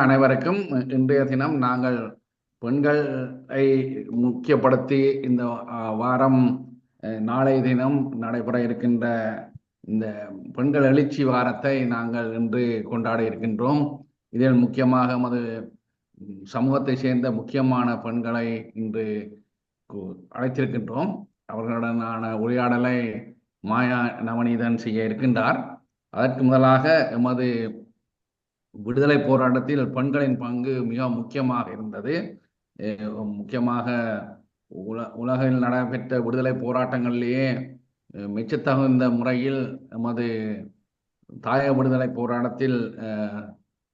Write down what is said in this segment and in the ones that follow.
அனைவருக்கும். இன்றைய தினம் நாங்கள் பெண்களை முக்கியப்படுத்தி இந்த வாரம் நாளைய தினம் நடைபெற இருக்கின்ற இந்த பெண்கள் எழுச்சி வாரத்தை நாங்கள் இன்று கொண்டாட இருக்கின்றோம். இதில் முக்கியமாக நமது சமூகத்தை சேர்ந்த முக்கியமான பெண்களை இன்று அழைத்திருக்கின்றோம். அவர்களுடனான உரையாடலை மாயா நவநீதன் செய்ய இருக்கின்றார். அதற்கு முதலாக எமது விடுதலை போராட்டத்தில் பெண்களின் பங்கு மிக முக்கியமாக இருந்தது. முக்கியமாக உலகில் நடைபெற்ற விடுதலை போராட்டங்களிலேயே மெச்சத்தகுந்த முறையில் எமது தாய விடுதலை போராட்டத்தில்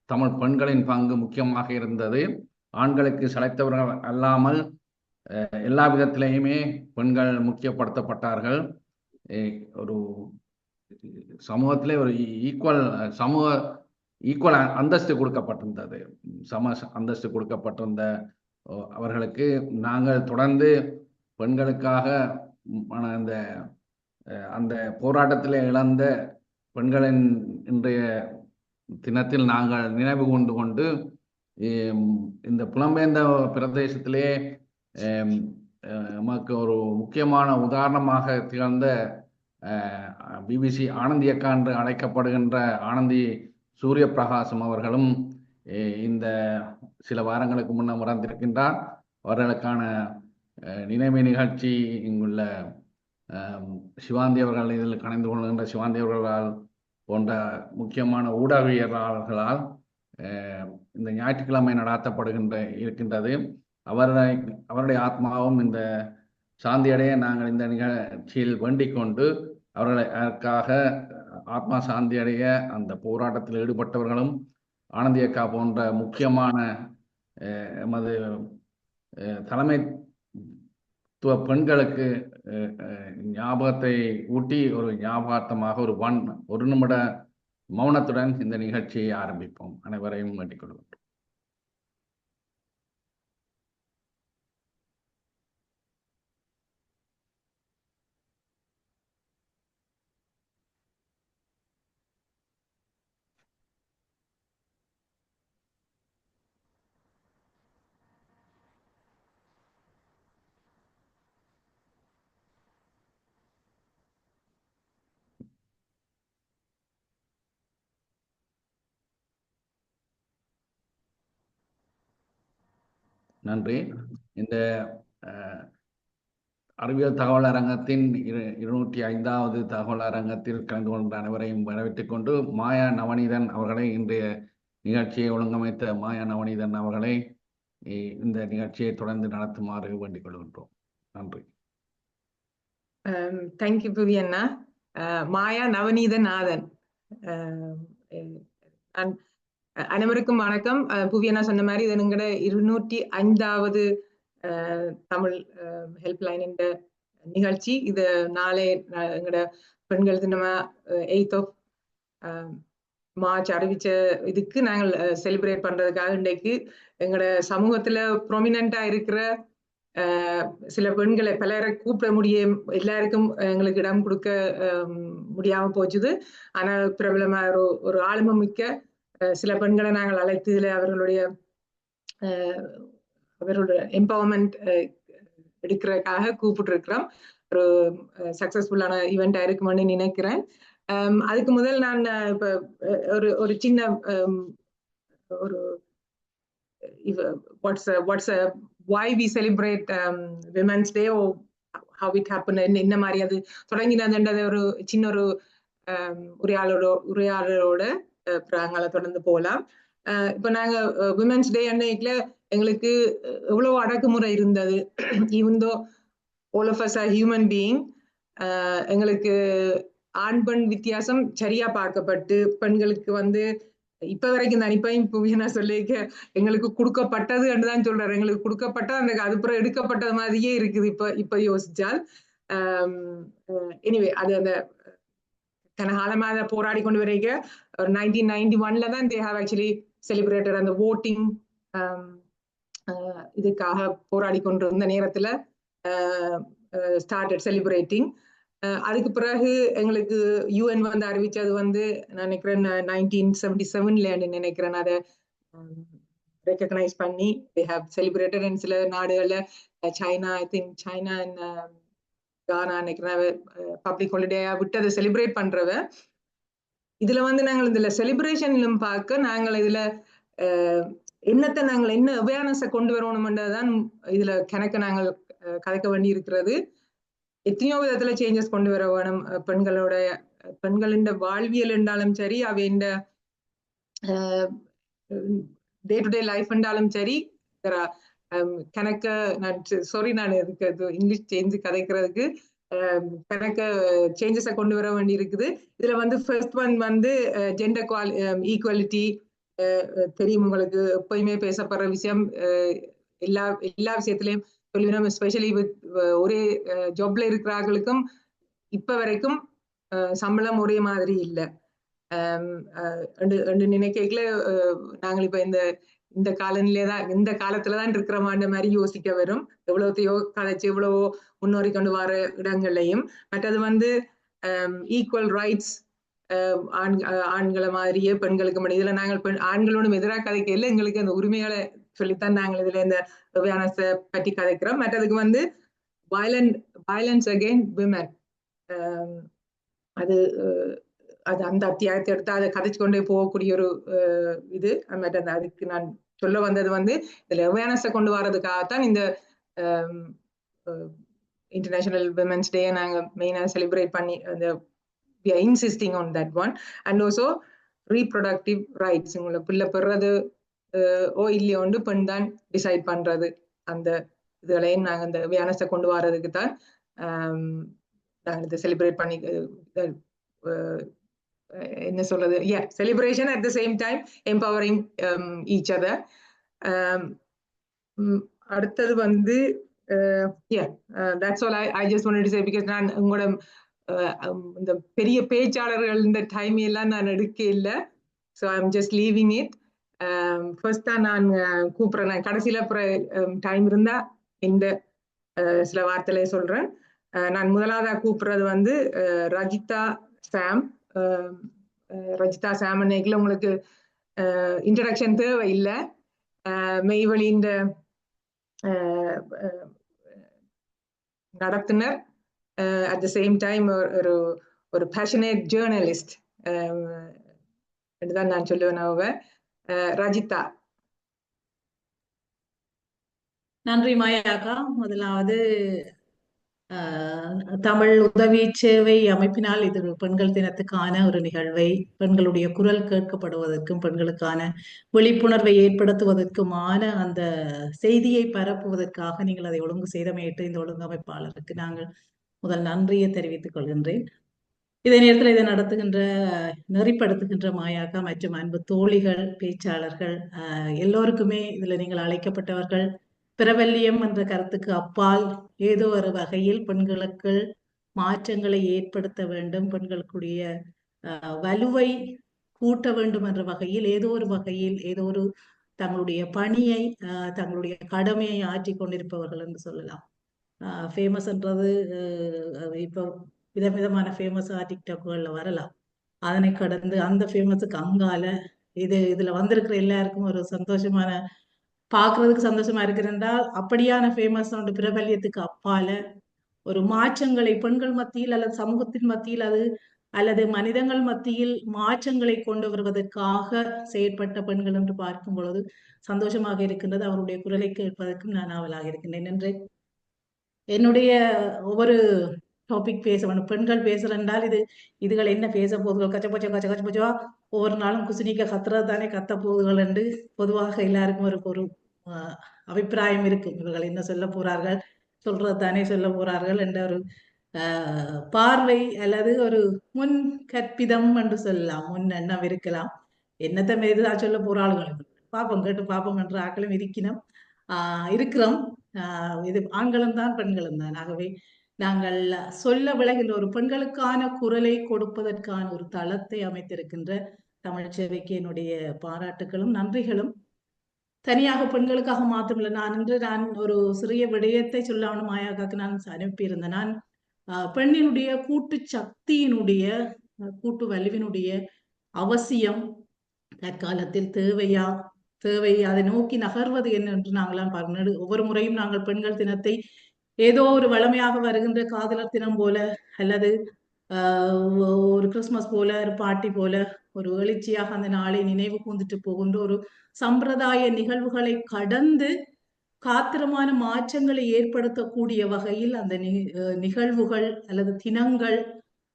தமிழ் பெண்களின் பங்கு முக்கியமாக இருந்தது. ஆண்களுக்கு சளைத்தவர்கள் அல்லாமல் எல்லா விதத்திலேயுமே பெண்கள் முக்கியப்படுத்தப்பட்டார்கள். ஒரு சமூகத்திலே ஒரு ஈக்குவல் அந்தஸ்து கொடுக்கப்பட்டிருந்தது. சம அந்தஸ்து கொடுக்கப்பட்டிருந்த அவர்களுக்கு நாங்கள் தொடர்ந்து பெண்களுக்காக அந்த போராட்டத்தில் இழந்த பெண்களின் இன்றைய தினத்தில் நாங்கள் நினைவு கொண்டு இந்த புலம்பெயர்ந்த பிரதேசத்திலே நமக்கு ஒரு முக்கியமான உதாரணமாக திகழ்ந்த பிபிசி ஆனந்தி அக்கா என்று அழைக்கப்படுகின்ற ஆனந்தி சூரிய பிரகாசம் அவர்களும் இந்த சில வாரங்களுக்கு முன்னர் மறந்திருக்கின்றார். அவர்களுக்கான நினைவு நிகழ்ச்சி இங்குள்ள சிவாந்தி அவர்கள் இதில் கலந்து கொள்கின்ற சிவாந்தி அவர்களால் போன்ற முக்கியமான ஊடகவியலாளர்களால் இந்த ஞாயிற்றுக்கிழமை இருக்கின்றது. அவருடைய ஆத்மாவும் இந்த சாந்தியடைய நாங்கள் இந்த நிகழ்ச்சியில் வேண்டிக் கொண்டு அவர்களை அதற்காக ஆத்மா சாந்தி அடைய அந்த போராட்டத்தில் ஈடுபட்டவர்களும் ஆனந்தி அக்கா போன்ற முக்கியமான எமது தலைமைத்துவ பெண்களுக்கு ஞாபகத்தை ஊட்டி ஒரு ஞாபகார்த்தமாக ஒரு நிமிட மௌனத்துடன் இந்த நிகழ்ச்சியை ஆரம்பிப்போம். அனைவரையும் வேண்டிக் கொள்கின்றோம். நன்றி. இந்த அறிவியல் தகவல் அரங்கத்தின் 205வது தகவல் அரங்கத்தில் கலந்து கொண்ட அனைவரையும் வரவேற்றுக் கொண்டு மாயா நவநீதன் அவர்களை இன்றைய நிகழ்ச்சியை ஒழுங்கமைத்த மாயா நவநீதன் அவர்களை இந்த நிகழ்ச்சியை தொடர்ந்து நடத்துமாறு வேண்டிக் கொள்கின்றோம். நன்றி. தேங்க்யூ புவியண்ணா. மாயா நவநீதன் நாதன். அனைவருக்கும் வணக்கம். புவியண்ணா சொன்ன மாதிரி இது எங்கட 205வது தமிழ் ஹெல்ப்லைன் என்ற நிகழ்ச்சி. இது நாளை எங்கட பெண்கள் தினமா 8th of March அறிவிச்ச இதுக்கு நாங்கள் செலிப்ரேட் பண்றதுக்காக இன்றைக்கு எங்கட சமூகத்துல ப்ரொமினண்டா இருக்கிற சில பெண்களை பலரை கூப்பிட முடியும், எல்லாருக்கும் எங்களுக்கு இடம் கொடுக்க முடியாம போச்சுது. ஆனால் பிரபலமா ஒரு ஆளுமை மிக்க சில பெண்களை நாங்கள் அழைத்து இதுல அவர்களுடைய எம்பவர்மெண்ட் எடுக்கிறதுக்காக கூப்பிட்டு இருக்கிறோம். ஒரு சக்சஸ்ஃபுல்லான ஈவெண்டா இருக்குமென்னு நினைக்கிறேன். அதுக்கு முதல் நான் இப்ப ஒரு சின்ன ஒரு what's why we celebrate Women's Day or how it happened, என்ன மாதிரி அது தொடங்கினதுன்றது ஒரு சின்ன ஒரு உரையாடலோட நாங்கள தொடர்ந்து போகலாம். இப்ப நாங்க விமென்ஸ் டே அன்னைக்குல எங்களுக்கு எவ்வளவு அடக்குமுறை இருந்தது. Even though all of us are human being, எங்களுக்கு ஆண் பெண் வித்தியாசம் சரியா பார்க்கப்பட்டு பெண்களுக்கு இப்ப வரைக்கும் தான் இப்ப சொல்லிக்க எங்களுக்கு கொடுக்கப்பட்டது என்றுதான் சொல்றாரு. எங்களுக்கு கொடுக்கப்பட்டது அந்த அதுப்புறம் எடுக்கப்பட்டது மாதிரியே இருக்குது இப்ப யோசிச்சால். எனிவே அது அந்த கனகாலமா அதை போராடி கொண்டு வரைக்க 1991 தான் they have actually celebrated அந்த voting இதுக்காக போராடி கொண்டிருந்த நேரத்துல started celebrating. அதுக்கு பிறகு எங்களுக்கு UN அறிவிச்சது நான் நினைக்கிறேன் 1977 நினைக்கிறேன். அதை ரெக்கக்னைஸ் பண்ணி they have celebrated in சில நாடுகள்ல China, I think China and Ghana நினைக்கிறேன் பப்ளிக் ஹாலிடேயா விட்டு அதை செலிப்ரேட் பண்றவ. இதுல வந்து நாங்கள் இதுல செலிப்ரேஷன்லும் பார்க்க நாங்கள் இதுல என்னத்தை நாங்கள் என்ன அவேர்னஸை கொண்டு வரணும்ன்றதுதான் இதுல கணக்கு நாங்கள் கதைக்க வேண்டி இருக்கிறது. எத்தனையோ விதத்துல சேஞ்சஸ் கொண்டு வர வேணும். பெண்களின் வாழ்வியல் என்றாலும் சரி, அவையின் டே டு டே லைஃப் என்றாலும் சரி, கணக்க நான் சாரி நான் இங்கிலீஷ் சேஞ்சு கதைக்கிறதுக்கு கணக்க சேஞ்சஸை கொண்டு வர வேண்டி இருக்குது. இதுல வந்து ஃபர்ஸ்ட் ஒன் வந்து ஜெண்டர் ஈக்குவாலிட்டி. தெரியும் உங்களுக்கு, எப்பயுமே பேசப்படுற விஷயம். எல்லா விஷயத்திலையும் சொல்லினோம், எஸ்பெஷலி ஒரே ஜாப்ல இருக்கிறவர்களுக்கும் இப்ப வரைக்கும் சம்பளம் ஒரே மாதிரி இல்லை. நினைக்கல நாங்கள் இப்ப இந்த காலநிலையதான் இந்த காலத்துலதான் இருக்கிறோமான்ற மாதிரி யோசிக்க வரும். எவ்வளவுத்தையோ கதைச்சு எவ்வளவோ முன்னோறி கொண்டு வர இடங்கள்லையும். மற்றது வந்து ஈக்குவல் ரைட்ஸ், ஆண்களை மாதிரியே பெண்களுக்கு மட்டும். இதுல நாங்கள் ஆண்களோடும் எதிராக கதைக்கல, எங்களுக்கு அந்த உரிமைகளை சொல்லித்தான் நாங்கள் இதுல இந்த அவேர்னஸை பற்றி கதைக்கிறோம். மற்றதுக்கு வந்து வயலன்ஸ் அகெயின் விமன். அது அந்த அத்தியாயத்தை எடுத்து அதை கதைச்சு கொண்டே போகக்கூடிய ஒரு இது. அதுக்கு நான் சொல்ல வந்தது வந்து இதுல அவேர்னஸை கொண்டு வர்றதுக்காகத்தான் இந்த இன்டர்நேஷனல் விமென்ஸ் டே நாங்க மெயினா செலிப்ரேட் பண்ணி we are insisting on that one. And also reproductive rights. உங்களை பிள்ளை பெறது ஓ இல்லையோ வந்து பெண் தான் டிசைட் பண்றது. அந்த இதுகளையும் நாங்க அந்த அவேர்னஸை கொண்டு வர்றதுக்கு தான் நாங்கள் இதை செலிப்ரேட் பண்ணி என்ன சொல்றது, celebration at the same time empowering each other. அடுத்தது வந்து that's all I just wanted to say, because நான் உங்களோட இந்த பெரிய பேச்சாளர்கள் இந்த டைம் எல்லாம் நான் எடுக்க இல்லை. So I'm just leaving it. First தான் நான் கூப்பிடுறேன், கடைசியில டைம் இருந்தா இந்த சில வார்த்தையில சொல்றேன். நான் முதலாவதா கூப்பிடுறது வந்து ரஜிதா சாம். ரஜிதா சாம் அன்னைக்குல உங்களுக்கு இன்ட்ரடக்ஷன் தேவை இல்லை. மெய்வழியின் நடத்துனர், at the same time ஒரு passionate journalist என்றுதான் நான் சொல்லுவேன். அவங்க ரஜிதா. நன்றி மாயாக்கா. முதலாவது தமிழ் உதவி சேவை அமைப்பினால் இது பெண்கள் தினத்துக்கான ஒரு நிகழ்வை, பெண்களுடைய குரல் கேட்கப்படுவதற்கும் பெண்களுக்கான விழிப்புணர்வை ஏற்படுத்துவதற்குமான அந்த செய்தியை பரப்புவதற்காக நீங்கள் அதை ஒழுங்கு செய்தமையிட்டு இந்த ஒழுங்கமைப்பாளருக்கு நாங்கள் முதல் நன்றியை தெரிவித்துக் கொள்கின்றேன். இதே நேரத்தில் இதை நடத்துகின்ற நெறிப்படுத்துகின்ற மாயாக்கா மற்றும் அன்பு தோழிகள், பேச்சாளர்கள் எல்லோருக்குமே இதுல நீங்கள் அழைக்கப்பட்டவர்கள். பிரபல்யம் என்ற கருத்துக்கு அப்பால் ஏதோ ஒரு வகையில் பெண்களுக்கு மாற்றங்களை ஏற்படுத்த வேண்டும், பெண்களுக்குரிய வலுவை கூட்ட வேண்டும் என்ற வகையில் ஏதோ ஒரு வகையில் ஏதோ ஒரு தங்களுடைய பணியை தங்களுடைய கடமையை ஆற்றி கொண்டிருப்பவர்கள் என்று சொல்லலாம். ஃபேமஸ்ன்றது இப்போ விதவிதமான ஃபேமஸ் டிக்டாக்குகள்ல வரலாம். அதனை கடந்து அந்த ஃபேமஸுக்கு அங்கால இதுல வந்திருக்கிற எல்லாருக்கும் ஒரு சந்தோஷமான, பார்க்கறதுக்கு சந்தோஷமா இருக்கிறால் அப்படியான ஃபேமஸ் பிரபல்யத்துக்கு அப்பால ஒரு மாற்றங்களை பெண்கள் மத்தியில் அல்லது சமூகத்தின் மத்தியில் அல்லது மனிதங்கள் மத்தியில் மாற்றங்களை கொண்டு வருவதற்காக செயற்பட்ட பெண்கள் என்று பார்க்கும் பொழுது சந்தோஷமாக இருக்கின்றது. அவருடைய குரலை கேட்பதற்கும் நான் ஆவலாக இருக்கின்றேன். என்று என்னுடைய ஒவ்வொரு டாபிக் பேசணும், பெண்கள் பேசுறேன்றால் இதுகள் என்ன பேச போதுகள், கச்சபச்சா ஒவ்வொரு நாளும் குசினிக்க கத்துறது தானே கத்த போதுகள் என்று பொதுவாக எல்லாருக்கும் ஒரு அபிப்பிராயம் இருக்கு. இவர்கள் என்ன சொல்ல போறார்கள், சொல்றது தானே சொல்ல போறார்கள் என்ற ஒரு பார்வை அல்லது ஒரு முன் கற்பிதம் என்று சொல்லலாம், முன் எண்ணம் இருக்கலாம். என்னத்தை மீதுதான் சொல்ல போறார்கள் பாப்போம், கேட்டு பாப்போம் என்ற ஆக்களும் இருக்கிறோம். இது ஆண்களும் தான் பெண்களும் தான். ஆகவே நாங்கள் சொல்ல விளைகின்ற ஒரு பெண்களுக்கான குரலை கொடுப்பதற்கான ஒரு தளத்தை அமைத்திருக்கின்ற தமிழ் சேவைக்கு என்னுடைய பாராட்டுகளும் நன்றிகளும். தனியாக பெண்களுக்காக மாத்திரமில்லை, நான் ஒரு சிறிய விடயத்தை சொல்லணும் மாயாக்காக்கு நான் அனுப்பியிருந்தேன். நான் பெண்ணினுடைய கூட்டு சக்தியினுடைய கூட்டு வலுவினுடைய அவசியம் தற்காலத்தில் தேவையா தேவை, அதை நோக்கி நகர்வது என்ன என்று நாங்களாம் ஒவ்வொரு முறையும் நாங்கள் பெண்கள் தினத்தை ஏதோ ஒரு வளமையாக வருகின்ற காதலர் தினம் போல அல்லது ஒரு கிறிஸ்துமஸ் போல ஒரு பார்ட்டி போல ஒரு எழுச்சியாக அந்த நாளை நினைவு கூர்ந்துட்டு போகின்ற ஒரு சம்பிரதாய நிகழ்வுகளை கடந்து காத்திரமான மாற்றங்களை ஏற்படுத்தக்கூடிய வகையில் அந்த நிகழ்வுகள் அல்லது தினங்கள்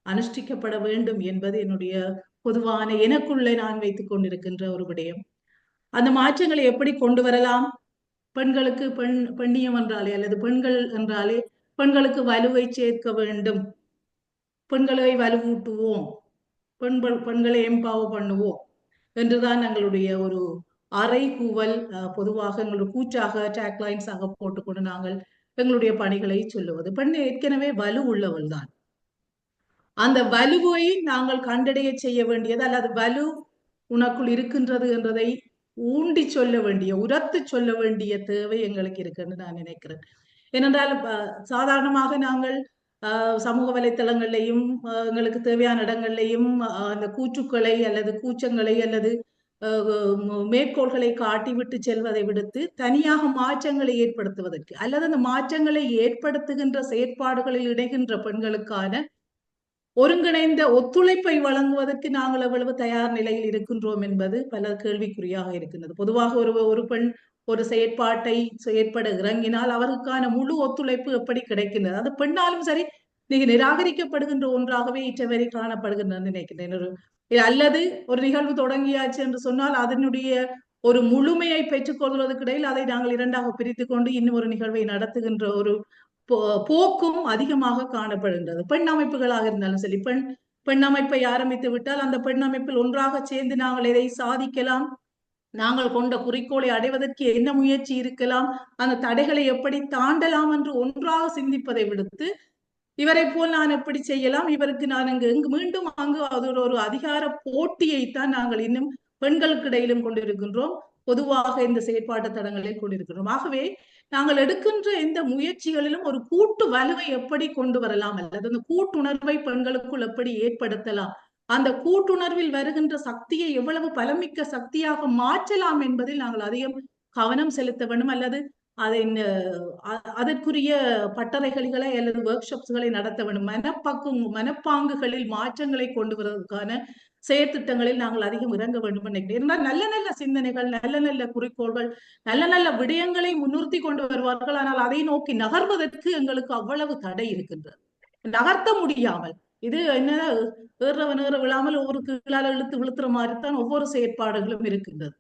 அனுஷ்டிக்கப்பட வேண்டும் என்பது என்னுடைய பொதுவான எனக்குள்ளே நான் வைத்துக் கொண்டிருக்கின்ற ஒரு விடயம். அந்த மாற்றங்களை எப்படி கொண்டு வரலாம்? பெண்களுக்கு பெண்ணியம் என்றாலே அல்லது பெண்கள் என்றாலே பெண்களுக்கு வலுவை சேர்க்க வேண்டும், பெண்களை வலுவூட்டுவோம், பெண்களை எம்பவர் பண்ணுவோம் என்றுதான் எங்களுடைய ஒரு அறைகூவல், பொதுவாக எங்களுடைய கூற்றாக டேக்லைன்ஸாக போட்டுக்கொண்டு நாங்கள் எங்களுடைய பணிகளை சொல்லுவது. பெண் ஏற்கனவே வலு உள்ளவள் தான். அந்த வலுவை நாங்கள் கண்டடைய செய்ய வேண்டியது அல்லது வலு உனக்குள் இருக்கின்றது என்றதை ஊண்டி சொல்ல வேண்டிய, உரத்து சொல்ல வேண்டிய தேவை எங்களுக்கு இருக்குன்னு நான் நினைக்கிறேன். ஏனென்றால் சாதாரணமாக நாங்கள் சமூக வலைத்தளங்கள்லையும் எங்களுக்கு தேவையான இடங்கள்லையும் அந்த கூற்றுக்களை அல்லது கூச்சங்களை அல்லது மேற்கோள்களை காட்டிவிட்டு செல்வதை விடுத்து தனியாக மாற்றங்களை ஏற்படுத்துவதற்கு அல்லது அந்த மாற்றங்களை ஏற்படுத்துகின்ற செயற்பாடுகளில் இணைகின்ற பெண்களுக்கான ஒருங்கிணைந்த ஒத்துழைப்பை வழங்குவதற்கு நாங்கள் எவ்வளவு தயார் நிலையில் இருக்கின்றோம் என்பது பல கேள்விக்குறியாக இருக்கின்றது. பொதுவாக ஒரு பெண் ஒரு செயற்பட இறங்கினால் அவருக்கான முழு ஒத்துழைப்பு எப்படி கிடைக்கின்றது? அது பெண்ணாலும் சரி நீங்க நிராகரிக்கப்படுகின்ற ஒன்றாகவே இற்றவரை காணப்படுகின்றன நினைக்கிறேன். அல்லது ஒரு நிகழ்வு தொடங்கியாச்சு என்று சொன்னால் அதனுடைய ஒரு முழுமையை பெற்றுக்கொள்வதற்கு இடையில் அதை நாங்கள் இரண்டாக பிரித்து கொண்டு இன்னும் ஒரு நிகழ்வை நடத்துகின்ற ஒரு போக்கும் அதிகமாக காணப்படுகின்றது. பெண் அமைப்புகளாக இருந்தாலும் சரி, பெண் அமைப்பை ஆரம்பித்து விட்டால் அந்த பெண் அமைப்பில் ஒன்றாக சேர்ந்து நாங்கள் எதை சாதிக்கலாம், நாங்கள் கொண்ட குறிக்கோளை அடைவதற்கு என்ன முயற்சி இருக்கலாம், அந்த தடைகளை எப்படி தாண்டலாம் என்று ஒன்றாக சிந்திப்பதை விடுத்து இவரை போல் நான் எப்படி செய்யலாம், இவருக்கு நான் இங்கு மீண்டும் அங்கு அது ஒரு அதிகார போட்டியைத்தான் நாங்கள் இன்னும் பெண்களுக்கு இடையிலும் கொண்டிருக்கின்றோம், பொதுவாக இந்த செயற்பாட்டு தடங்களில் கொண்டிருக்கின்றோம். ஆகவே நாங்கள் எடுக்கின்ற இந்த முயற்சிகளிலும் ஒரு கூட்டு வலுவை எப்படி கொண்டு வரலாம் அல்லது அந்த கூட்டுணர்வை பெண்களுக்குள் எப்படி ஏற்படுத்தலாம், அந்த கூட்டுணர்வில் வருகின்ற சக்தியை எவ்வளவு பலமிக்க சக்தியாக மாற்றலாம் என்பதில் நாங்கள் அதிகம் கவனம் செலுத்த வேண்டும். அல்லது அதற்குரிய பட்டறைகளை அல்லது ஒர்க் ஷாப்ஸ்களை நடத்த வேண்டும். மனப்பாங்குகளில் மாற்றங்களை கொண்டு வருவதற்கான செயற்திட்டங்களில் நாங்கள் அதிகம் இறங்க வேண்டும் நினைக்கிறேன். நல்ல நல்ல சிந்தனைகள், நல்ல நல்ல குறிக்கோள்கள், நல்ல நல்ல விடயங்களை முன்னிறுத்தி கொண்டு வருவார்கள். ஆனால் அதை நோக்கி நகர்வதற்கு எங்களுக்கு அவ்வளவு தடை இருக்கின்றது, நகர்த்த முடியாமல். இது என்ன ஏறவன் ஏற விழாமல் ஒவ்வொரு கீழால இழுத்து விழுத்துற மாதிரித்தான் ஒவ்வொரு செயற்பாடுகளும் இருக்கின்றது.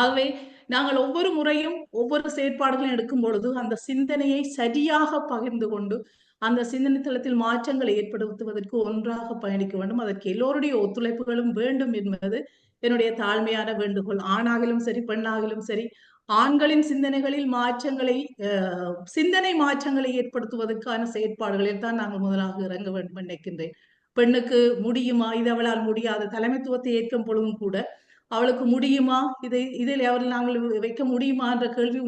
ஆகவே நாங்கள் ஒவ்வொரு முறையும் ஒவ்வொரு செயற்பாடுகளும் எடுக்கும் பொழுது அந்த சிந்தனையை சரியாக பகிர்ந்து கொண்டு அந்த சிந்தனை தளத்தில் மாற்றங்களை ஏற்படுத்துவதற்கு ஒன்றாக பயணிக்க வேண்டும். அதற்கு எல்லோருடைய ஒத்துழைப்புகளும் வேண்டும் என்பது என்னுடைய தாழ்மையான வேண்டுகோள். ஆணாகிலும் சரி, பெண்ணாகிலும் சரி, ஆண்களின் சிந்தனைகளில் சிந்தனை மாற்றங்களை ஏற்படுத்துவதற்கான செயற்பாடுகளில் தான் நாங்கள் முதலாக இறங்க வேண்டும் நினைக்கின்றேன். பெண்ணுக்கு முடியுமா, இது அவளால் முடியாது, தலைமைத்துவத்தை ஏற்கும் பொழுதும் கூட அவளுக்கு முடியுமா, இதில் அவர்கள் நாங்கள் வைக்க முடியுமா என்ற கேள்வி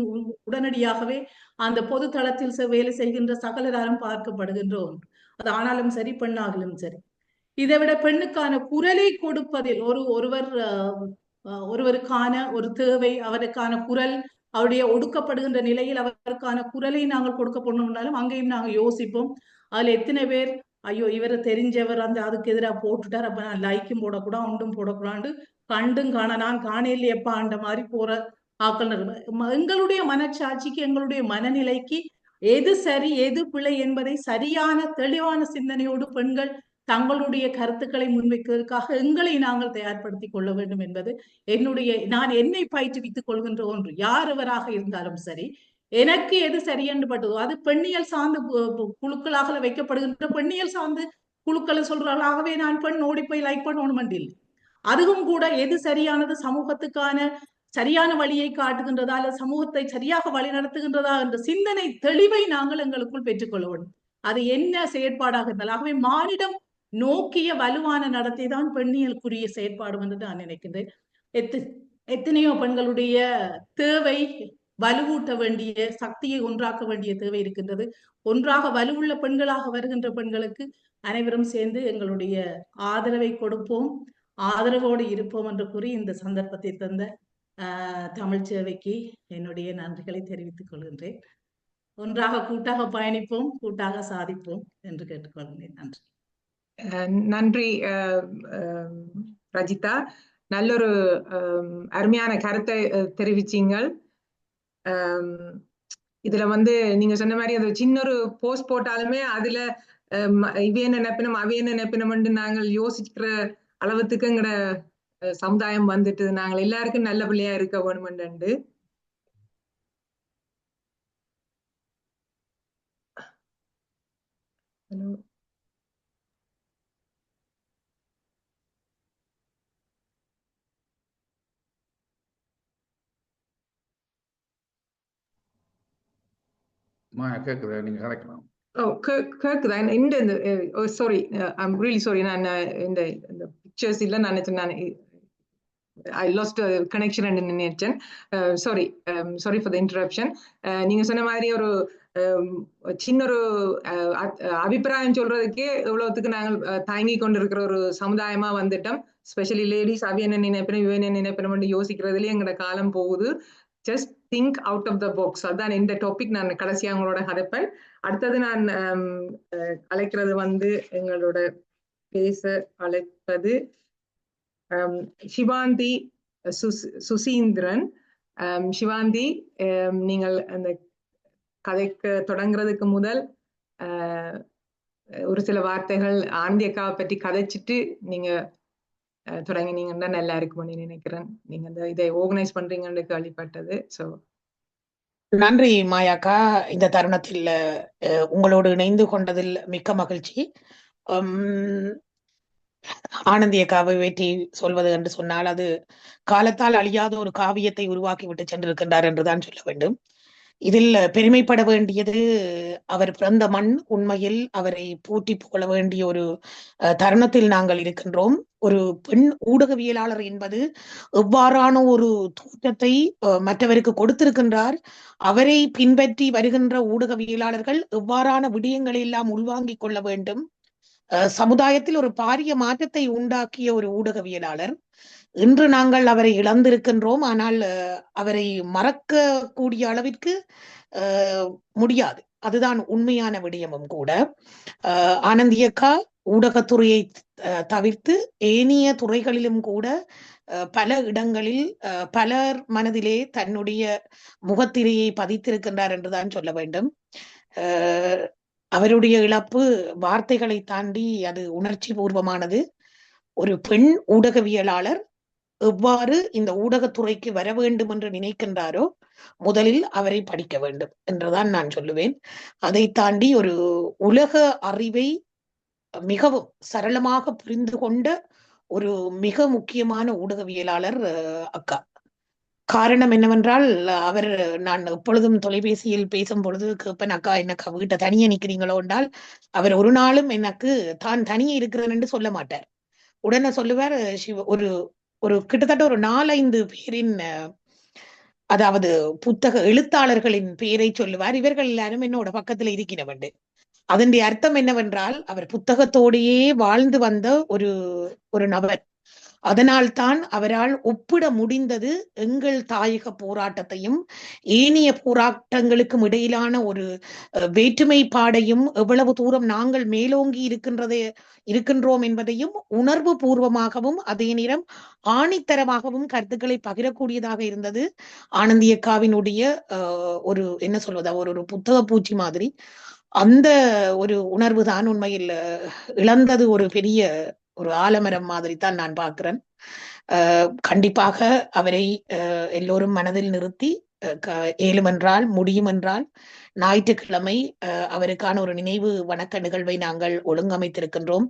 உடனடியாகவே அந்த பொது தளத்தில் வேலை செய்கின்ற சகலராலும் பார்க்கப்படுகின்ற ஒன்று. அது ஆனாலும் சரி, பெண்ணாகலும் சரி. இதை விட பெண்ணுக்கான குரலை கொடுப்பதில் ஒருவருக்கான ஒரு தேவை, அவருக்கான குரல், அவருடைய ஒடுக்கப்படுகின்ற நிலையில் அவருக்கான குரலை நாங்கள் கொடுக்க போனோம்னாலும் அங்கேயும் நாங்கள் யோசிப்போம். அதுல எத்தனை பேர் ஐயோ இவரை தெரிஞ்சவர் அதுக்கு எதிராக போட்டுட்டார், அப்ப நான் லைக்கும் போடக்கூடாது, ஒன்றும் போடக்கூடாது, கண்டும் காண நான் காணையிலேப்பா அந்த மாதிரி போற ஆக்கள். எங்களுடைய மனச்சாட்சிக்கு, எங்களுடைய மனநிலைக்கு எது சரி எது பிழை என்பதை சரியான தெளிவான சிந்தனையோடு பெண்கள் தங்களுடைய கருத்துக்களை முன்வைப்பதற்காக எங்களை நாங்கள் தயார்படுத்திக் கொள்ள வேண்டும் என்பது நான் என்னை பயிற்றுவித்துக் கொள்கின்ற ஒன்று. யாரவராக இருந்தாலும் சரி, எனக்கு எது சரி என்று பட்டதோ, அது பெண்ணியல் சார்ந்த குழுக்களாக வைக்கப்படுகின்ற பெண்ணியல் சார்ந்து குழுக்களை சொல்றாங்களாகவே நான் பெண் ஓடி போய் லைக் பண்ணணும் இல்லை. அதுவும் கூட எது சரியானது, சமூகத்துக்கான சரியான வழியை காட்டுகின்றதா அல்லது சமூகத்தை சரியாக வழி நடத்துகின்றதா என்ற சிந்தனை தெளிவை நாங்கள் எங்களுக்குள் பெற்றுக்கொள்ள வேண்டும். அது என்ன செயற்பாடாக இருந்தாலும். ஆகவே மானிடம் நோக்கிய வலுவான நடத்தை தான் பெண்ணியலுக்குரிய செயற்பாடு என்று நான் நினைக்கின்றேன். எத்தனையோ பெண்களுடைய தேவை வலுவூட்ட வேண்டிய சக்தியை ஒன்றாக்க வேண்டிய தேவை இருக்கின்றது. ஒன்றாக வலுவுள்ள பெண்களாக வருகின்ற பெண்களுக்கு அனைவரும் சேர்ந்து எங்களுடைய ஆதரவை கொடுப்போம், ஆதரவோடு இருப்போம் என்று கூறி இந்த சந்தர்ப்பத்தை தந்த தமிழ் சேவைக்கு என்னுடைய நன்றிகளை தெரிவித்துக் கொள்கின்றேன். ஒன்றாக கூட்டாக பயணிப்போம், கூட்டாக சாதிப்போம் என்று கேட்டுக்கொள்கிறேன். நன்றி. நன்றி ரஜிதா. நல்லொரு அருமையான கருத்தை தெரிவிச்சீங்கள். இதுல நீங்க சொன்ன மாதிரி அது சின்ன ஒரு போஸ்ட் போட்டாலுமே அதுல இவ என்ன நினைப்பினம் அவைய என்ன நினைப்பினம்னு நாங்கள் யோசிக்கிற அளவுக்கு எங்கட சமுதாயம் வந்துட்டு நாங்கள் எல்லாருக்கும் நல்ல பிள்ளையா இருக்க வேணுமெண்டு. கேக்குதா? நீங்க கலைக்கலாம். கேக்குதா? இந்த சாரி, ஐம் ரியலி சாரி. நான் இந்த பிக்சர்ஸ் இல்ல நினைச்சேன். I lost a connection and நினைச்சேன். Sorry for the interruption. நீங்க சொன்ன மாதிரி ஒரு சின்ன ஒரு அபிப்பிராயம் சொல்றதுக்கே எவ்வளவுக்கு நாங்கள் தயங்கி கொண்டிருக்கிற ஒரு சமுதாயமா வந்துட்டோம். ஸ்பெஷலி லேடிஸ் அவி என்ன நினைப்பினும் இவ என்ன நினைப்பினும் யோசிக்கிறதுலயே எங்களோட காலம் போகுது. Just think out of the box. அதுதான் இந்த டாபிக். நான் கடைசியா அவங்களோட கதைப்பேன். அடுத்தது நான் அழைக்கிறது எங்களோட பேச அழைப்பது சிவாந்தி சுசீந்திரன். சிவாந்தி, நீங்கள் அந்த கதைக்கு தொடங்குறதுக்கு முதல் ஒரு சில வார்த்தைகள் ஆனந்தி அக்காவை பற்றி கதைச்சிட்டு நீங்க தொடங்கினீங்கன்னா நல்லா இருக்கும்னு நினைக்கிறேன். நீங்க இதை ஆர்கனைஸ் பண்றீங்கன்னு கேள்விப்பட்டது. ஸோ நன்றி மாயாக்கா. இந்த தருணத்தில் உங்களோடு இணைந்து கொண்டதில் மிக்க மகிழ்ச்சி. ஆனந்தி அக்காவை வேற்றி சொல்வது என்று சொன்னால் அது காலத்தால் அழியாத ஒரு காவியத்தை உருவாக்கி விட்டு சென்றிருக்கின்றார் என்றுதான் சொல்ல வேண்டும். இதில் பெருமைப்பட வேண்டியது அவர் பிறந்த மண். உண்மையில் அவரை போற்றி புகழ வேண்டிய ஒரு தருணத்தில் நாங்கள் இருக்கின்றோம். ஒரு பெண் ஊடகவியலாளர் என்பது எவ்வாறான ஒரு தோற்றத்தை மற்றவருக்கு கொடுத்திருக்கின்றார். அவரை பின்பற்றி வருகின்ற ஊடகவியலாளர்கள் எவ்வாறான விடயங்களை எல்லாம் உள்வாங்கிக் கொள்ள வேண்டும். சமுதாயத்தில் ஒரு பாரிய மாற்றத்தை உண்டாக்கிய ஒரு ஊடகவியலாளர். இன்று நாங்கள் அவரை இழந்திருக்கின்றோம். ஆனால் அவரை மறக்க கூடிய அளவிற்கு முடியாது. அதுதான் உண்மையான விடயமும் கூட. ஆனந்தி அக்கா ஊடகத்துறையை தவிர்த்து ஏனைய துறைகளிலும் கூட பல இடங்களில் பலர் மனதிலே தன்னுடைய முகத்திரையை பதித்திருக்கின்றார் என்றுதான் சொல்ல வேண்டும். அவருடைய இழப்பு வார்த்தைகளை தாண்டி அது உணர்ச்சி பூர்வமானது. ஒரு பெண் ஊடகவியலாளர் எவ்வாறு இந்த ஊடகத்துறைக்கு வர வேண்டும் என்று நினைக்கின்றாரோ முதலில் அவரை படிக்க வேண்டும் என்றுதான் நான் சொல்லுவேன். அதை தாண்டி ஒரு உலக அறிவை மிகவும் சரளமாக புரிந்து கொண்ட ஒரு மிக முக்கியமான ஊடகவியலாளர் அக்கா. காரணம் என்னவென்றால் நான் எப்பொழுதும் தொலைபேசியில் பேசும் பொழுது கேப்பன், அக்கா என்னக்கா வீட்டை தனியே நிக்கிறீங்களோ என்றால் அவர் ஒரு நாளும் எனக்கு தான் தனியே இருக்கிறேன் என்று சொல்ல மாட்டார். உடனே சொல்லுவார், ஒரு கிட்டத்தட்ட ஒரு 4-5 பேரின் அதாவது புத்தக எழுத்தாளர்களின் பெயரை சொல்லுவார். இவர்கள் எல்லாரும் என்னோட பக்கத்துல இருக்கிறவன். அதனுடைய அர்த்தம் என்னவென்றால் அவர் புத்தகத்தோடையே வாழ்ந்து வந்த ஒரு நபர். அதனால்தான் அவரால் ஒப்பிட முடிந்தது எங்கள் தாயக போராட்டத்தையும் ஏனைய போராட்டங்களுக்கும் இடையிலான ஒரு வேற்றுமைப்பாடையும் எவ்வளவு தூரம் நாங்கள் மேலோங்கி இருக்கின்றோம் என்பதையும் உணர்வு பூர்வமாகவும் அதே நேரம் ஆணித்தரமாகவும் கருத்துக்களை பகிரக்கூடியதாக இருந்தது ஆனந்தி அக்காவினுடைய ஒரு என்ன சொல்வதா ஒரு புத்தக பூச்சி மாதிரி. அந்த ஒரு உணர்வு தான் உண்மையில் இழந்தது ஒரு பெரிய ஒரு ஆலமரம் மாதிரி தான் நான் பார்க்கிறேன். கண்டிப்பாக அவரை எல்லோரும் மனதில் நிறுத்தி ஏழுமென்றால் முடியுமென்றால் ஞாயிற்றுக்கிழமை அவருக்கான ஒரு நினைவு வணக்க நிகழ்வை நாங்கள் ஒழுங்கமைத்திருக்கின்றோம்.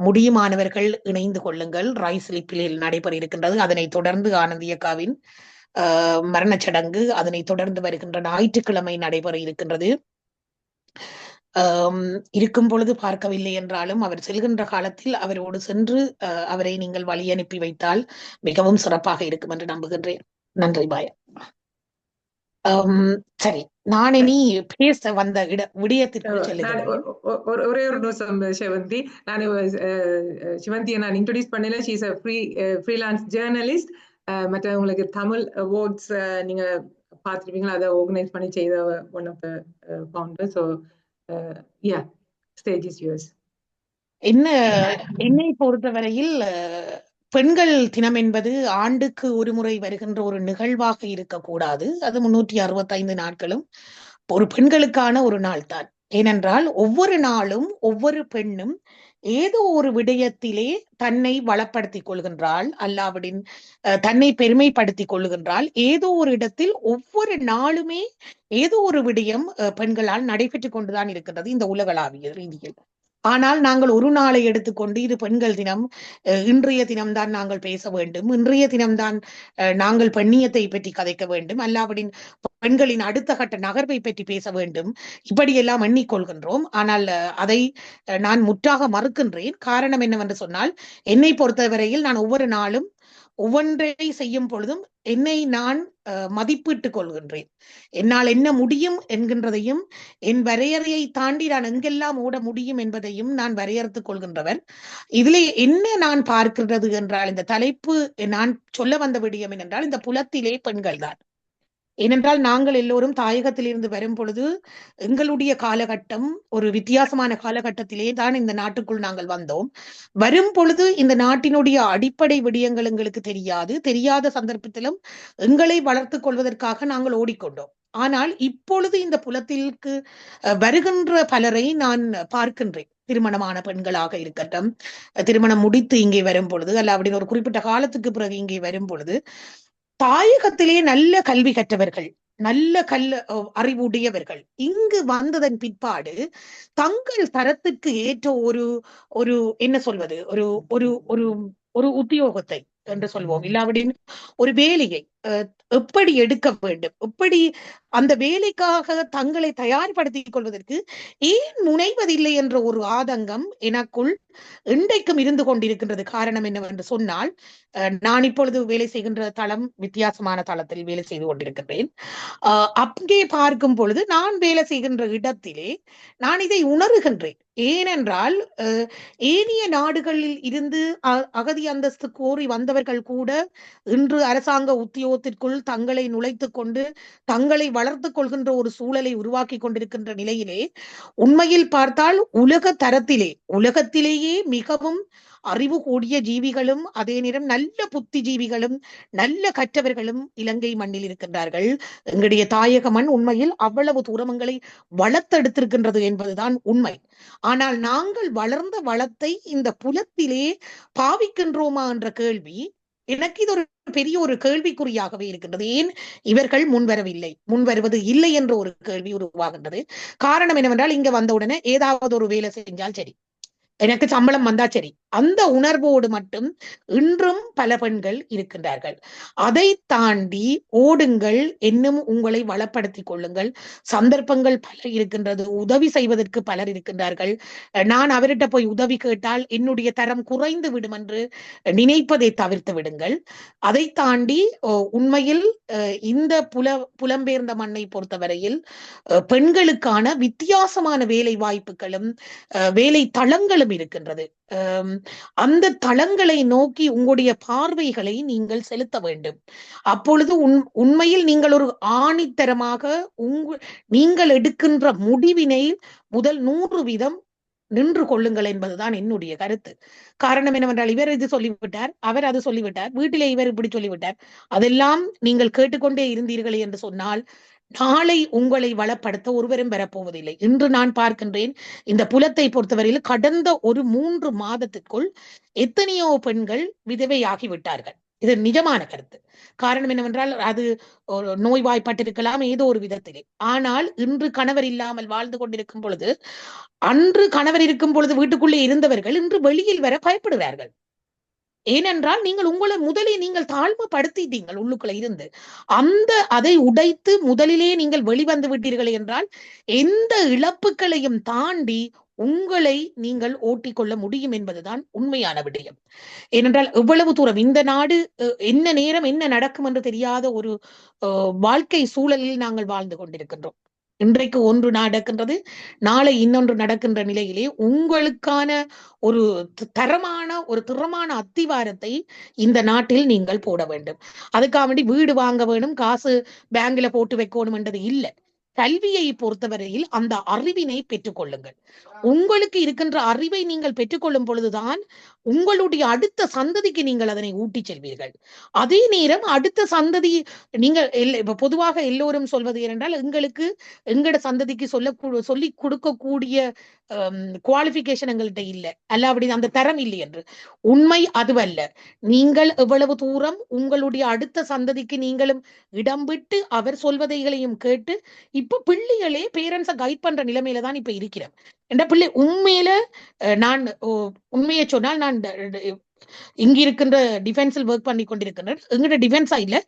முடியுமானவர்கள் இணைந்து கொள்ளுங்கள். ரைஸ் லிப்பில் நடைபெற இருக்கின்றது. அதனைத் தொடர்ந்து ஆனந்தி அக்காவின் மரணச்சடங்கு அதனைத் தொடர்ந்து வருகின்ற ஞாயிற்றுக்கிழமை நடைபெற இருக்கின்றது. இருக்கும் பொழுது பார்க்கவில்லை என்றாலும் அவர் செல்கின்ற காலத்தில் அவரோடு சென்று அவரை நீங்கள் வழி அனுப்பி வைத்தால் மிகவும் சிறப்பாக இருக்கும் என்று நம்புகின்றேன். நன்றி பாயா. சரி, நான் இனி பேச வந்த விடயத்திற்கு செல்லுகிறேன். ஒரே ஒரு நிமிஷம் சிவந்தி. நான் சிவந்தியை நான் இன்ட்ரோடியூஸ் பண்ணல. She is a freelance journalist. மற்ற உங்களுக்கு தமிழ் அவார்ட்ஸ் நீங்க பார்த்துருப்பீங்களா, அதை ஆர்கனைஸ் பண்ணி செய்த one of the founder. So ya, stage is use. என்னை பொறுத்தவரையில் பெண்கள் தினம் என்பது ஆண்டுக்கு ஒரு முறை வருகின்ற ஒரு நிகழ்வாக இருக்கக்கூடாது. அது 365 நாட்களும் ஒரு பெண்களுக்கான ஒரு நாள் தான். ஏனென்றால் ஒவ்வொரு நாளும் ஒவ்வொரு பெண்ணும் ஏதோ ஒரு விடயத்திலே தன்னை வளப்படுத்திக் கொள்கின்றாள், அல்லாவிடின் தன்னை பெருமைப்படுத்திக் கொள்ளுகின்றாள். ஏதோ ஒரு இடத்தில் ஒவ்வொரு நாளுமே ஏதோ ஒரு விடயம் பெண்களால் நடைபெற்றுக் கொண்டுதான் இருக்கின்றது இந்த உலகளாவிய ரீதியில். ஆனால் நாங்கள் ஒரு நாளை எடுத்துக்கொண்டு இது பெண்கள் தினம், இன்றைய தினம்தான் நாங்கள் பேச வேண்டும், இன்றைய தினம்தான் நாங்கள் பெண்ணியத்தை பற்றி கதைக்க வேண்டும், அல்லாவிடின் பெண்களின் அடுத்த கட்ட நகர்வை பற்றி பேச வேண்டும், இப்படியெல்லாம் எண்ணிக்கொள்கின்றோம். ஆனால் அதை நான் முற்றாக மறுக்கின்றேன். காரணம் என்னவென்று சொன்னால், என்னை பொறுத்தவரையில் நான் ஒவ்வொரு நாளும் ஒவ்வொன்றை செய்யும் பொழுதும் என்னை நான் மதிப்பிட்டுக் கொள்கின்றேன். என்னால் என்ன முடியும் என்கின்றதையும், என் வரையறையை தாண்டி நான் எங்கெல்லாம் ஓட முடியும் என்பதையும் நான் வரையறுத்துக் கொள்கின்றவர். இதிலே என்ன நான் பார்க்கின்றது என்றால், இந்த தலைப்பு நான் சொல்ல வந்த விடயம் என்னென்றால், இந்த புலத்திலே பெண்கள் தான். ஏனென்றால் நாங்கள் எல்லோரும் தாயகத்திலிருந்து வரும் பொழுது எங்களுடைய காலகட்டம் ஒரு வித்தியாசமான காலகட்டத்திலே தான் இந்த நாட்டுக்குள் நாங்கள் வந்தோம். வரும் பொழுது இந்த நாட்டினுடைய அடிப்படை விடயங்கள் எங்களுக்கு தெரியாத சந்தர்ப்பத்திலும் எங்களை வளர்த்துக் கொள்வதற்காக நாங்கள் ஓடிக்கொண்டோம். ஆனால் இப்பொழுது இந்த புலத்திற்கு வருகின்ற பலரை நான் பார்க்கின்றேன். திருமணமான பெண்களாக இருக்கட்டும், திருமணம் முடித்து இங்கே வரும் பொழுது, அல்ல அப்படின்னு ஒரு குறிப்பிட்ட காலத்துக்கு பிறகு இங்கே வரும் பொழுது, தாயகத்திலே நல்ல கல்வி கற்றவர்கள், நல்ல அறிவுடையவர்கள் இங்கு வந்ததன் பிற்பாடு தங்கள் தரத்துக்கு ஏற்ற ஒரு என்ன சொல்வது, ஒரு ஒரு ஒரு ஒரு உத்தியோகத்தை என்று சொல்வோம், இல்லாவிடின் ஒரு வேலையை எப்படி எடுக்க வேண்டும், எப்படி அந்த வேலைக்காக தங்களை தயார்படுத்திக் கொள்வதற்கு ஏன் முனைவதில்லை என்ற ஒரு ஆதங்கம் எனக்குள் இன்றைக்கும் இருந்து கொண்டிருக்கின்றது. காரணம் என்னவென்று சொன்னால், நான் இப்பொழுது வேலை செய்கின்ற தளம் வித்தியாசமான தளத்தில் வேலை செய்து கொண்டிருக்கின்றேன். அங்கே பார்க்கும் பொழுது நான் வேலை செய்கின்ற இடத்திலே நான் இதை உணர்கின்றேன். ஏனென்றால் ஏனைய நாடுகளில் இருந்து அகதி அந்தஸ்து கோரி வந்தவர்கள் கூட இன்று அரசாங்க உத்தியோகத்திற்குள் தங்களை நுழைத்துக் கொண்டு தங்களை வளர்த்துக் கொள்கின்ற ஒரு சூழலை உருவாக்கி கொண்டிருக்கின்ற நிலையிலே, உண்மையில் பார்த்தால் உலக தரத்திலே உலகத்திலேயே மிகவும் அறிவு கூடிய ஜீவிகளும் அதே நேரம் நல்ல புத்திஜீவிகளும் நல்ல கற்றவர்களும் இலங்கை மண்ணில் இருக்கின்றார்கள். எங்களுடைய தாயக மண் உண்மையில் அவ்வளவு தூரமங்களை வளர்த்தெடுத்திருக்கின்றது என்பதுதான் உண்மை. ஆனால் நாங்கள் வளர்ந்த வளத்தை இந்த புலத்திலே பாவிக்கின்றோமா என்ற கேள்வி எனக்கு இது ஒரு பெரிய ஒரு கேள்விக்குறியாகவே இருக்கின்றது. ஏன் இவர்கள் முன்வருவது இல்லை என்ற ஒரு கேள்வி உருவாகின்றது. காரணம் என்னவென்றால், இங்க வந்தவுடனே ஏதாவது ஒரு வேலை செஞ்சால் சரி, எனக்கு சம்பளம் வந்தா சரி, அந்த உணர்வோடு மட்டும் இன்றும் பல பெண்கள் இருக்கின்றார்கள். அதை தாண்டி ஓடுங்கள், இன்னும் உங்களை வளப்படுத்திக் கொள்ளுங்கள், சந்தர்ப்பங்கள் பல இருக்கின்றது, உதவி செய்வதற்கு பலர் இருக்கின்றார்கள். நான் அவர்கிட்ட போய் உதவி கேட்டால் என்னுடைய தரம் குறைந்து விடும் என்று நினைப்பதை தவிர்த்து விடுங்கள். அதை தாண்டி உண்மையில் இந்த புலம்பெயர்ந்த மண்ணை பொறுத்தவரையில் பெண்களுக்கான வித்தியாசமான வேலை வாய்ப்புகளும் வேலை தளங்களும் இருக்கின்றது. அந்த தளங்களை நோக்கி உங்களுடைய பார்வைகளை நீங்கள் செலுத்த வேண்டும். அப்பொழுது உண்மையில் நீங்கள் ஒரு ஆணித்தரமாக நீங்கள் எடுக்கின்ற முடிவினை முதல் 100% நின்று கொள்ளுங்கள் என்பதுதான் என்னுடைய கருத்து. காரணம் என்னவென்றால், இவர் இது சொல்லிவிட்டார், அவர் அது சொல்லிவிட்டார், வீட்டிலே இவர் இப்படி சொல்லிவிட்டார், அதெல்லாம் நீங்கள் கேட்டுக்கொண்டே இருந்தீர்களே என்று சொன்னால் நாளை உங்களை வளப்படுத்த ஒருவரும் பெறப்போவதில்லை. இன்று நான் பார்க்கின்றேன், இந்த புலத்தை பொறுத்தவரையில் கடந்த ஒரு 3 மாதத்திற்குள் எத்தனையோ பெண்கள் விதவையாகி விட்டார்கள். இது நிஜமான கருத்து. காரணம் என்னவென்றால், அது நோய்வாய்ப்பட்டிருக்கலாம் ஏதோ ஒரு விதத்திலே. ஆனால் இன்று கணவர் இல்லாமல் வாழ்ந்து கொண்டிருக்கும் பொழுது, அன்று கணவர் இருக்கும் பொழுது வீட்டுக்குள்ளே இருந்தவர்கள் இன்று வெளியில் வர பயப்படுகிறார்கள். ஏனென்றால் நீங்கள் உங்களை முதலில் நீங்கள் தாழ்மைப்படுத்திட்டீங்கள் உள்ளுக்குள்ள இருந்து. அதை உடைத்து முதலிலே நீங்கள் வெளிவந்து விட்டீர்கள் என்றால் எந்த இழப்புகளையும் தாண்டி உங்களை நீங்கள் ஓட்டிக்கொள்ள முடியும் என்பதுதான் உண்மையான விடயம். ஏனென்றால் எவ்வளவு தூரம் இந்த நாடு என்ன நேரம் என்ன நடக்கும் என்று தெரியாத ஒரு வாழ்க்கை சூழலில் நாங்கள் வாழ்ந்து கொண்டிருக்கின்றோம். இன்றைக்கு ஒன்று நடக்கின்றது, நாளை இன்னொன்று நடக்கின்ற நிலையிலே உங்களுக்கான ஒரு தரமான ஒரு திறமான அத்திவாரத்தை இந்த நாட்டில் நீங்கள் போட வேண்டும். அதுக்காக வேண்டி வீடு வாங்க வேணும், காசு பேங்க்ல போட்டு வைக்கணும் என்றது இல்லை. கல்வியை பொறுத்தவரையில் அந்த அறிவினை பெற்றுக்கொள்ளுங்கள். உங்களுக்கு இருக்கின்ற அறிவை நீங்கள் பெற்றுக்கொள்ளும் பொழுதுதான் உங்களுடைய அடுத்த சந்ததிக்கு நீங்கள் அதனை ஊட்டிச் செல்வீர்கள். அதே நேரம் அடுத்த சந்ததி நீங்கள் இப்ப பொதுவாக எல்லோரும் சொல்வது என்றால் எங்களுக்கு எங்கட சந்ததிக்கு சொல்லி கொடுக்கக்கூடிய குவாலிபிகேஷன் எங்கள்கிட்ட இல்லை, அல்லாபடி அந்த தரம் இல்லை என்று. உண்மை அதுவல்ல. நீங்கள் எவ்வளவு தூரம் உங்களுடைய அடுத்த சந்ததிக்கு நீங்களும் இடம் விட்டு அவர் சொல்வதைகளையும் கேட்டு, இப்ப பிள்ளைகளே பேரண்ட்ஸை கைட் பண்ற நிலைமையில தான் இப்ப இருக்கிறேன். என்ற பிள்ளை உண்மையில நான் உண்மையை சொன்னால், நான் இங்க இருக்கின்ற டிஃபென்ஸில் ஒர்க் பண்ணி கொண்டிருக்கின்ற எங்கிட்ட டிஃபென்ஸ் சைட்ல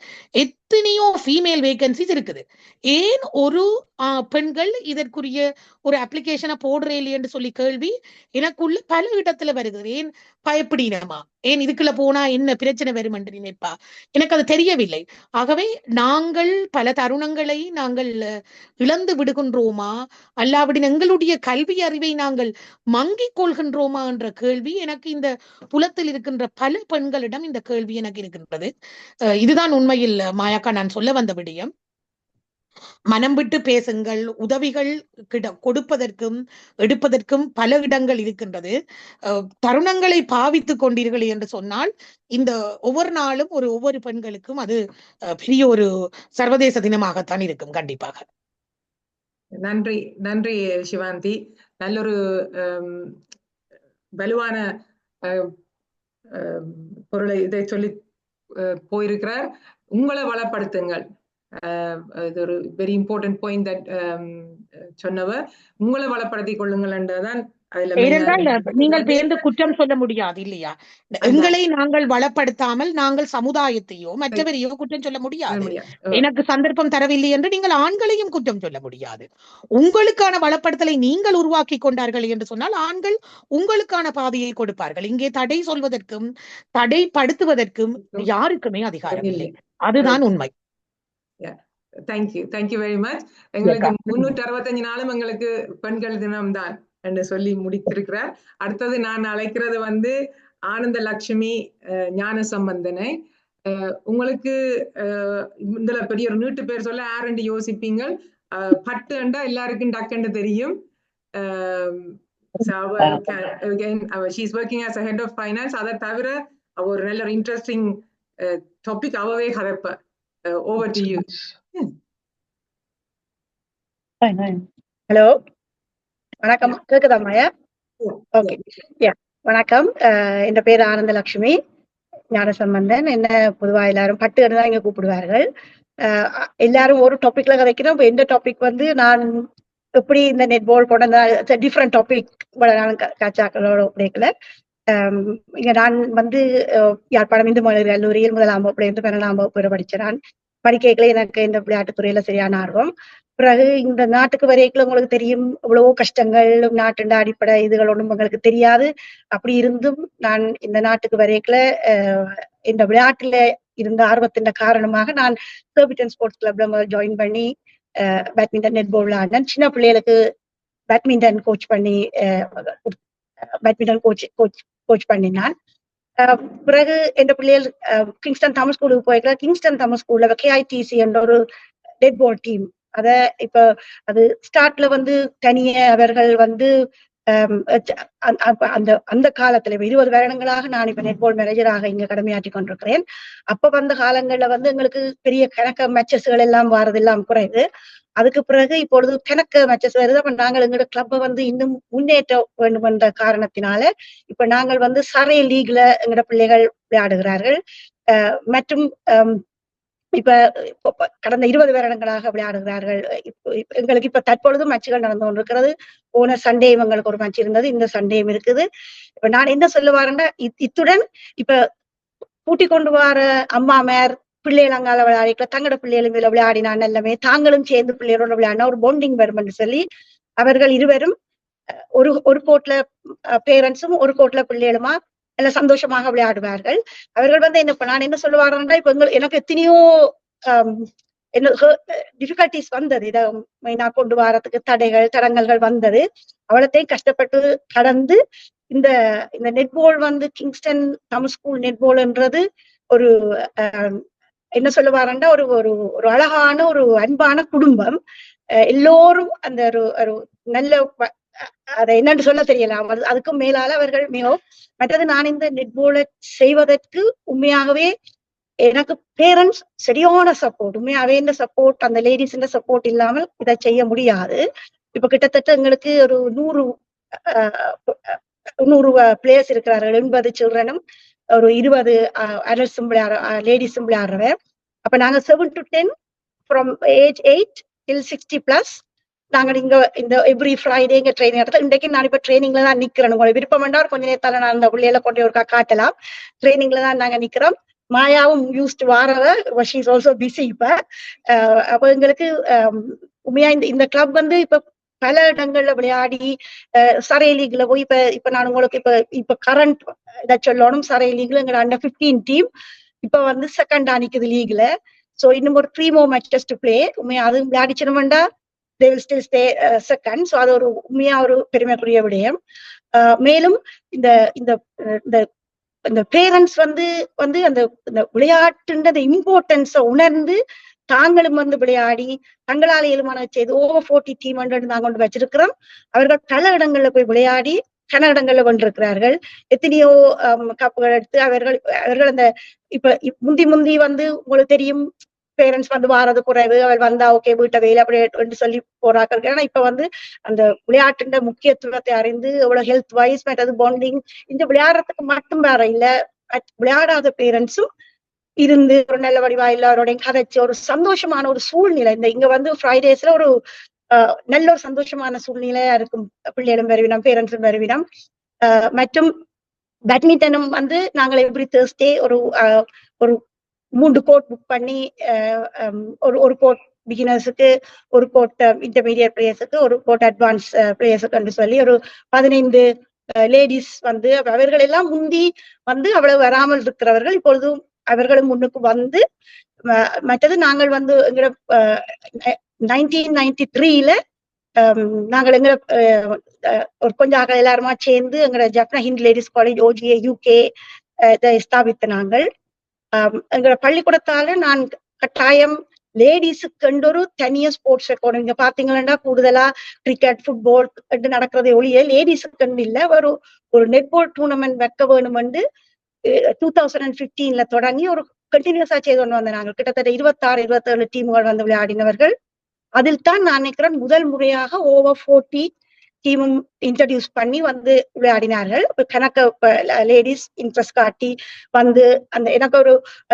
எத்தனையோ ஃபீமேல் வேகன்சிஸ் இருக்குது. ஏன் ஒரு பெண்கள் இதற்குரிய ஒரு அப்ளிகேஷனை போடுறே இல்லையென்று சொல்லி கேள்வி எனக்குள்ள பல இடத்துல வருகிறது. ஏன் பயப்படினமா, ஏன் இதுக்குள்ள போனா என்ன பிரச்சனை வரும் என்று நினைப்பா, எனக்கு அது தெரியவில்லை. ஆகவே நாங்கள் பல தருணங்களை நாங்கள் இழந்து விடுகின்றோமா, அல்லாவிடின் எங்களுடைய கல்வி அறிவை நாங்கள் மங்கிக் கொள்கின்றோமா என்ற கேள்வி எனக்கு இந்த புலத்தில் இருக்கின்ற பல பெண்களிடம் இந்த கேள்வி எனக்கு இருக்கின்றது. இதுதான் உண்மையில் மாயாக்கா நான் சொல்ல வந்த விடயம். மனம் விட்டு பேசுங்கள். உதவிகள் கொடுப்பதற்கும் எடுப்பதற்கும் பல இடங்கள் இருக்கின்றது. தருணங்களை பாவித்துக் கொண்டீர்கள் என்று சொன்னால் இந்த ஒவ்வொரு நாளும் ஒவ்வொரு பெண்களுக்கும் அது பெரிய ஒரு சர்வதேச தினமாகத்தான் இருக்கும். கண்டிப்பாக நன்றி. நன்றி சிவாந்தி. நல்லொரு வலுவான பொருளை இதை சொல்லி போயிருக்கிறார். உங்களை வளப்படுத்துங்கள். இது ஒரு வெரி இம்பார்ட்டன்ட் பாயிண்ட் தட் சொன்னவர். உங்களை வளப்படுத்திக் கொள்ளுங்கள் என்றதான். நீங்கள் பேர்ந்து குற்றம் சொல்ல முடியாது இல்லையா? எங்களை நாங்கள் வளப்படுத்தாமல் நாங்கள் சமுதாயத்தையோ மற்றவரையோ குற்றம் சொல்ல முடியாது. எனக்கு சந்தர்ப்பம் தரவில்லை என்று நீங்கள் ஆண்களையும் குற்றம் சொல்ல முடியாது. உங்களுக்கான வளப்படுத்தலை நீங்கள் உருவாக்கி கொண்டார்கள் என்று சொன்னால் ஆண்கள் உங்களுக்கான பாதையை கொடுப்பார்கள். இங்கே தடை சொல்வதற்கும் தடைப்படுத்துவதற்கும் யாருக்குமே அதிகாரம் இல்லை. அதுதான் உண்மை. Thank you very much. எங்களுக்கு 365 நாளும் எங்களுக்கு பெண்கள் தினம் தான் என்று சொல்லி முடித்திருக்கிறார். அடுத்தது நான் அழைக்கிறது ஆனந்த லட்சுமி ஞானசம்பந்தனை. உங்களுக்கு இதுல பெரிய ஒரு நீட்டு பேர் சொல்ல யாருன்னு யோசிப்பீங்க. பட்டு என்றா எல்லாருக்கும் டக்குன்னு தெரியும். she is working as a head of finance. அதை தவிர ஒரு நல்ல இன்ட்ரெஸ்டிங் டாபிக் அவவே கதைப்ப. over to you. ஹலோ, வணக்கம். கேக்குதா மாயா? ஓகே, வணக்கம். என் பேர் ஆனந்தலட்சுமி ஞானசம்பந்தன். என்ன பொதுவா எல்லாரும் பட்டுன்னு தான் இங்க கூப்பிடுவார்கள். எல்லாரும் ஒரு டாபிக்ல கதைக்கிறோம். இப்போ எந்த டாபிக் நான் எப்படி இந்த நெட்பால் போட டிஃப்ரெண்ட் டாபிக் நான் காட்சாக்களோட உடைக்கல. இங்க நான் யாழ்ப்பாணம் இந்து மகளிர் கல்லூரியில் 1ஆம் வகுப்புல இருந்து 12ஆம் வகுப்பு வரை படிச்சேன். படிக்கல எனக்கு இந்த விளையாட்டுத்துறையில சரியான ஆர்வம். பிறகு இந்த நாட்டுக்கு வரைக்கும் உங்களுக்கு தெரியும் எவ்வளவோ கஷ்டங்கள், நாட்டு அடிப்படை இதுகள் ஒன்றும் உங்களுக்கு தெரியாது. அப்படி இருந்தும் நான் இந்த நாட்டுக்கு வரைக்குல இந்த விளையாட்டுல இருந்த ஆர்வத்தின் காரணமாக நான் சர்பிட்டன் ஸ்போர்ட்ஸ் கிளப்ல ஜாயின் பண்ணி பேட்மிண்டன் நெட்பால் விளையாடினேன். சின்ன பிள்ளைகளுக்கு பேட்மிண்டன் கோச் பண்ணி பேட்மிண்டன் கோச் பண்ணினான். பிறகு என் பிள்ளைகள் கிங்ஸ்டன் தமிழ் ஸ்கூலுக்கு போயிருக்கிற கிங்ஸ்டன் தமிழ் ஸ்கூல்ல KITC என்ற ஒரு நெட்பால் டீம். அத இப்ப அது ஸ்டார்ட்ல தனிய அவர்கள் அந்த காலத்துல 20 வருடங்களாக நான் இப்ப நெட்பால் மேனேஜராக இங்க கடமையாற்றி கொண்டிருக்கிறேன். அப்ப வந்த காலங்கள்ல எங்களுக்கு பெரிய கணக்க மேட்சஸ்கள் எல்லாம் வாரதெல்லாம் குறையுது. அதுக்கு பிறகு இப்பொழுது கணக்கு மேட்சஸ் வருது. அப்ப நாங்கள் எங்களோட கிளப்பை இன்னும் முன்னேற்ற வேண்டும் என்ற காரணத்தினால இப்ப நாங்கள் சரே லீக்ல எங்களோட பிள்ளைகள் விளையாடுகிறார்கள். மற்றும் இப்ப கடந்த 20 வருடங்களாக விளையாடுகிறார்கள். எங்களுக்கு இப்ப தற்பொழுது மேட்சுகள் நடந்து கொண்டிருக்கிறது. போன சண்டே எங்களுக்கு ஒரு மேட்ச் இருந்தது, இந்த சண்டேயும் இருக்குது. இப்ப நான் என்ன சொல்லுவாருன்னா, இத்துடன் இப்ப கூட்டி கொண்டு வர அம்மா மேர் பிள்ளைகள் அங்கால விளையாடிக்கல, தங்களோட பிள்ளைகளும் இதுல விளையாடினான் எல்லாமே தாங்களும் சேர்ந்து பிள்ளைகளோட விளையாடினா ஒரு பாண்டிங் வரும் என்று சொல்லி அவர்கள் இருவரும் ஒரு கோட்ல பேரண்ட்ஸும் ஒரு கோட்ல பிள்ளைகளுமா நல்ல சந்தோஷமாக விளையாடுவார்கள். அவர்கள் என்ன நான் என்ன சொல்லுவாருன்னா, இப்ப எனக்கு எத்தனையோ என்ன டிஃபிகல்டிஸ் வந்தது. இதை மெயினா கொண்டு வரதுக்கு தடங்கல்கள் வந்தது. அவ்வளத்தையும் கஷ்டப்பட்டு கடந்து இந்த இந்த நெட்பால் வந்து கிங்ஸ்டன் தமிழ் ஸ்கூல் நெட்பால்ன்றது ஒரு என்ன சொல்லுவாருன்னா ஒரு ஒரு ஒரு அழகான ஒரு அன்பான குடும்பம். எல்லோரும் அந்த ஒரு நல்ல அதை என்னன்னு சொல்ல தெரியல. அதுக்கும் மேலால அவர்கள் மிகவும் மற்றது நான் இந்த நெட்பாலை செய்வதற்கு உண்மையாகவே எனக்கு பேரண்ட்ஸ் சரியான சப்போர்ட். உண்மையாகவே இந்த சப்போர்ட் அந்த லேடிஸ் சப்போர்ட் இல்லாமல் இதை செய்ய முடியாது. இப்ப கிட்டத்தட்ட எங்களுக்கு ஒரு 100 பிளேயர்ஸ் இருக்கிறார்கள். 80 சில்ட்ரனும் ஒரு 20 அடல்ட்ஸும் லேடிஸும் விளையாடுறவர். அப்ப நாங்க 7 to 10 ஃப்ரம் ஏஜ் 8 till 60+. நாங்கள் இங்க இந்த எவ்ரி ஃப்ரைடே இங்க ட்ரைனிங் எடுத்து இன்றைக்கு நான் இப்ப ட்ரைனிங்ல தான் நிக்கிறேன். உங்களுக்கு விருப்பம் வேண்டாம் கொஞ்ச நேரத்தால நான் அந்த பிள்ளையில கொண்டு ஒருக்கா காட்டலாம். ட்ரைனிங்ல தான் நாங்க நிக்கிறோம். மாயாவும் யூஸ்ட் வாரவ ஷீ இஸ் ஆல்சோ பிஸி. இப்ப அப்ப எங்களுக்கு உண்மையா இந்த கிளப் வந்து இப்ப பல இடங்கள்ல விளையாடி சரை லீக்ல போய் இப்ப நான் உங்களுக்கு இப்ப கரண்ட் இதை சொல்லணும். சரை லீக்ல எங்க அண்டர் 15 டீம் இப்ப வந்து செகண்ட் நிக்குது லீக்ல. சோ இன்னும் ஒரு 3 more matches to play. உண்மையா அது விளையாடிச்சிருமெண்டா they will still stay second. So அது ஒரு உண்மையா ஒரு பெருமைக்குரிய விடயம். மேலும் இந்த இந்த இந்த பேரண்ட்ஸ் வந்து அந்த விளையாட்டுன்ற இம்பார்ட்டன்ஸை உணர்ந்து தாங்களும் வந்து விளையாடி தங்களால் இயலுமான செய்து ஓவர் 40 டீம் நாங்க கொண்டு வச்சிருக்கிறோம். அவர்கள் பல இடங்கள்ல போய் விளையாடி கன இடங்கள்ல கொண்டிருக்கிறார்கள். எத்தனையோ கப்புகள் எடுத்து அவர்கள் அந்த இப்ப முந்தி வந்து உங்களுக்கு தெரியும் பேரண்ட்ஸ் வந்து வாரது குறைவு. அவர் வந்தா ஓகே வீட்டை வேலை அப்படி சொல்லி போறாக்கள். ஏன்னா இப்ப வந்து அந்த விளையாட்டுன்ற முக்கியத்துவத்தை அறிந்து எவ்வளவு ஹெல்த் வைஸ் மற்றது பாண்டிங் இந்த விளையாடுறதுக்கு மட்டும் வேற இல்ல, விளையாடாத பேரண்ட்ஸும் இருந்து ஒரு நல்ல வடிவா எல்லாரோடையும் கதைச்சு ஒரு சந்தோஷமான ஒரு சூழ்நிலை. இங்க வந்து ஃப்ரைடேஸ்ல ஒரு நல்ல ஒரு சந்தோஷமான சூழ்நிலையா இருக்கும். பிள்ளைகளும் வருவினம் பேரண்ட்ஸும் வருவினம். மற்றும் பேட்மிண்டனும் வந்து நாங்கள் எவ்ரி தேர்ஸ்டே ஒரு 3 கோர்ட் புக் பண்ணி ஒரு கோர்ட் பிகினர்ஸுக்கு, ஒரு கோர்ட் இன்டர்மீடியட் பிளேயர்ஸுக்கு, ஒரு கோர்ட் அட்வான்ஸ் பிளேயர்ஸுக்கு சொல்லி ஒரு 15 லேடிஸ் வந்து அவர்கள் எல்லாம் முந்தி வந்து அவ்வளவு வராமல் இருக்கிறவர்கள் இப்பொழுதும் அவர்களும் முன்னுக்கு வந்து மற்றது நாங்கள் வந்து எங்களோட 1993ல நாங்கள் எங்க ஒரு கொஞ்சம் எல்லாருமா சேர்ந்து எங்களோட Jaffna Hind ladies college OGA UK ஸ்தாபித்த நாங்கள் எங்களோட பள்ளிக்கூடத்தால நான் கட்டாயம் லேடிஸுக்கு ஒரு தனியா ஸ்போர்ட்ஸ் ரெக்கார்டு இங்க பாத்தீங்கன்னா கூடுதலா கிரிக்கெட் ஃபுட்பால் நடக்கிறதே ஒழிய லேடிஸுக்கு இல்ல ஒரு நெட்பால் டூர்னமெண்ட் வைக்க வேணுமென்று 2015ல தொடங்கி ஒரு கண்டினியூஸா செய்து கொண்டு வந்த நாங்கள் கிட்டத்தட்ட 26-27 டீம்கள் வந்து விளையாடினவர்கள். அதில் தான் நான் நினைக்கிறேன் முதல் முறையாக ஓவர் 40 டீமும் இன்ட்ரடியூஸ் பண்ணி வந்து விளையாடினார்கள். கணக்க லேடிஸ் இன்ட்ரெஸ்ட் காட்டி வந்து எனக்கு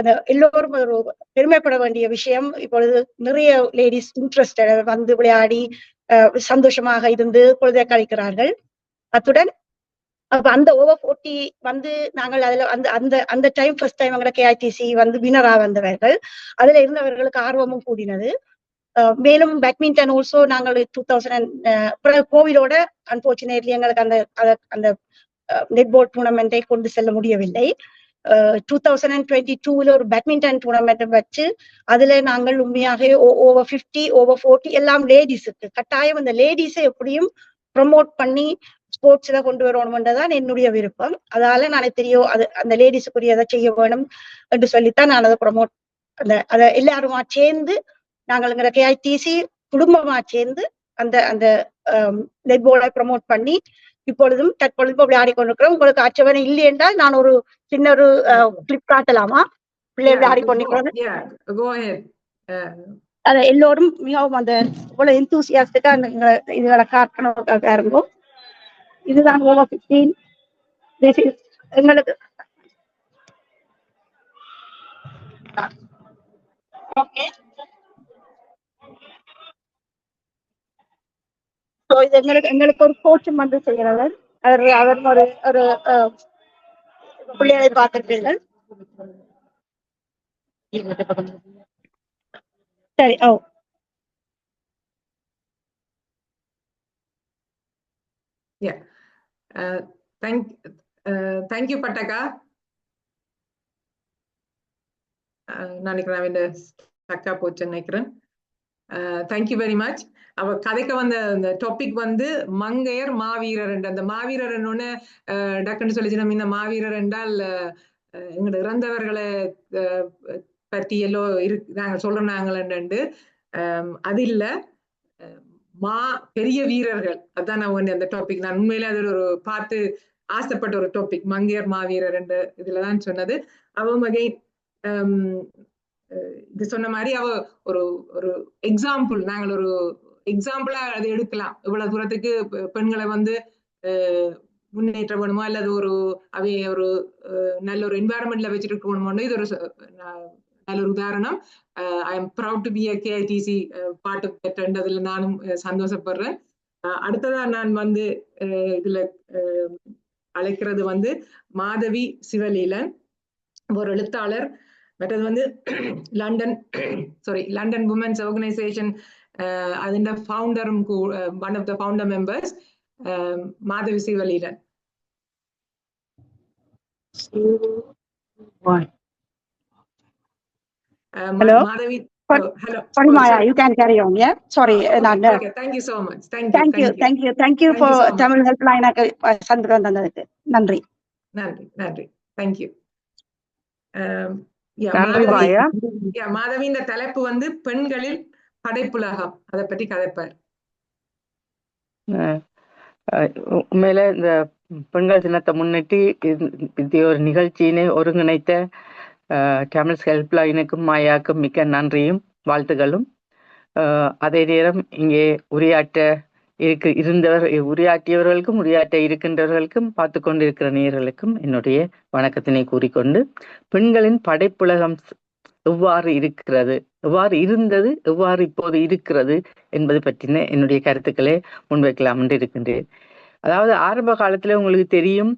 அந்த எல்லோரும் ஒரு பெருமைப்பட வேண்டிய விஷயம். இப்பொழுது நிறைய லேடிஸ் இன்ட்ரெஸ்ட் வந்து விளையாடி சந்தோஷமாக இருந்து பொழுதை கழிக்கிறார்கள். அத்துடன் அப்ப அந்த ஓவர் 40 வந்து நாங்கள் அதுல அந்த டைம் ஃபர்ஸ்ட் டைம் எங்களோட KITC வந்து வினரா வந்தவர்கள். அதுல இருந்தவர்களுக்கு ஆர்வமும் கூடினது. மேலும் பேட்மிண்டன் ஆல்சோ நாங்கள் 2000 கோவிடோட அன்பார்ச்சுனேட்லி எங்களுக்கு அந்த நெட்பால் டூர்னமெண்டை கொண்டு செல்ல முடியவில்லை. 2022ல ஒரு பேட்மிண்டன் டூர்னமெண்ட் வச்சு அதுல நாங்கள் உண்மையாக ஓவர் 50 ஓவர் 40 எல்லாம் லேடிஸுக்கு கட்டாயம் அந்த லேடிஸை எப்படியும் ப்ரமோட் பண்ணி ஸ்போர்ட்ஸ்ல கொண்டு வரணும்ன்றதான் என்னுடைய விருப்பம். அதால நான் தெரியும் அந்த லேடிஸுக்குரியதை செய்ய வேணும் என்று சொல்லித்தான் நான் அதை ப்ரமோட் அதை எல்லாருமா சேர்ந்து நாங்கள் எங்க KITC குடும்பமா சேர்ந்து அந்த நெட்பாலை ப்ரமோட் பண்ணி இப்பொழுதும் தற்பொழுது விளையாடி கொண்டிருக்கிறோம். உங்களுக்கு ஆட்சேபனை இல்லை என்றால் நான் ஒரு சின்ன ஒரு கிளிப் காட்டலாமா? பிள்ளை விளையாடி கொண்டிருக்கிறது அதை எல்லோரும் மிகவும் அந்த இவ்வளவு எந்தூசியாஸ்டிக்கா இதுகளை காட்டணும் இருந்தோம். இதுதான் ஓவர் 15 எங்களுக்கு ஓகே. இது எங்களுக்கு ஒரு கோச்சும் வந்து செய்கிறவர் அவர் ஒரு பிள்ளைகளை பார்த்திருப்பீர்கள். சரி. தேங்க்யூ பட்டக்கா. நினைக்கிறேன் தக்கா போச்சுன்னு நினைக்கிறேன். Thank you very much. அவ கதைக்க வந்த அந்த டாபிக் வந்து மங்கையர் மாவீரர் என்ற அந்த மாவீரர் என்னொன்னு டக்குன்னு சொல்லிச்சு. நம்ம இந்த மாவீரர் என்றால் எங்களோட இறந்தவர்களை பற்றி எல்லோ நாங்க சொல்றோம் நாங்கள் அது இல்ல, பெரிய வீரர்கள். அதான் நான் அந்த டாபிக் நான் உண்மையில அது ஒரு பார்த்து ஆசைப்பட்ட ஒரு டாபிக், மங்கையர் மாவீரர் என்ற இதுலதான் சொன்னது. அவங்க இது சொன்ன மாதிரி அவ ஒரு ஒரு எக்ஸாம்பிள், நாங்கள் ஒரு எக்ஸாம்பிளா அதை எடுக்கலாம். இவ்வளவு தூரத்துக்கு பெண்களை வந்து முன்னேற்ற வேணுமோ அல்லது ஒரு அவைய ஒரு நல்ல ஒரு என்வாயரன்மெண்ட்ல வச்சுட்டு இருக்கணுமோ, இது ஒரு நல்ல ஒரு உதாரணம். I am proud to be a KITC பாட்டு பெற்றதுல நானும் சந்தோஷப்படுறேன். அடுத்ததா நான் வந்து இதுல அழைக்கிறது வந்து மாதவி சிவலீலன், ஒரு எழுத்தாளர். மற்றது வந்து லண்டன் உமன்ஸ் ஆர்கனைசேஷன் അതിന്റെ ഫൗണ്ടറും one of the founder members, Madhavi സിവലീലൻ. Hello. Madhavi. Hello. Sorry, Maya, you can carry on. Yeah. Sorry. Okay. Thank you so much. Thank you for Tamil Helpline சந்திரன் தந்ததுக்கு நன்றி. Thank you. மாதவி, இந்த தலைப்பு வந்து பெண்களில் படைப்புலகம், அதை பற்றி கதைப்பார். உண்மையில இந்த பெண்கள் தினத்தை முன்னிட்டு இது ஒரு நிகழ்ச்சியினை ஒருங்கிணைத்த தமிழ் ஹெல்ப்லைனுக்கும் மாயாவுக்கும் மிக்க நன்றியும் வாழ்த்துகளும். அதே நேரம் இங்கே உரையாற்றியவர்களுக்கும் உரையாற்ற இருக்கின்றவர்களுக்கும் பார்த்து கொண்டிருக்கிற நேயர்களுக்கும் என்னுடைய வணக்கத்தினை கூறிக்கொண்டு, பெண்களின் படைப்புலகம் எவ்வாறு இருக்கிறது, எவ்வாறு இருந்தது, எவ்வாறு இப்போது இருக்கிறது என்பது பற்றின என்னுடைய கருத்துக்களை முன்வைக்கலாம் என்று இருக்கின்றேன். அதாவது ஆரம்ப காலத்துல உங்களுக்கு தெரியும்,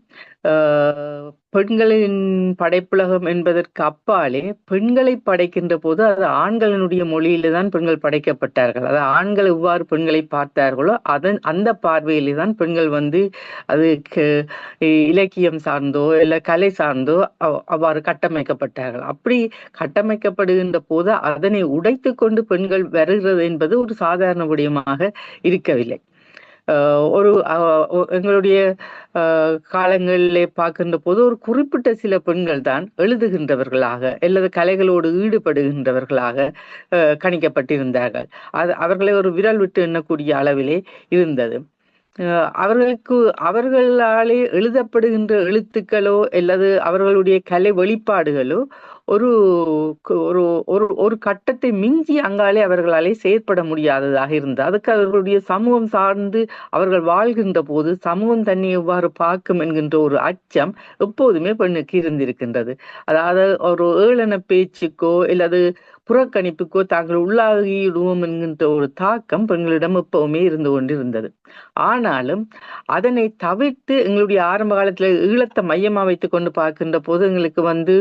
பெண்களின் படைப்புலகம் என்பதற்கு அப்பாலே பெண்களை படைக்கின்ற போது அது ஆண்களினுடைய மொழியில தான் பெண்கள் படைக்கப்பட்டார்கள். அதாவது ஆண்கள் எவ்வாறு பெண்களை பார்த்தார்களோ அந்த பார்வையிலே தான் பெண்கள் வந்து அது இலக்கியம் சார்ந்தோ இல்ல கலை சார்ந்தோ அவ்வாறு கட்டமைக்கப்பட்டார்கள். அப்படி கட்டமைக்கப்படுகின்ற போது அதனை உடைத்து கொண்டு பெண்கள் வருகிறது என்பது ஒரு சாதாரண விடயமாக இருக்கவில்லை. எங்களுடைய காலங்களிலே பார்க்கின்ற போது ஒரு குறிப்பிட்ட சில பெண்கள் தான் எழுதுகின்றவர்களாக அல்லது கலைகளோடு ஈடுபடுகின்றவர்களாக கணிக்கப்பட்டிருந்தார்கள். அவர்களை ஒரு விரல் விட்டு எண்ணக்கூடிய அளவிலே இருந்தது. அவர்களாலே எழுதப்படுகின்ற எழுத்துக்களோ அல்லது அவர்களுடைய கலை வெளிப்பாடுகளோ ஒரு ஒரு கட்டத்தை மிஞ்சி அங்காலே அவர்களாலே செயற்பட முடியாததாக இருந்தது. அதுக்கு அவர்களுடைய சமூகம் சார்ந்து அவர்கள் வாழ்கின்ற போது சமூகம் தன்னை எவ்வாறு பார்க்கும் என்கின்ற ஒரு அச்சம் எப்போதுமே பெண்ணுக்கு இருந்திருக்கின்றது. அதாவது ஒரு ஏளன பேச்சுக்கோ அல்லது புறக்கணிப்புக்கோ தாங்கள் உள்ளாகிடுவோம் என்கின்ற ஒரு தாக்கம் பெண்களிடம் எப்பவுமே இருந்து கொண்டிருந்தது. ஆனாலும் அதனை தவிர்த்து எங்களுடைய ஆரம்ப காலத்துல ஈழத்தை மையமா வைத்துக் கொண்டு பார்க்கின்ற போது எங்களுக்கு வந்து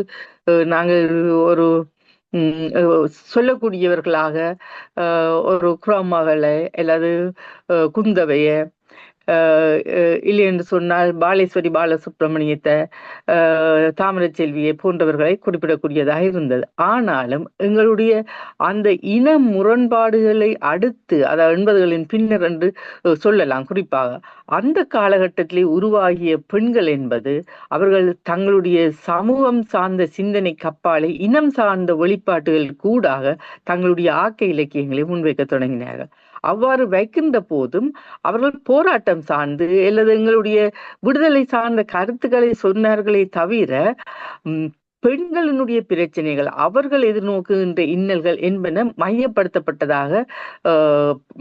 நாங்கள் ஒரு சொல்லக்கூடியவர்களாக ஒரு குரோமகளை அல்லது குந்தவைய இல்லை என்று சொன்னால் பாலேஸ்வரி பாலசுப்ரமணியத்தை, தாமரச்செல்வியை போன்றவர்களை குறிப்பிடக்கூடியதாக இருந்தது. ஆனாலும் எங்களுடைய அந்த இன முரண்பாடுகளை அடுத்து, அதாவது 80களின் பின்னர் என்று சொல்லலாம், குறிப்பாக அந்த காலகட்டத்திலே உருவாகிய பெண்கள் என்பது அவர்கள் தங்களுடைய சமூகம் சார்ந்த சிந்தனை கப்பாலை இனம் சார்ந்த வெளிப்பாட்டுகள் கூடாக தங்களுடைய ஆக்க இலக்கியங்களை முன்வைக்க தொடங்கினார்கள். அவ்வாறு வைக்கின்ற போதும் அவர்கள் போராட்டம் சார்ந்து அல்லது எங்களுடைய விடுதலை சார்ந்த கருத்துக்களை சொன்னார்களே தவிர பெண்களினுடைய பிரச்சனைகள், அவர்கள் எதிர்நோக்குகின்ற இன்னல்கள் என்பன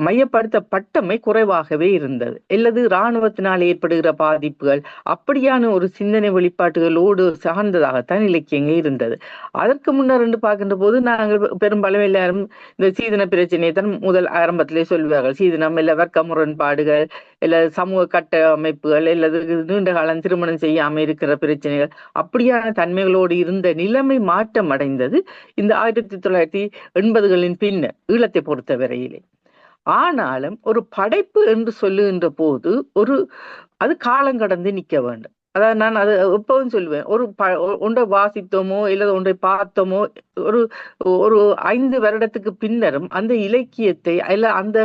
மையப்படுத்தப்பட்டமை குறைவாகவே இருந்தது. அல்லது இராணுவத்தினால் ஏற்படுகிற பாதிப்புகள் அப்படியான ஒரு சிந்தனை வெளிப்பாட்டுகளோடு சார்ந்ததாகத்தான் இலக்கியங்கள் இருந்தது. அதற்கு முன்னர் என்று பார்க்கின்ற போது நாங்கள் பெரும்பாலும் எல்லாரும் இந்த சீதன பிரச்சனையை தான் முதல் ஆரம்பத்திலே சொல்வார்கள். சீதனம் இல்ல வர்க்க முரண்பாடுகள் அல்லது சமூக கட்டமைப்புகள் அல்லது நீண்ட காலம் திருமணம் செய்யாமல் இருக்கிற பிரச்சனைகள், அப்படியான தன்மைகளோடு இருந்த நிலைமை மாற்றம் அடைந்தது இந்த 1980களின் பின்னர் ஈழத்தை பொறுத்த வரையிலே. ஆனாலும் ஒரு படைப்பு என்று சொல்லுகின்ற போது அது காலம் கடந்து நிற்க வேண்டும். அதாவது நான் அது எப்பவும் சொல்லுவேன், ஒன்றை வாசித்தோமோ இல்லது ஒன்றை பார்த்தோமோ ஒரு ஒரு 5 வருடத்துக்கு பின்னரும் அந்த இலக்கியத்தை அல்ல அந்த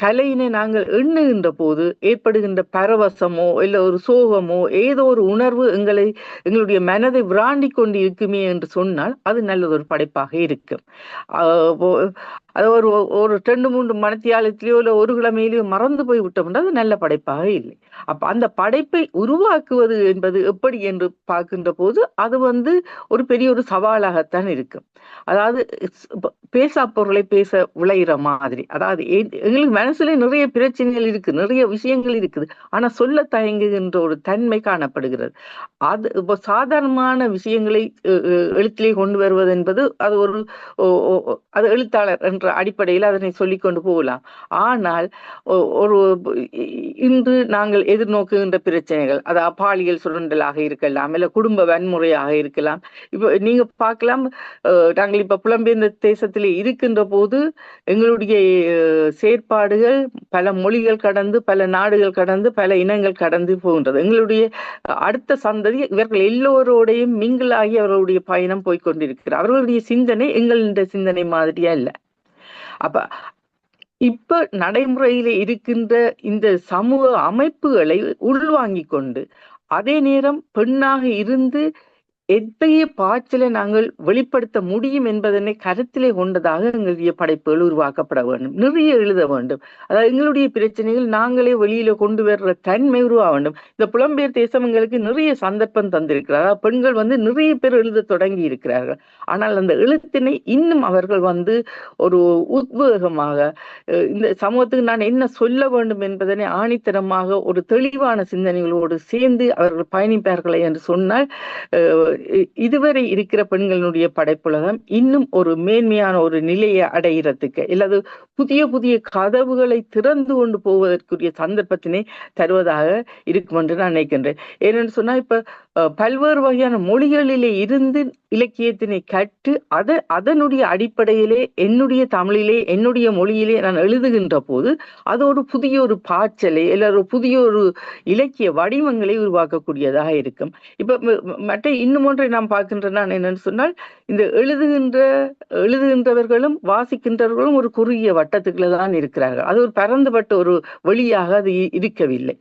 கலையினை நாங்கள் எண்ணுகின்ற போது ஏற்படுகின்ற பரவசமோ இல்ல ஒரு சோகமோ ஏதோ ஒரு உணர்வு எங்களுடைய மனதை விராண்டி கொண்டு இருக்குமே என்று சொன்னால் அது நல்லதொரு படைப்பாக இருக்கும். அது ஒரு 2-3 மணித்தியாலத்திலேயோ இல்ல ஒரு கிழமையிலேயோ மறந்து போய் விட்டோம்னா அது நல்ல படைப்பாக இல்லை. அப்ப அந்த படைப்பை உருவாக்குவது என்பது எப்படி என்று பார்க்கின்ற போது அது ஒரு பெரிய ஒரு சவாலாகத்தான் இருக்கும். அதாவது பேசா பொருளை பேச விளைகிற மாதிரி, அதாவது எங்களுக்கு மனசுல நிறைய பிரச்சனைகள் இருக்கு, நிறைய விஷயங்கள் இருக்குது, ஆனா சொல்ல தயங்குகின்ற ஒரு தன்மை காணப்படுகிறது. அது இப்போ சாதாரணமான விஷயங்களை எழுத்திலே கொண்டு வருவது என்பது அது அது எழுத்தாளர் என்ற அடிப்படையில் அதனை சொல்லிக் கொண்டு போகலாம். ஆனால் ஒரு இன்று நாங்கள் எதிர்நோக்குகின்ற பிரச்சனைகள், அது பாலியல் சுரண்டலாக இருக்கலாம், இல்ல குடும்ப வன்முறையாக இருக்கலாம். இப்ப நீங்க பார்க்கலாம், நாங்கள் இப்ப புலம்பெயர்ந்த தேசத்திலே இருக்கின்ற போது எங்களுடைய செயற்பாடுகள் பல மொழிகள் கடந்து, பல நாடுகள் கடந்து, பல இனங்கள் கடந்து போகின்றது. எங்களுடைய அடுத்த சந்ததி இவர்கள் எல்லோரோடையும் மிங்கிளாகி அவர்களுடைய பயணம் போய்கொண்டிருக்கிறார். அவர்களுடைய சிந்தனை எங்களுடைய சிந்தனை மாதிரியா இல்ல. அப்ப இப்ப நடைமுறையில இருக்கின்ற இந்த சமூக அமைப்புகளை உள்வாங்கிக் கொண்டு அதே நேரம் பெண்ணாக இருந்து எத்தகைய பாய்ச்சலை நாங்கள் வெளிப்படுத்த முடியும் என்பதனை கருத்திலே கொண்டதாக எங்களுடைய படைப்புகள் உருவாக்கப்பட வேண்டும். நிறைய எழுத வேண்டும். அதாவது எங்களுடைய பிரச்சனைகள் நாங்களே வெளியில கொண்டு வர்ற தன்மை உருவாக வேண்டும். இந்த புலம்பெயர் தேசம் எங்களுக்கு நிறைய சந்தர்ப்பம் தந்திருக்கிறார். பெண்கள் நிறைய பேர் எழுத தொடங்கி இருக்கிறார்கள். ஆனால் அந்த எழுத்தினை இன்னும் அவர்கள் ஒரு உத்வேகமாக இந்த சமூகத்துக்கு நான் என்ன சொல்ல வேண்டும் என்பதனை ஆணித்தரமாக ஒரு தெளிவான சிந்தனைகளோடு சேர்ந்து அவர்கள் பயணிப்பார்களே என்று சொன்னால் இதுவரை இருக்கிற பெண்களுடைய படைப்புலகம் இன்னும் ஒரு மேன்மையான ஒரு நிலையை அடைகிறதுக்கு அல்லது புதிய புதிய கதவுகளை திறந்து கொண்டு போவதற்குரிய சந்தர்ப்பத்தினை தருவதாக இருக்கும் என்று நான் நினைக்கின்றேன். ஏனென்று சொன்னால் இப்ப பல்வேறு வகையான மொழிகளிலே இருந்து இலக்கியத்தினை கற்று அதனுடைய அடிப்படையிலே என்னுடைய தமிழிலே என்னுடைய மொழியிலே நான் எழுதுகின்ற போது அது ஒரு புதிய ஒரு பாய்ச்சலை அல்லது ஒரு புதிய ஒரு இலக்கிய வடிவங்களை உருவாக்கக்கூடியதாக இருக்கும். இப்ப மற்ற இன்னும் ஒன்றை நாம் பார்க்கின்ற நான் என்னன்னு சொன்னால், இந்த எழுதுகின்றவர்களும் வாசிக்கின்றவர்களும் ஒரு குறுகிய வட்டத்துக்குள்ள தான் இருக்கிறார்கள். அது ஒரு பரந்துபட்ட ஒரு வழியாக அது இருக்கவில்லை.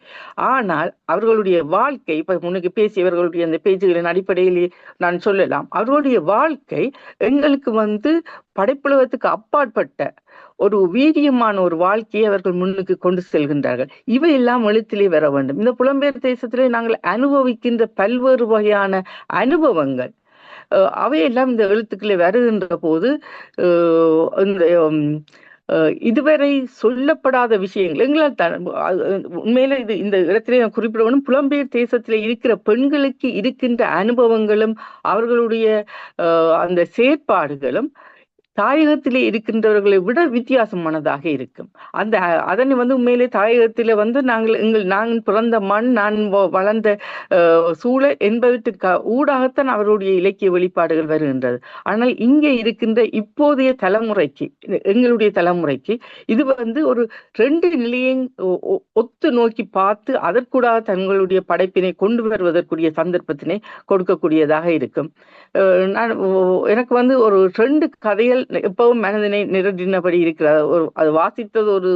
ஆனால் அவர்களுடைய வாழ்க்கை, இப்ப முன்னுக்கு பேசியவர்களுடைய அந்த பேச்சுகளின் அடிப்படையிலே நான் சொல்லலாம், அவர்களுடைய வாழ்க்கை எங்களுக்கு படைப்புலகத்துக்கு அப்பாற்பட்ட ஒரு வீரியமான ஒரு வாழ்க்கையை அவர்கள் முன்னுக்கு கொண்டு செல்கின்றார்கள். இவையெல்லாம் எழுத்திலே வர வேண்டும். இந்த புலம்பெயர் தேசத்திலே நாங்கள் அனுபவிக்கின்ற பல்வேறு வகையான அனுபவங்கள் அவையெல்லாம் இந்த எழுத்துக்களை வருகின்ற போது இந்த இதுவரை சொல்லப்படாத விஷயங்கள் எங்களால் உண்மையில இந்த இடத்திலே நான் குறிப்பிட வேண்டும். புலம்பெயர் தேசத்திலே இருக்கிற பெண்களுக்கு இருக்கின்ற அனுபவங்களும் அவர்களுடைய அந்த செயற்பாடுகளும் தாயகத்திலே இருக்கின்றவர்களை விட வித்தியாசமானதாக இருக்கும். அதனை உண்மையிலே தாயகத்திலே நாங்கள் பிறந்த மண், நான் வளர்ந்த சூழல் என்பதற்கு ஊடாகத்தான் அவருடைய இலக்கிய வெளிப்பாடுகள் வருகின்றது. ஆனால் இங்கே இருக்கின்ற இப்போதைய தலைமுறைக்கு, எங்களுடைய தலைமுறைக்கு இது ஒரு 2 நிலையை ஒத்து நோக்கி பார்த்து அதற்கூடாக தங்களுடைய படைப்பினை கொண்டு வருவதற்குரிய சந்தர்ப்பத்தினை கொடுக்கக்கூடியதாக இருக்கும். எனக்கு ஒரு 2 கதைகள் எப்பவும் மனதினை நிரடினபடி இருக்கிறார். அது வாசித்தது ஒரு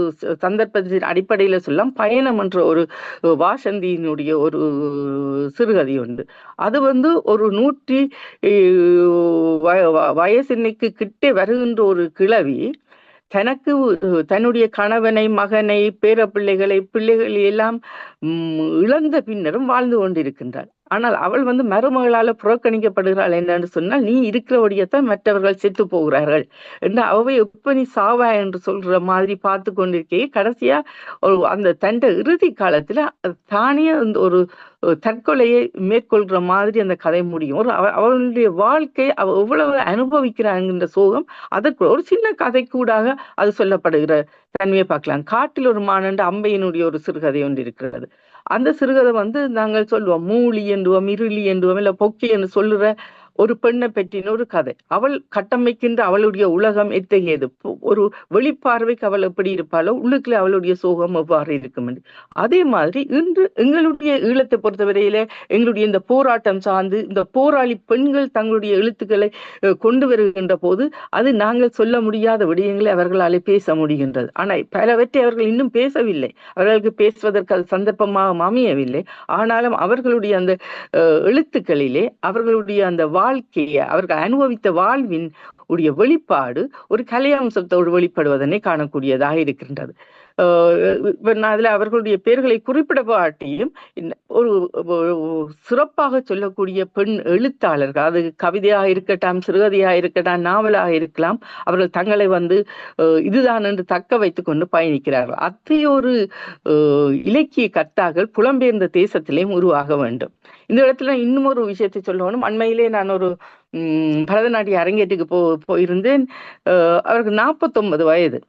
சந்தர்ப்பத்தின் அடிப்படையில சொல்லலாம். பயணம் என்ற ஒரு வாசந்தியினுடைய ஒரு சிறுகதை உண்டு. அது ஒரு 100 வயசினைக்கு கிட்டே வருகின்ற ஒரு கிழவி தன்னுடைய கணவனை, மகனை, பிள்ளைகளை எல்லாம் இழந்த பின்னரும் வாழ்ந்து கொண்டிருக்கின்றாள். ஆனால் அவள் மருமகளால புறக்கணிக்கப்படுகிறாள். என்னன்னு சொன்னால், நீ இருக்கிறபடியத்தான் மற்றவர்கள் செத்து போகிறார்கள் என்று அவை எப்ப நீ சாவா என்று சொல்ற மாதிரி பார்த்து கொண்டிருக்கே, கடைசியா அந்த தண்ட இறுதி காலத்துல தானே ஒரு தற்கொலையை மேற்கொள்கிற மாதிரி அந்த கதை முடியும். அவளுடைய வாழ்க்கை அவ எவ்வளவு அனுபவிக்கிறாங்கிற சோகம் அதற்கு ஒரு சின்ன கதை கூடாக அது சொல்லப்படுகிற தன்மையை பார்க்கலாம். காட்டில் ஒரு மானண்டு அம்பையினுடைய ஒரு சிறுகதை ஒன்று இருக்கிறது. அந்த சிறுகதை நாங்கள் சொல்லுவோம் மூலி என்றுவோம், இருளி என்றுவோம், இல்ல பொக்கி என்று சொல்லுற ஒரு பெண்ணை பற்றின ஒரு கதை. அவள் கட்டமைக்கின்ற அவளுடைய உலகம் எத்தகையது, ஒரு வெளிப்பார்வைக்கு அவள் எப்படி இருப்பாளோ உள்ளுக்குள்ள அவளுடைய சோகம் எவ்வாறு இருக்கும் என்று. அதே மாதிரி இன்று எங்களுடைய ஈழத்தை பொறுத்தவரையில எங்களுடைய இந்த போராட்டம் சார்ந்து இந்த போராளி பெண்கள் தங்களுடைய எழுத்துக்களை கொண்டு வருகின்ற போது அது நாங்கள் சொல்ல முடியாத விடயங்களை அவர்களாலே பேச முடிகின்றது. ஆனால் பலவற்றை அவர்கள் இன்னும் பேசவில்லை, அவர்களுக்கு பேசுவதற்கு அது சந்தர்ப்பமாக அமையவில்லை. ஆனாலும் அவர்களுடைய அந்த எழுத்துக்களிலே அவர்களுடைய அந்த வாழ்க்கையை, அவர்கள் அனுபவித்த வாழ்வின் உடைய வெளிப்பாடு ஒரு கலையம்சத்தோடு வெளிப்படுவதனை காணக்கூடியதாக இருக்கின்றது. அதுல அவர்களுடைய பெயர்களை குறிப்பிட பாட்டியும் ஒரு சிறப்பாக சொல்லக்கூடிய பெண் எழுத்தாளர்கள், அது கவிதையாக இருக்கட்டும், சிறுகதையாக இருக்கட்டும், நாவலாக இருக்கலாம், அவர்கள் தங்களை இதுதான் என்று தக்க வைத்துக் கொண்டு பயணிக்கிறார்கள். அத்தகைய ஒரு இலக்கிய கர்த்தாக்கள் புலம்பெயர்ந்த தேசத்திலேயும் உருவாக வேண்டும். இந்த இடத்துல இன்னும் ஒரு விஷயத்தை சொல்லணும். அண்மையிலே நான் ஒரு பரதநாட்டிய அரங்கேற்றுக்கு போயிருந்தேன். அவருக்கு 49 வயது,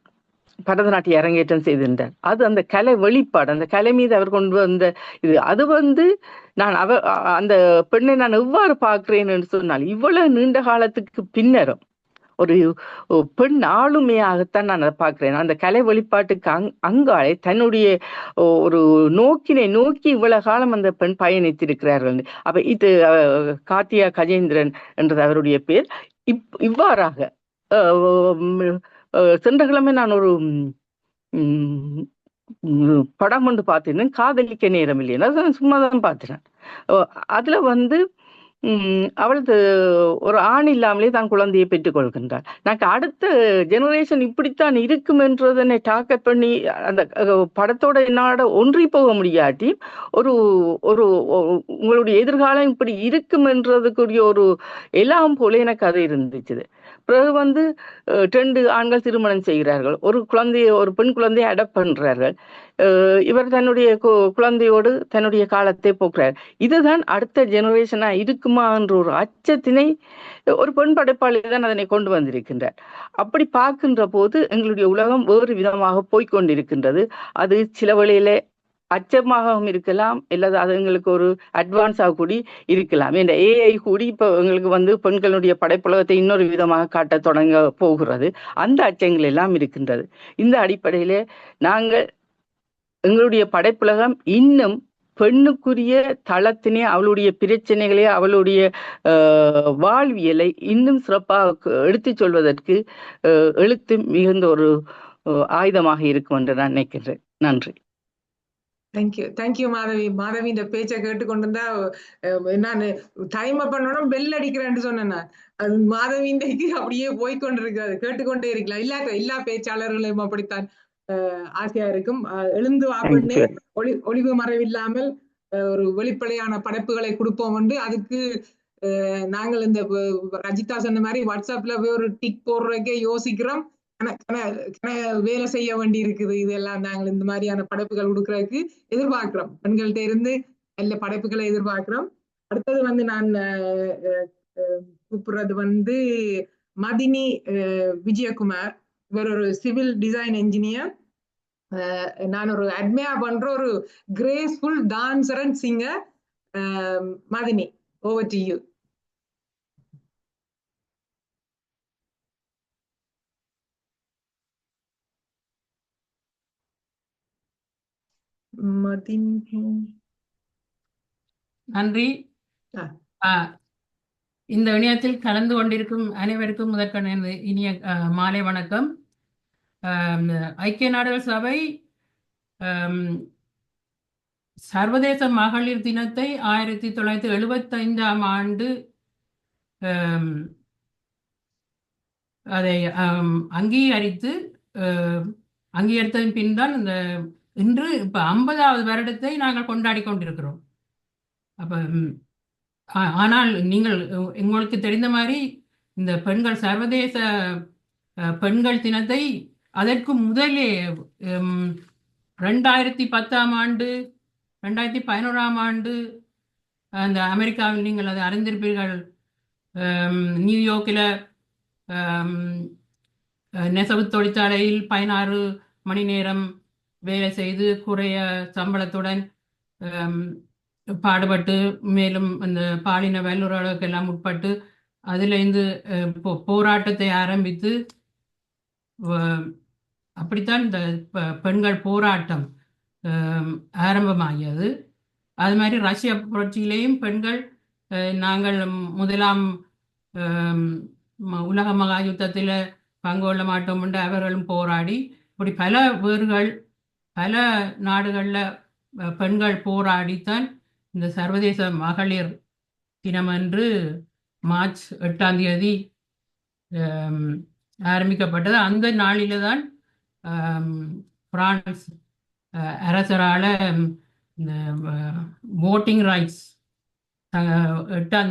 பரதநாட்டிய அரங்கேற்றம் செய்திருந்தார். அது அந்த கலை வெளிப்பாடு, அந்த கலை மீது அவர் கொண்டு வந்த இது, அது நான் அந்த பெண்ணை நான் எவ்வாறு பார்க்கிறேன் என்று சொன்னால், இவ்வளவு நீண்ட காலத்துக்கு பின்னரும் ஒரு பெண் ஆளுமையாகத்தான் நான் அதை பார்க்கிறேன். அந்த கலை வெளிப்பாட்டுக்கு அங்காளே தன்னுடைய ஒரு நோக்கினை நோக்கி இவ்வளவு காலம் அந்த பெண் பயணித்திருக்கிறார்கள். அப்ப இது கார்த்தியா கஜேந்திரன் என்றது அவருடைய பேர். இவ்வாறாக சென்ற கிழமை நான் ஒரு படம் ஒன்று பார்த்திருந்தேன், காதலிக்க நேரம் இல்லையா, அதான் சும்மா தான் பார்த்துட்டேன். அதுல அவள் ஒரு ஆண் இல்லாமலே தான் குழந்தையை பெற்றுக் கொள்கின்றாள். எனக்கு அடுத்த ஜெனரேஷன் இப்படித்தான் இருக்கும் என்றதனை டார்கெட் பண்ணி அந்த படத்தோட என்னோட ஒன்றி போக முடியாட்டி ஒரு ஒரு உங்களுடைய எதிர்காலம் இப்படி இருக்கும் என்றதுக்குரிய ஒரு எல்லாம் போல எனக்கு அது இருந்துச்சு. பிறகு 2 ஆண்கள் திருமணம் செய்கிறார்கள், ஒரு பெண் குழந்தையை அடாப்ட் பண்றார்கள். இவர் தன்னுடைய குழந்தையோடு தன்னுடைய காலத்தை போக்குறார். இதுதான் அடுத்த ஜெனரேஷனா இருக்குமா என்ற ஒரு அச்சத்தினை ஒரு பெண் படைப்பாளி தான் அதனை கொண்டு வந்திருக்கின்றார். அப்படி பார்க்கின்ற போது எங்களுடைய உலகம் வேறு விதமாக போய்கொண்டிருக்கின்றது. அது சில வேளையில அச்சமாகவும் இருக்கலாம், இல்லாத அது எங்களுக்கு ஒரு அட்வான்ஸாக கூடி இருக்கலாம். இந்த ஏஐ கூடி இப்போ எங்களுக்கு பெண்களுடைய படைப்புலகத்தை இன்னொரு விதமாக காட்ட தொடங்க போகிறது. அந்த அச்சங்கள் எல்லாம் இருக்கின்றது. இந்த அடிப்படையிலே நாங்கள் எங்களுடைய படைப்புலகம் இன்னும் பெண்ணுக்குரிய தளத்தினை, அவளுடைய பிரச்சனைகளை, அவளுடைய வாழ்வியலை இன்னும் சிறப்பாக எடுத்து சொல்வதற்கு எழுத்து மிகுந்த ஒரு ஆயுதமாக இருக்கும் என்று நான் நினைக்கின்றேன். நன்றி. தேங்க்யூ மாதவி. இந்த பேச்சை கேட்டுக்கொண்டிருந்தா நான் டைம் பண்ணணும் பெல் அடிக்கிறேன்னு சொன்னேன். அது மாதவி இன்றைக்கு அப்படியே போய்கொண்டிருக்கிறது, கேட்டுக்கொண்டே இருக்கலாம். எல்லா பேச்சாளர்களையும் அப்படித்தான் ஆசையா இருக்கும். எழுந்து வாப்பண்ணே ஒளிவு மறைவில்லாமல் ஒரு வெளிப்படையான படைப்புகளை கொடுப்போம் உண்டு. அதுக்கு நாங்கள் இந்த ரஜிதா சொன்ன மாதிரி வாட்ஸ்அப்ல போய் ஒரு டிக் போடுறதுக்கே யோசிக்கிறோம். வேலை செய்ய வேண்டி இருக்குது. இதெல்லாம் நாங்கள் இந்த மாதிரியான படைப்புகள் கொடுக்கறதுக்கு எதிர்பார்க்கிறோம். பெண்கள்கிட்ட இருந்து நல்ல படைப்புகளை எதிர்பார்க்கிறோம். அடுத்தது நான் கூப்பிடுறது மதினி விஜயகுமார். இவர் ஒரு சிவில் டிசைன் என்ஜினியர். நான் ஒரு அட்மையா பண்ற ஒரு கிரேஸ்ஃபுல் டான்சர் அண்ட் சிங்கர். மதினி, ஓவர் டு யூ. நன்றி. இந்த இணையத்தில் கலந்து கொண்டிருக்கும் அனைவருக்கும் முதற்கண் இனிய மாலை வணக்கம். ஐக்கிய நாடுகள் சபை சர்வதேச மகளிர் தினத்தை 1975ஆம் ஆண்டு அதை அங்கீகரித்ததன் பின் தான் இன்று இப்ப 50வது வருடத்தை நாங்கள் கொண்டாடி கொண்டிருக்கிறோம். அப்ப ஆனால் நீங்கள் உங்களுக்கு தெரிந்த மாதிரி இந்த சர்வதேச பெண்கள் தினத்தை அதற்கு முதலே 2010ஆம் ஆண்டு 2011ஆம் ஆண்டு அந்த அமெரிக்காவில் நீங்கள் அதை அறிந்திருப்பீர்கள். நியூயார்க்கில் நெசவு தொழிற்சாலையில் 16 மணி நேரம் வேலை செய்து குறைய சம்பளத்துடன் பாடுபட்டு மேலும் அந்த பாலின வல்லுறவுகளுக்கெல்லாம் உட்பட்டு அதிலிருந்து போராட்டத்தை ஆரம்பித்து அப்படித்தான் இந்த பெண்கள் போராட்டம் ஆரம்பமாகியது. அது மாதிரி ரஷ்ய புரட்சியிலேயும் பெண்கள் நாங்கள் முதலாம் உலக மகா யுத்தத்தில் பங்கு கொள்ள மாட்டோம் என்று அவர்களும் போராடி இப்படி பல வேறுகள் பல நாடுகளில் பெண்கள் போராடித்தான் இந்த சர்வதேச மகளிர் தினமன்று மார்ச் 8ஆம் தேதி ஆரம்பிக்கப்பட்டது. அந்த நாளில தான் பிரான்ஸ் அரசரால் இந்த voting ரைட்ஸ்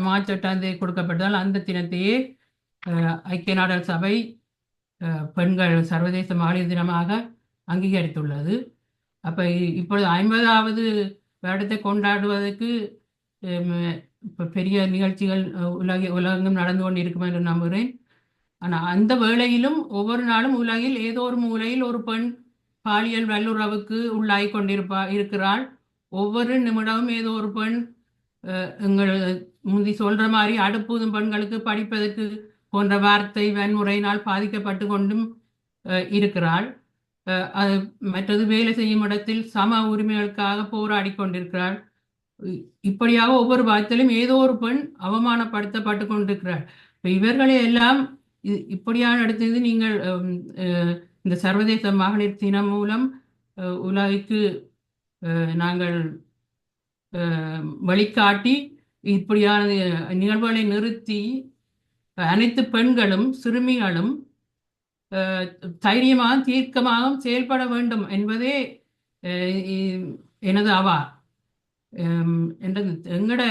மார்ச் 8ஆம் தேதி கொடுக்கப்பட்டதால் அந்த தினத்தையே ஐக்கிய நாடுகள் சபை பெண்கள் சர்வதேச மகளிர் தினமாக அங்கீகரித்துள்ளது. அப்போ இப்பொழுது 50வது வருடத்தை கொண்டாடுவதற்கு பெரிய நிகழ்ச்சிகள் உலகெங்கும் நடந்து கொண்டு இருக்கும் என்று நம்புகிறேன். ஆனால் அந்த வேளையிலும் ஒவ்வொரு நாளும் உலகில் ஏதோ ஒரு மூலையில் ஒரு பெண் பாலியல் வல்லுறவுக்கு உள்ளாகி இருக்கிறாள். ஒவ்வொரு நிமிடமும் ஏதோ ஒரு பெண் எங்கள் முந்தி சொல்ற மாதிரி அடுப்பூதும் பெண்களுக்கு படிப்பதற்கு போன்ற வார்த்தை வன்முறையினால் பாதிக்கப்பட்டு கொண்டும் இருக்கிறாள். அது மற்றது வேலை செய்யும் இடத்தில் சம உரிமைகளுக்காக போராடி கொண்டிருக்கிறாள். இப்படியாக ஒவ்வொரு வாய்த்திலும் ஏதோ ஒரு பெண் அவமானப்படுத்தப்பட்டு கொண்டிருக்கிறாள். இவர்களை எல்லாம் இப்படியான இடத்துக்கு நீங்கள் இந்த சர்வதேச மகளிர் தினம் மூலம் உலகிற்கு நாங்கள் வழிகாட்டி இப்படியான நிகழ்வுகளை நிறுத்தி அனைத்து பெண்களும் சிறுமிகளும் தைரியமாக தீர்க்கமாக செயல்பட வேண்டும் என்பதே எனது அவா. எங்களோட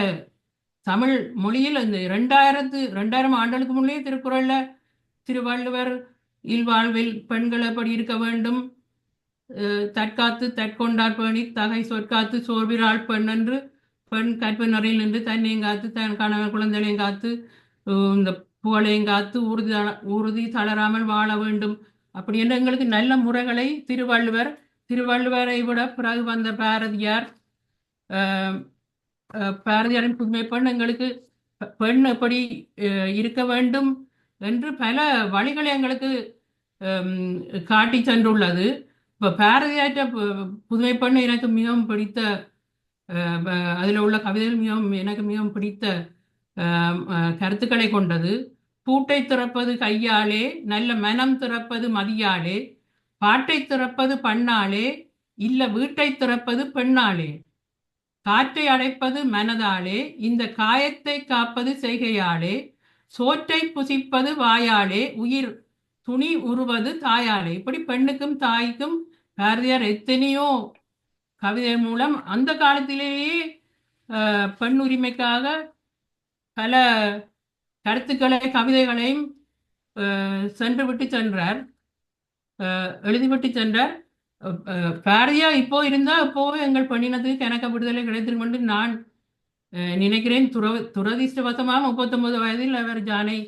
தமிழ் மொழியில் இந்த 2000 ஆண்டுகளுக்கு முன்னே திருக்குறள்ல திருவள்ளுவர் இல்வாழ்வில் பெண்கள் எப்படி இருக்க வேண்டும், தற்காத்து தற்கொண்டார் பேணி தகை சொற்காத்து சோர்விராள் பெண் என்று பெண் கற்பு நிறையில் நின்று தன்னையும் காத்து தன் கணவன் குழந்தைகளையும் காத்து இந்த புகழையும் காத்து உறுதி தளராமல் வாழ வேண்டும் அப்படி என்று எங்களுக்கு நல்ல முறைகளை திருவள்ளுவரை விட பிறகு வந்த பாரதியாரின் புதுமை பெண் எங்களுக்கு பெண் எப்படி இருக்க வேண்டும் என்று பல வழிகளை எங்களுக்கு காட்டி சென்றுள்ளது. இப்போ பாரதியாற்ற புதுமை பெண் எனக்கு மிகவும் பிடித்த அதில் உள்ள கவிதைகள் எனக்கு மிகவும் பிடித்த கருத்துக்களை கொண்டது. பூட்டை திறப்பது கையாலே, நல்ல மனம் திறப்பது மதியாலே, பாட்டை திறப்பது பண்ணாலே, இல்ல வீட்டை திறப்பது பெண்ணாலே, காற்றை அடைப்பது மனதாலே, இந்த காயத்தை காப்பது செய்கையாலே, சோற்றை புசிப்பது வாயாலே, உயிர் துணி உருவது தாயாலே. இப்படி பெண்ணுக்கும் தாய்க்கும் பாரதியார் எத்தனையோ கவிதை மூலம் அந்த காலத்திலேயே பெண் உரிமைக்காக பல கருத்துக்களை கவிதைகளையும் சென்றுவிட்டு சென்றார், எழுதிவிட்டு சென்றார். பாரதியார் இப்போ இருந்தா இப்போவே எங்கள் பெண்ணினத்துக்கு கணக்க விடுதலை கிடைத்திருக்கும் என்று நான் நினைக்கிறேன். துரதிர்ஷ்டவசமாக 39 வயதில் அவர் ஜானை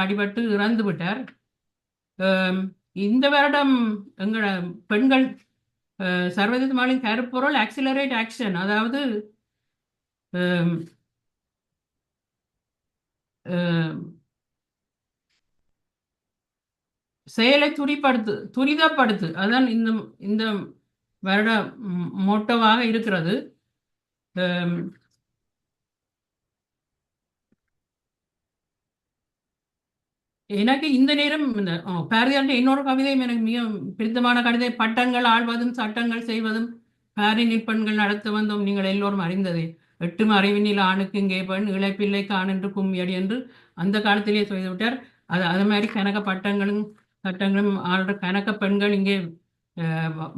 அடிபட்டு இறந்து விட்டார். இந்த வருடம் எங்களோட பெண்கள் சர்வதேச மகளிர் கருப்பொருள் ஆக்சிலரேட் ஆக்ஷன், அதாவது செயலை துரிதப்படுத்து அதான் இந்த வருட மோட்டோவாக இருக்கிறது. எனக்கு இந்த நேரம் இந்த பாரதியார் இன்னொரு கவிதையும் எனக்கு மிக பிடித்தமான கவிதை. பட்டங்கள் ஆழ்வதும் சட்டங்கள் செய்வதும் பாரினில் பெண்கள் நடத்த வந்தோம் நீங்கள் எல்லோரும் அறிந்ததே, 8 அறிவினில் ஆணுக்கு இங்கே பெண் இழைப்பில்லை காணென்று கும்மியடி என்று அந்த காலத்திலேயே செய்துவிட்டார். அது மாதிரி கணக்க பட்டங்களும் சட்டங்களும் ஆள்ற கணக்க பெண்கள் இங்கே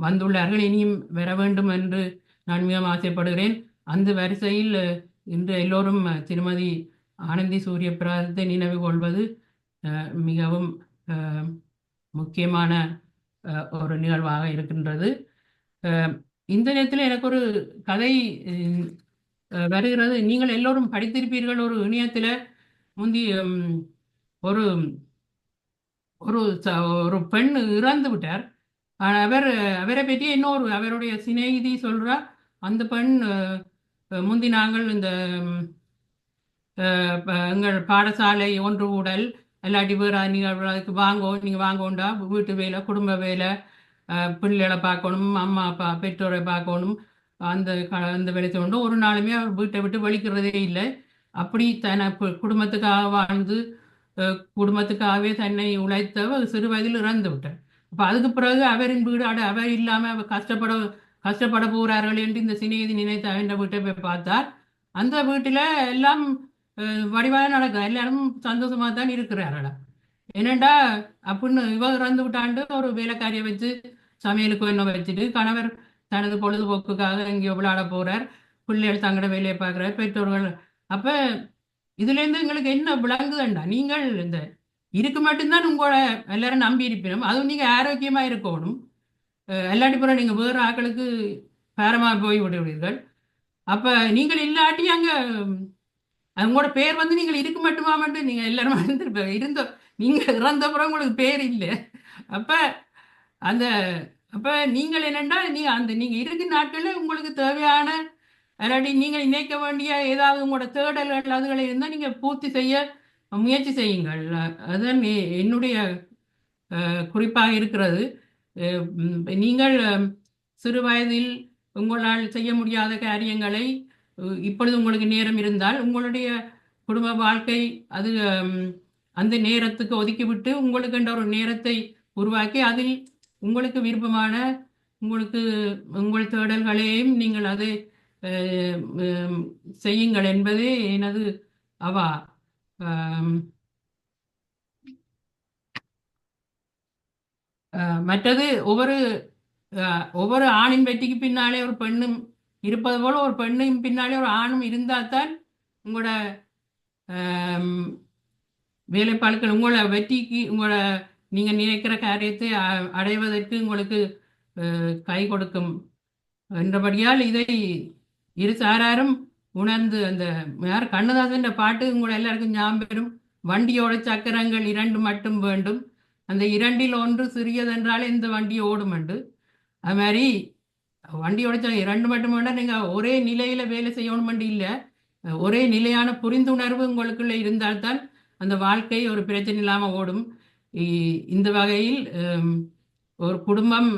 வந்துள்ளார்கள், இனியும் வர வேண்டும் என்று நான் மிகவும் ஆசைப்படுகிறேன். அந்த வரிசையில் இன்று எல்லோரும் திருமதி ஆனந்தி சூரியபிரகாசத்தை நினைவு கொள்வது மிகவும் முக்கியமான ஒரு நிகழ்வாக இருக்கின்றது. இந்த நேரத்தில் எனக்கு ஒரு கதை வருகிறது. நீங்கள் எல்லோரும் படித்திருப்பீர்கள். ஒரு இணையத்தில் முந்தி ஒரு ஒரு பெண் இறந்து விட்டார். அவரை பற்றி இன்னொரு அவருடைய சிநேகிதி சொல்றா, அந்த பெண் முந்தி நாங்கள் இந்த எங்கள் பாடசாலை ஒன்று கூடல் இல்லாட்டி வேறு நிகழ்வு அதுக்கு நீங்கள் வாங்கோண்டா வீட்டு வேலை குடும்ப வேலை பிள்ளைகளை பார்க்கணும் அம்மா அப்பா பெற்றோரை பார்க்கணும் அந்த வேலை கொண்டு ஒரு நாளுமே அவர் வீட்டை விட்டு வலிக்கிறதே இல்லை. அப்படி குடும்பத்துக்காக வாழ்ந்து குடும்பத்துக்காகவே தன்னை உழைத்தவர் சிறு வயதில் இறந்து விட்டார். அப்போ அதுக்கு பிறகு அவரின் வீடு அவர் இல்லாமல் அவர் கஷ்டப்பட போகிறார்கள் என்று இந்த சிநேகிதி நினைத்து அவன் வீட்டை போய் பார்த்தார். அந்த வீட்டில் எல்லாம் வடிவாக நடக்குது, எல்லாரும் சந்தோஷமா தான் இருக்கிறார்களா. என்னண்டா அப்படின்னு இவ இறந்து விட்டாண்டு ஒரு வேலைக்காரியை வச்சு சமையலுக்கு என்ன வச்சுட்டு கணவர் தனது பொழுதுபோக்குக்காக எங்கேயோ விளையாட போறார், பிள்ளைகள் தங்கட வேலையை பார்க்குறார், பெற்றோர்கள். அப்ப இதுல இருந்து எங்களுக்கு என்ன விளங்குதுண்டா, நீங்கள் இந்த இருக்கு மட்டும்தான் உங்களோட எல்லாரும் நம்பி இருப்பினும் அதுவும் நீங்க ஆரோக்கியமா இருக்கணும். எல்லாட்டி பிற நீங்க வேறு ஆக்களுக்கு பேரமா போய் விடுவீர்கள். அப்ப நீங்கள் இல்லாட்டி அங்க உங்களோட பேர் வந்து நீங்கள் இருக்கு மட்டுமா மட்டும் நீங்க எல்லாரும் இருந்த நீங்க இறந்த பிறகு உங்களுக்கு பேர் இல்லை. அப்ப அந்த அப்ப நீங்கள் என்னண்டா நீங்க இருக்கிற நாட்கள்ல உங்களுக்கு தேவையான அல்லாட்டி நீங்கள் நினைக்க வேண்டிய ஏதாவது உங்களோட தேடல்கள் அதுகளை இருந்தால் நீங்கள் பூர்த்தி செய்ய முயற்சி செய்யுங்கள். அதுதான் என்னுடைய குறிப்பாக இருக்கிறது. நீங்கள் சிறு வயதில் உங்களால் செய்ய முடியாத காரியங்களை இப்பொழுது உங்களுக்கு நேரம் இருந்தால் உங்களுடைய குடும்ப வாழ்க்கை அது அந்த நேரத்துக்கு ஒதுக்கிவிட்டு உங்களுக்கு என்ற ஒரு நேரத்தை உருவாக்கி அதில் உங்களுக்கு விருப்பமான உங்கள் தேடல்களையும் நீங்கள் அதை செய்யுங்கள் என்பதே எனது அவா. மற்றது ஒவ்வொரு ஆணின் வெற்றிக்கு பின்னாலே ஒரு பெண்ணும் இருப்பது போல ஒரு பெண்ணும் பின்னாலே ஒரு ஆணும் இருந்தால்தான் உங்களோட வேலைப்பாடுகள் உங்களோட வெற்றிக்கு உங்களோட நீங்கள் நினைக்கிற காரியத்தை அடைவதற்கு உங்களுக்கு கை கொடுக்கும் என்றபடியால் இதை இரு சாராரும் உணர்ந்து அந்த யார் கண்ணதாசன் பாட்டு உங்களை எல்லாருக்கும் ஞாபகம், வண்டியோட சக்கரங்கள் 2 மட்டும் வேண்டும், அந்த 2இல் ஒன்று சிறியதென்றால் இந்த வண்டி ஓடும் என்று. அது மாதிரி வண்டியோட 2 மட்டும் வேண்டாம், நீங்கள் ஒரே நிலையில வேலை செய்யணும் இல்லை, ஒரே நிலையான புரிந்துணர்வு உங்களுக்குள்ள இருந்தால்தான் அந்த வாழ்க்கை ஒரு பிரச்சனை இல்லாமல் ஓடும். இந்த வகையில் ஒரு குடும்பம்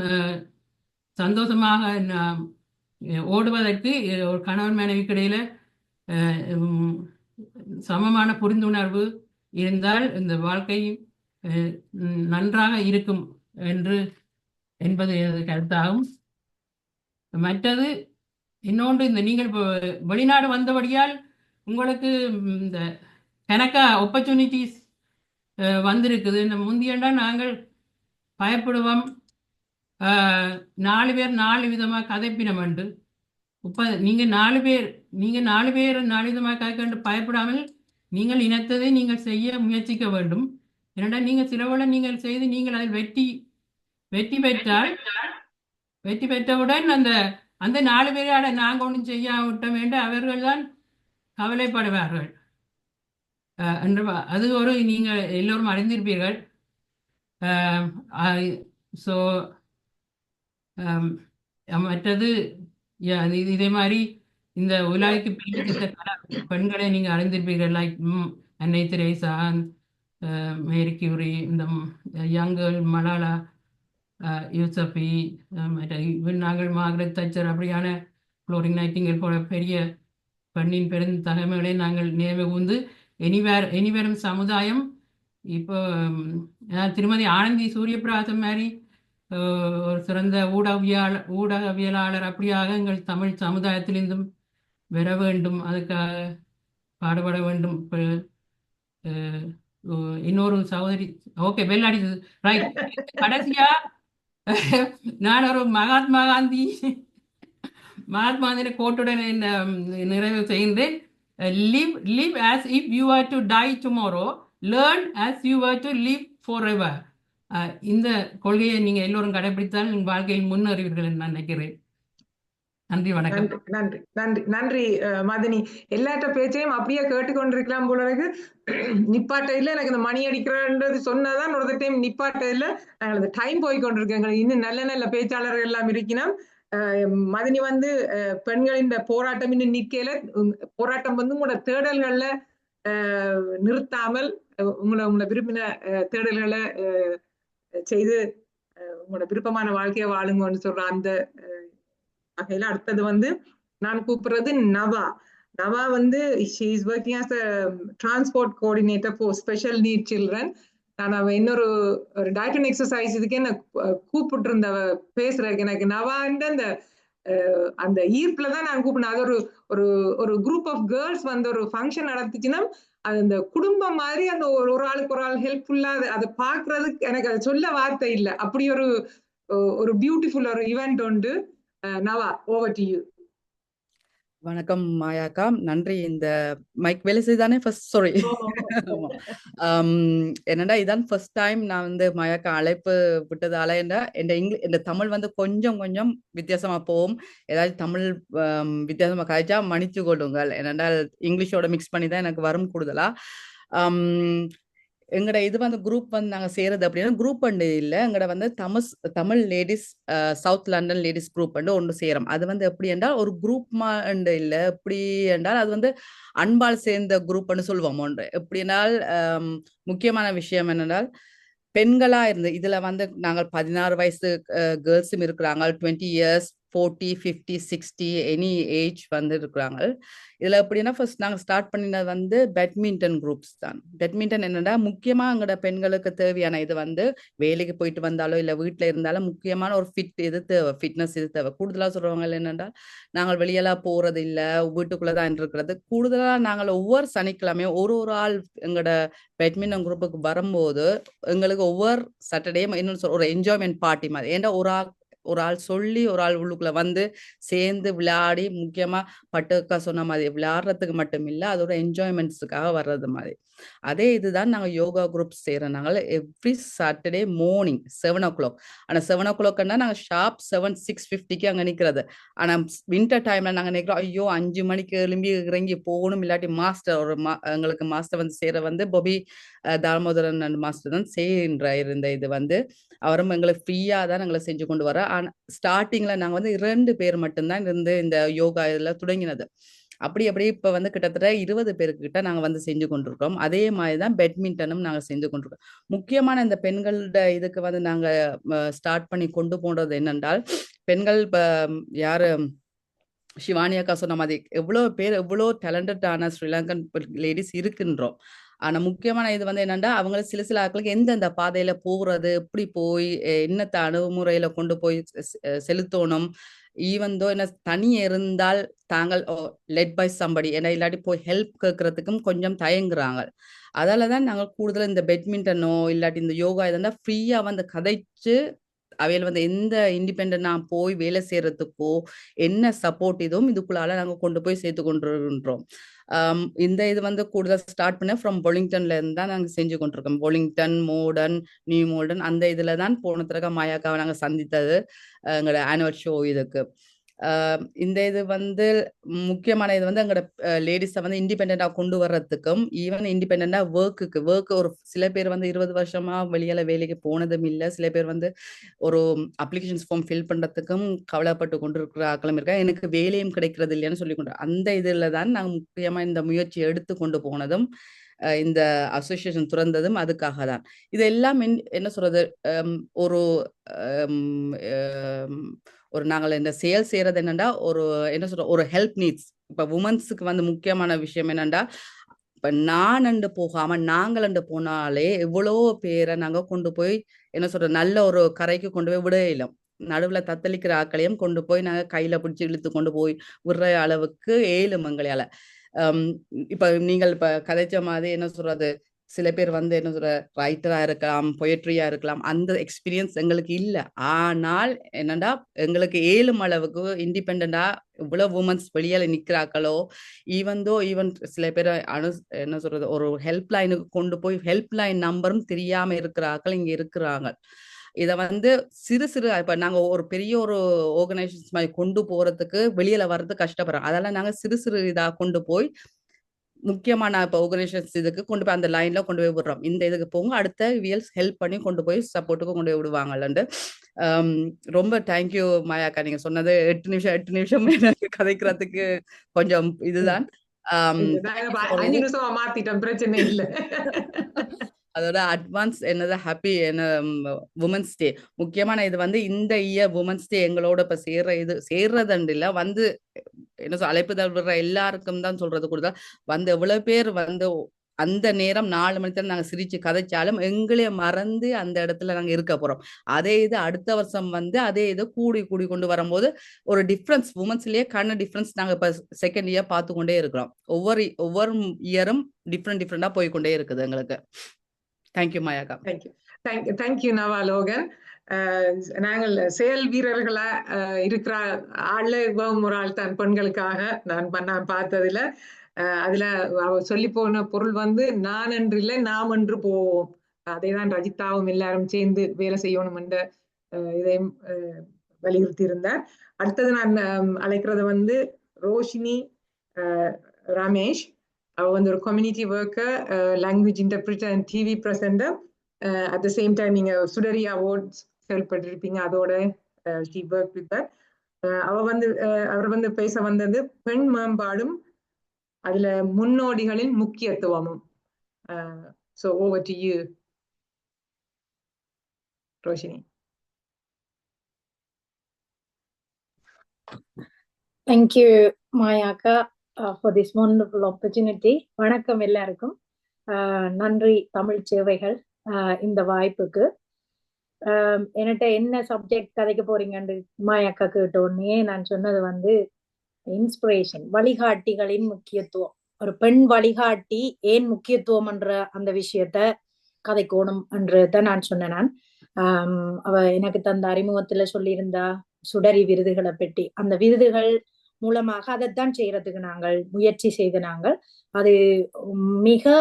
சந்தோஷமாக ஓடுவதற்கு ஒரு கணவன் மனைவிக்கு இடையில சமமான புரிந்துணர்வு இருந்தால் இந்த வாழ்க்கை நன்றாக இருக்கும் என்பது கருத்தாகும். மற்றது இன்னொன்று, இந்த நீங்கள் வெளிநாடு வந்தபடியால் உங்களுக்கு இந்த கணக்கா ஆப்பர்ச்சுனிட்டிஸ் வந்திருக்குது. இந்த முந்தியண்டா நாங்கள் பயப்படுவோம், 4 பேர் 4 விதமாக கதைப்பினம் உண்டு. இப்போ நீங்கள் 4 பேர் 4 விதமாக கதைக்கண்டு பயப்படாமல் நீங்கள் இனத்ததை நீங்கள் செய்ய முயற்சிக்க வேண்டும். ஏனென்றா நீங்கள் சிலவளை நீங்கள் செய்து நீங்கள் அதில் வெற்றி பெற்றவுடன் அந்த 4 பேராட நாங்கள் ஒன்றும் செய்யாவிட்ட வேண்டும் அவர்கள் தான் கவலைப்படுவார்கள் என்று அது ஒரு நீங்கள் எல்லோரும் அறிந்திருப்பீர்கள். ஸோ மற்றது இதே மாதிரி இந்த உலகிற்கு பெண்களை நீங்கள் அறிந்திருப்பீர்கள், லைக் அன்னை தெரேசா, மேரி கியூரி, இந்த யங் கேர்ள் மலாலா யூசஃபி, நாங்கள் மார்கரெட் தச்சர், அப்படியான ஃப்ளோரிங் நைட்டிங்கேல் போல பெரிய பெண்ணின் பெருந்தகைமைகளை நாங்கள் நினைவு கூர்ந்து இனிவரும் சமுதாயம் இப்போ திருமதி ஆனந்தி சூரியபிரகாசம் மாதிரி ஒரு சிறந்த ஊடகவியலாளர் அப்படியாக எங்கள் தமிழ் சமுதாயத்திலிருந்தும் வர வேண்டும், அதுக்காக பாடுபட வேண்டும். இன்னொரு சகோதரி, ஓகே பெல் அடிச்சது, ரைட். கடைசியா நான் ஒரு மகாத்மா காந்தியின் கோட்டுடன் நிறைவு செய்கின்றேன். live as if you were to die tomorrow, learn as you were to live forever. இந்த கொள்கையை நீங்க எல்லோரும் கடைபிடித்தால் உங்க வாழ்க்கையில் முன்னேறுவீர்கள் என்று நான் நினைக்கிறேன். நன்றி, வணக்கம். நன்றி நன்றி நன்றி மதினி. எல்லாத்த பேச்சையும் அப்படியே கேட்டுக்கொண்டிருக்கலாம் போல இருக்கு. நிப்பாட்ட இல்லை, எனக்கு இந்த மணி அடிக்கிறன்றது சொன்னதான் ஒரு டைம் நிப்பாட்ட இல்லை. நாங்கள் அந்த டைம் போய் கொண்டிருக்கோங்க. இன்னும் நல்ல நல்ல பேச்சாளர்கள் எல்லாம் இருக்கணும். மதினி பெண்களின் போராட்டம் இன்னும் நிற்கல. போராட்டம் உங்களோட தேடல்கள்ல நிறுத்தாமல் உங்களை விரும்பின தேடல்களை செய்து உங்களோட விருப்பமான வாழ்க்கையை வாழுங்கன்னு சொல்ற அந்த வகையில அடுத்தது வந்து நான் கூப்பிடுறது நவா. நவா வந்து she is working as a transport coordinator for special need children. நான் அவ இன்னொரு டயட் அண்ட் எக்ஸசைஸ் இதுக்கே என்ன கூப்பிட்டு இருந்த பேசுறதுக்கு எனக்கு நவான்ற அந்த ஈர்ப்புல தான் நான் கூப்பிடுறேன். அது ஒரு ஒரு குரூப் ஆஃப் கேர்ள்ஸ் வந்து ஒரு ஃபங்க்ஷன் நடந்துச்சுன்னா அது அந்த குடும்பம் மாதிரி அந்த ஒரு ஆளுக்கு ஒரு ஆள் ஹெல்ப்ஃபுல்லா அதை பாக்குறதுக்கு எனக்கு அது சொல்ல வார்த்தை இல்லை. அப்படி ஒரு பியூட்டிஃபுல் ஒரு ஈவெண்ட் உண்டு. நவா, ஓவர் டு யூ. வணக்கம் மாயாக்கா, நன்றி. இந்த மைக் வேலை செய்தானே ஃபர்ஸ்ட்? சாரி. என்னடா இதான் ஃபர்ஸ்ட் டைம் நான் வந்து மாயாக்கா அழைப்பு விட்டதால இந்த தமிழ் வந்து கொஞ்சம் கொஞ்சம் வித்தியாசமா போகும். ஏதாவது தமிழ் வித்தியாசமா காய்ச்சா மன்னிச்சு கொள்ளுங்கள். என்னென்றால் இங்கிலீஷோட மிக்ஸ் பண்ணி தான் எனக்கு வரும் கூடுதலா. எங்கட இது வந்து குரூப் வந்து நாங்கள் செய்யறது அப்படின்னா குரூப் அண்டு இல்லை, எங்கட வந்து Tamil ladies south London ladies group and ஒன்று செய்யறோம். அது வந்து எப்படி என்றால் ஒரு குரூப் அண்டு இல்லை, எப்படி என்றால் அது வந்து அன்பால் சேர்ந்த குரூப்னு சொல்லுவோம். ஒன்று எப்படி என்றால் முக்கியமான விஷயம் என்னென்றால் பெண்களா இருந்து இதுல வந்து நாங்கள் 16 வயசு கேர்ள்ஸும் இருக்கிறாங்க, 20 years 40 50 60 எனி ஏஜ் வந்து இருக்கிறாங்க. இதுல எப்படின்னா ஃபர்ஸ்ட் நாங்கள் ஸ்டார்ட் பண்ணினது வந்து பேட்மிண்டன் குரூப்ஸ் தான். பேட்மிண்டன் என்னன்னா முக்கியமா எங்களோட பெண்களுக்கு தேவையான இது வந்து வேலைக்கு போயிட்டு வந்தாலோ இல்லை வீட்டில் இருந்தாலும் முக்கியமான ஒரு இது தேவை, ஃபிட்னஸ் இது தேவை. கூடுதலா சொல்றவங்க என்னென்னா நாங்கள் வெளியெல்லாம் போறது இல்லை, வீட்டுக்குள்ளதான் இருக்கிறது. கூடுதலா நாங்கள் ஒவ்வொரு சனிக்கிழமையும் ஒரு ஆள் எங்களோட பேட்மிண்டன் குரூப்புக்கு வரும்போது எங்களுக்கு ஒவ்வொரு சாட்டர்டேயும் இன்னொன்று ஒரு என்ஜாய்மெண்ட் பார்ட்டி மாதிரி. ஏன்னா ஒரு ஆள் சொல்லி ஒரு ஆள் உள்ளுக்குள்ள வந்து சேர்ந்து விளையாடி, முக்கியமா பட்டுக்கா சொன்ன மாதிரி விளையாடுறதுக்கு மட்டும் இல்லை, அதோட என்ஜாய்மெண்ட்ஸுக்காக வர்றது மாதிரி. அதே இதுதான் நாங்கள் யோகா குரூப் செய்கிறோம். நாங்கள் எவ்ரி சாட்டர்டே மார்னிங் 7 o'clock. ஆனால் 7 o'clockன்னா நாங்கள் ஷார்ப் 6:50 அங்கே நிற்கிறது. ஆனால் வின்டர் டைமில் நாங்கள் நிற்கிறோம், ஐயோ 5 மணிக்கு எழும்பி இறங்கி போகணும். இல்லாட்டி மாஸ்டர் எங்களுக்கு மாஸ்டர் வந்து செய்கிற வந்து பொபி தாமோதரன் மாஸ்டர் தான் செய்கின்ற இருந்த இது வந்து அவரும் எங்களுக்கு ஃப்ரீயாக தான் எங்களை செஞ்சு கொண்டு வர. ஆனால் ஸ்டார்டிங்கில் நாங்கள் வந்து 2 பேர் மட்டும்தான் இருந்து இந்த யோகா இதில் தொடங்கினது. அப்படி இப்போ வந்து கிட்டத்தட்ட 20 பேருக்கிட்ட நாங்கள் வந்து செஞ்சு கொண்டிருக்கோம். அதே மாதிரி தான் பேட்மிண்டனும் நாங்கள் செஞ்சு கொண்டிருக்கோம். முக்கியமான இந்த பெண்களோட இதுக்கு வந்து நாங்கள் ஸ்டார்ட் பண்ணி கொண்டு போன்றது என்னென்றால் பெண்கள் இப்போ யாரு சிவானி அக்கா சொன்ன மாதிரி எவ்வளோ டேலண்டடான ஸ்ரீலங்கன் லேடிஸ் இருக்கின்றோம். ஆனா முக்கியமான இது வந்து என்னன்னா அவங்க சில ஆட்களுக்கு எந்தெந்த பாதையில போகிறது, எப்படி போய் என்னத்த அணுகுமுறையில கொண்டு போய் செலுத்தணும், ஈவன் தோ என்ன தனி இருந்தால் தாங்கள் லெட் பை சம்படி ஏன்னா இல்லாட்டி போய் ஹெல்ப் கேட்கறதுக்கும் கொஞ்சம் தயங்குறாங்க. அதாலதான் நாங்கள் கூடுதல் இந்த பேட்மிண்டனோ இல்லாட்டி இந்த யோகா இதெல்லாம் ஃப்ரீயா வந்து கதைச்சு அவையில் வந்து எந்த இண்டிபெண்டா போய் வேலை செய்யறதுக்கோ என்ன சப்போர்ட் இதுவும் இதுக்குள்ளால நாங்கள் கொண்டு போய் சேர்த்து கொண்டிருக்கின்றோம். இந்த இது வந்து கூடுதல் ஸ்டார்ட் பண்ண ஃப்ரம் பொலிங்டன்ல இருந்து தான் நாங்கள் செஞ்சு கொண்டிருக்கோம். பொலிங்டன், மோடன், நியூ மோல்டன் அந்த இதுல தான் போன தடவை மாயாக்காவை நாங்கள் சந்தித்தது எங்களோட ஆனுவல் ஷோ இதுக்கு. இந்த இது வந்து முக்கியமான இது வந்து எங்களோட லேடிஸை வந்து இண்டிபெண்டா கொண்டு வர்றதுக்கும் ஈவன் இண்டிபெண்டா ஒர்க்கு ஒரு சில பேர் வந்து 20 வருஷமா வெளியில வேலைக்கு போனதும் இல்லை, சில பேர் வந்து ஒரு அப்ளிகேஷன்ஸ் ஃபார்ம் ஃபில் பண்றதுக்கும் கவலைப்பட்டு கொண்டு இருக்கிற ஆக்களும் இருக்கா, எனக்கு வேலையும் கிடைக்கிறது இல்லைன்னு சொல்லி கொண்டு அந்த இதுல தான் நாங்கள் முக்கியமா இந்த முயற்சி எடுத்து கொண்டு போனதும் இந்த அசோசியேஷன் துறந்ததும் அதுக்காக தான். இதெல்லாம் என்ன சொல்றது ஒரு நாங்கள் இந்த சேல் செய்யறது என்னன்னா என்ன சொல்ற ஒரு ஹெல்ப் நீட்ஸ். இப்ப உமன்ஸுக்கு வந்து முக்கியமான விஷயம் என்னன்னா இப்ப நான் போகாம நாங்கள் போனாலே எவ்வளோ பேரை நாங்க கொண்டு போய் என்ன சொல்ற நல்ல ஒரு கரைக்கு கொண்டு போய் விட இயலும். நடுவுல தத்தளிக்கிற ஆக்களையும் கொண்டு போய் நாங்க கையில பிடிச்சி இழுத்து கொண்டு போய் விடுற அளவுக்கு ஏழும் எங்களையால. இப்ப நீங்கள் இப்ப கதைச்ச மாதிரி என்ன சொல்றது சில பேர் வந்து என்ன சொல்ற ரைட்டரா இருக்கலாம், பொயட்ரியா இருக்கலாம், அந்த எக்ஸ்பீரியன்ஸ் எங்களுக்கு இல்லை. ஆனால் என்னன்னா எங்களுக்கு 7 அளவுக்கு இண்டிபெண்டா இவ்வளவு உமன்ஸ் வெளியில நிக்கிறாக்களோ ஈவன் சில பேர் என்ன சொல்றது ஒரு ஹெல்ப் லைனுக்கு கொண்டு போய் ஹெல்ப் லைன் நம்பரும் தெரியாம இருக்கிறாக்கள் இங்க இருக்கிறாங்க. இதை வந்து சிறு இப்ப நாங்க ஒரு பெரிய ஒரு ஆர்கனைசேஷன் மாதிரி கொண்டு போறதுக்கு வெளியில வர்றது கஷ்டப்படுறோம். அதெல்லாம் நாங்க சிறு இதா கொண்டு போய் முக்கியமான இப்போ ஆர்கனைசேஷன்ஸ் இதுக்கு கொண்டு போய் அந்த லைன்ல கொண்டு போய் விடுறோம். இந்த இதுக்கு போங்க, அடுத்த வியல்ஸ் ஹெல்ப் பண்ணி கொண்டு போய் சப்போர்ட்டுக்கு கொண்டு போய் விடுவாங்கல்லண்டு. ரொம்ப தேங்க்யூ மாயாக்கா, நீங்க சொன்னது 8 நிமிஷம் எனக்கு கதைக்கிறதுக்கு கொஞ்சம் இதுதான். நாங்க 5 நிமிஷமா மாத்திட்டோம், பிரச்சனை இல்லை. அதோட அட்வான்ஸ் என்னது ஹாப்பி என்ன உமன்ஸ் டே. முக்கியமான இது வந்து இந்த இயர் உமன்ஸ் டே எங்களோட இப்ப சேர்றதுண்டு இல்ல வந்து என்ன அழைப்புதல் விடுற எல்லாருக்கும் தான் சொல்றது கூட வந்து எவ்வளவு பேர் வந்து அந்த நேரம் 4 மணி நேரம் நாங்க சிரிச்சு கதைச்சாலும் எங்களே மறந்து அந்த இடத்துல நாங்க இருக்க போறோம். அதே இது அடுத்த வருஷம் வந்து அதே இது கூடி கொண்டு வரும்போது ஒரு டிஃப்ரென்ஸ் உமன்ஸ்லயே டிஃப்ரென்ஸ் நாங்க இப்ப செகண்ட் இயர் பார்த்து கொண்டே இருக்கிறோம். ஒவ்வொரு இயரும் டிஃப்ரெண்டா போய்கொண்டே இருக்குது எங்களுக்கு. தேங்க்யூ மாயாக்கா. தேங்க்யூ நவாலோகன். நாங்கள் செயல் வீரர்களா இருக்கிற ஆளு ஒரு ஆள் தான் பெண்களுக்காக நான் பார்த்ததுல. அதுல சொல்லி போன பொருள் வந்து நான் என்று இல்லை நாம் என்று போவோம். அதைதான் ரஜிதாவும் எல்லாரும் சேர்ந்து வேலை செய்யணும் என்ற இதையும் வலியுறுத்தி இருந்தார். அடுத்தது நான் அழைக்கிறது வந்து ரோஷினி ரமேஷ். அவ வந்து ஒரு community worker, language interpreter and TV presenter. At the same time நீங்க சுடரி அவார்ட்ஸ் கேள்விப்பட்டிருப்பீங்க, அதோட ஷி ஒர்க் வித் தட். அவர் வந்து பேச வந்தது பெண் மேம்பாடும் அதுல முன்னோடிகளின் முக்கியத்துவமும். So over to you, Roshini. Thank you, Mayaka, for this wonderful opportunity. வணக்கம் எல்லாருக்கும். நன்றி தமிழ் சேவைகள் இந்த வாய்ப்புக்கு. என்கிட்ட என்ன சப்ஜெக்ட் கதைக்க போறீங்கன்னு மாயாக்கா கேட்டோடனே நான் சொன்னது வந்து இன்ஸ்பிரேஷன், வழிகாட்டிகளின் முக்கியத்துவம். ஒரு பெண் வழிகாட்டி ஏன் முக்கியத்துவம் என்ற அந்த விஷயத்த கதைக்கோணும் என்றுதான் நான் சொன்னேன். அவ எனக்கு தந்த அறிமுகத்துல சொல்லியிருந்தா சுடரி விருதுகளை பற்றி. அந்த விருதுகள் மூலமாக அதைத்தான் செய்யறதுக்கு நாங்கள் முயற்சி செய்த நாங்கள். அது மிக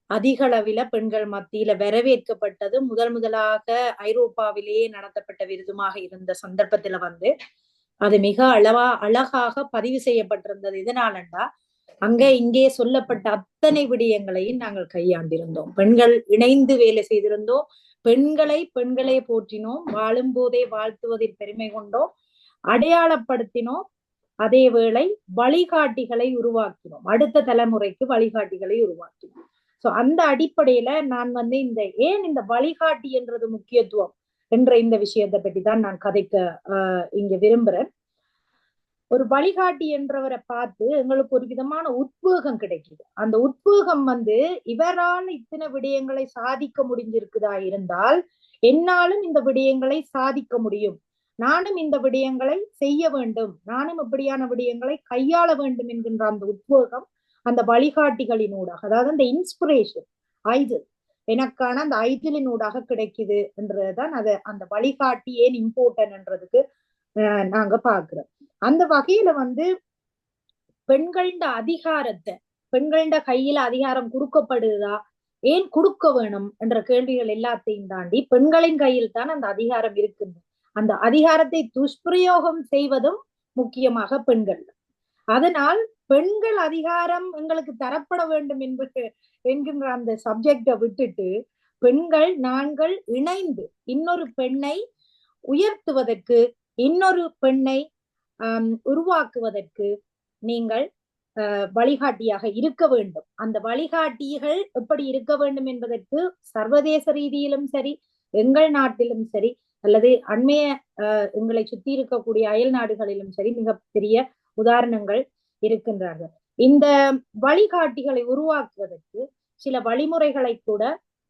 அதிக அளவில பெண்கள் மத்தியில வரவேற்கப்பட்டது. முதலாக ஐரோப்பாவிலேயே நடத்தப்பட்ட விருதுமாக இருந்த சந்தர்ப்பத்துல வந்து அது மிக அழகாக பதிவு செய்யப்பட்டிருந்தது. இதனாலண்டா அங்க இங்கே சொல்லப்பட்ட அத்தனை விடயங்களையும் நாங்கள் கையாண்டிருந்தோம். பெண்கள் இணைந்து வேலை செய்திருந்தோம். பெண்களே போற்றினோம். வாழும் போதே வாழ்த்துவதில் பெருமை கொண்டோம், அடையாளப்படுத்தினோம். அதே வேளை வழிகாட்டிகளை உருவாக்கினோம், அடுத்த தலைமுறைக்கு வழிகாட்டிகளை உருவாக்கினோம். சோ அந்த அடிப்படையில நான் வந்து இந்த வழிகாட்டி என்றது முக்கியத்துவம் என்ற இந்த விஷயத்தை பற்றி தான் நான் கதைக்க இங்க விரும்புறேன். ஒரு வழிகாட்டி என்றவரை பார்த்து எங்களுக்கு ஒரு விதமான உத்வேகம் கிடைக்குது. அந்த உத்வேகம் வந்து இவரால் இத்தனை விடயங்களை சாதிக்க முடிஞ்சிருக்குதா இருந்தால் என்னாலும் இந்த விடயங்களை சாதிக்க முடியும், நானும் இந்த விடயங்களை செய்ய வேண்டும், நானும் இப்படியான விடயங்களை கையாள வேண்டும் என்கின்ற அந்த உத்வேகம் அந்த வழிகாட்டிகளினூடாக, அதாவது அந்த இன்ஸ்பிரேஷன் ஐடில், எனக்கான அந்த ஐடிலினூடாக கிடைக்குது என்றதுதான் அந்த வழிகாட்டி ஏன் இம்பார்ட்டன்ட் என்றதுக்கு நாங்க பாக்குறோம். அந்த வகையில வந்து பெண்கள அதிகாரத்தை, பெண்கள கையில அதிகாரம் கொடுக்கப்படுதா, ஏன் கொடுக்க வேணும் என்ற கேள்விகள் எல்லாத்தையும் தாண்டி பெண்களின் கையில் தான் அந்த அதிகாரம் இருக்குது. அந்த அதிகாரத்தை துஷ்பிரயோகம் செய்வதும் முக்கியமாக பெண்கள். அதனால் பெண்கள் அதிகாரம் எங்களுக்கு தரப்பட வேண்டும் என்கின்ற அந்த சப்ஜெக்டை விட்டுட்டு பெண்கள் நாங்கள் இணைந்து இன்னொரு பெண்ணை உயர்த்துவதற்கு, இன்னொரு பெண்ணை உருவாக்குவதற்கு நீங்கள் வழிகாட்டியாக இருக்க வேண்டும். அந்த வழிகாட்டிகள் எப்படி இருக்க வேண்டும் என்பதற்கு சர்வதேச ரீதியிலும் சரி, எங்கள் நாட்டிலும் சரி, அல்லது அண்மைய எங்களை சுற்றி இருக்கக்கூடிய அயல் நாடுகளிலும் சரி மிகப்பெரிய உதாரணங்கள் இருக்கின்றார்கள். இந்த வழிகாட்டிகளை உருவாக்குவதற்கு சில வழிமுறைகளை கூட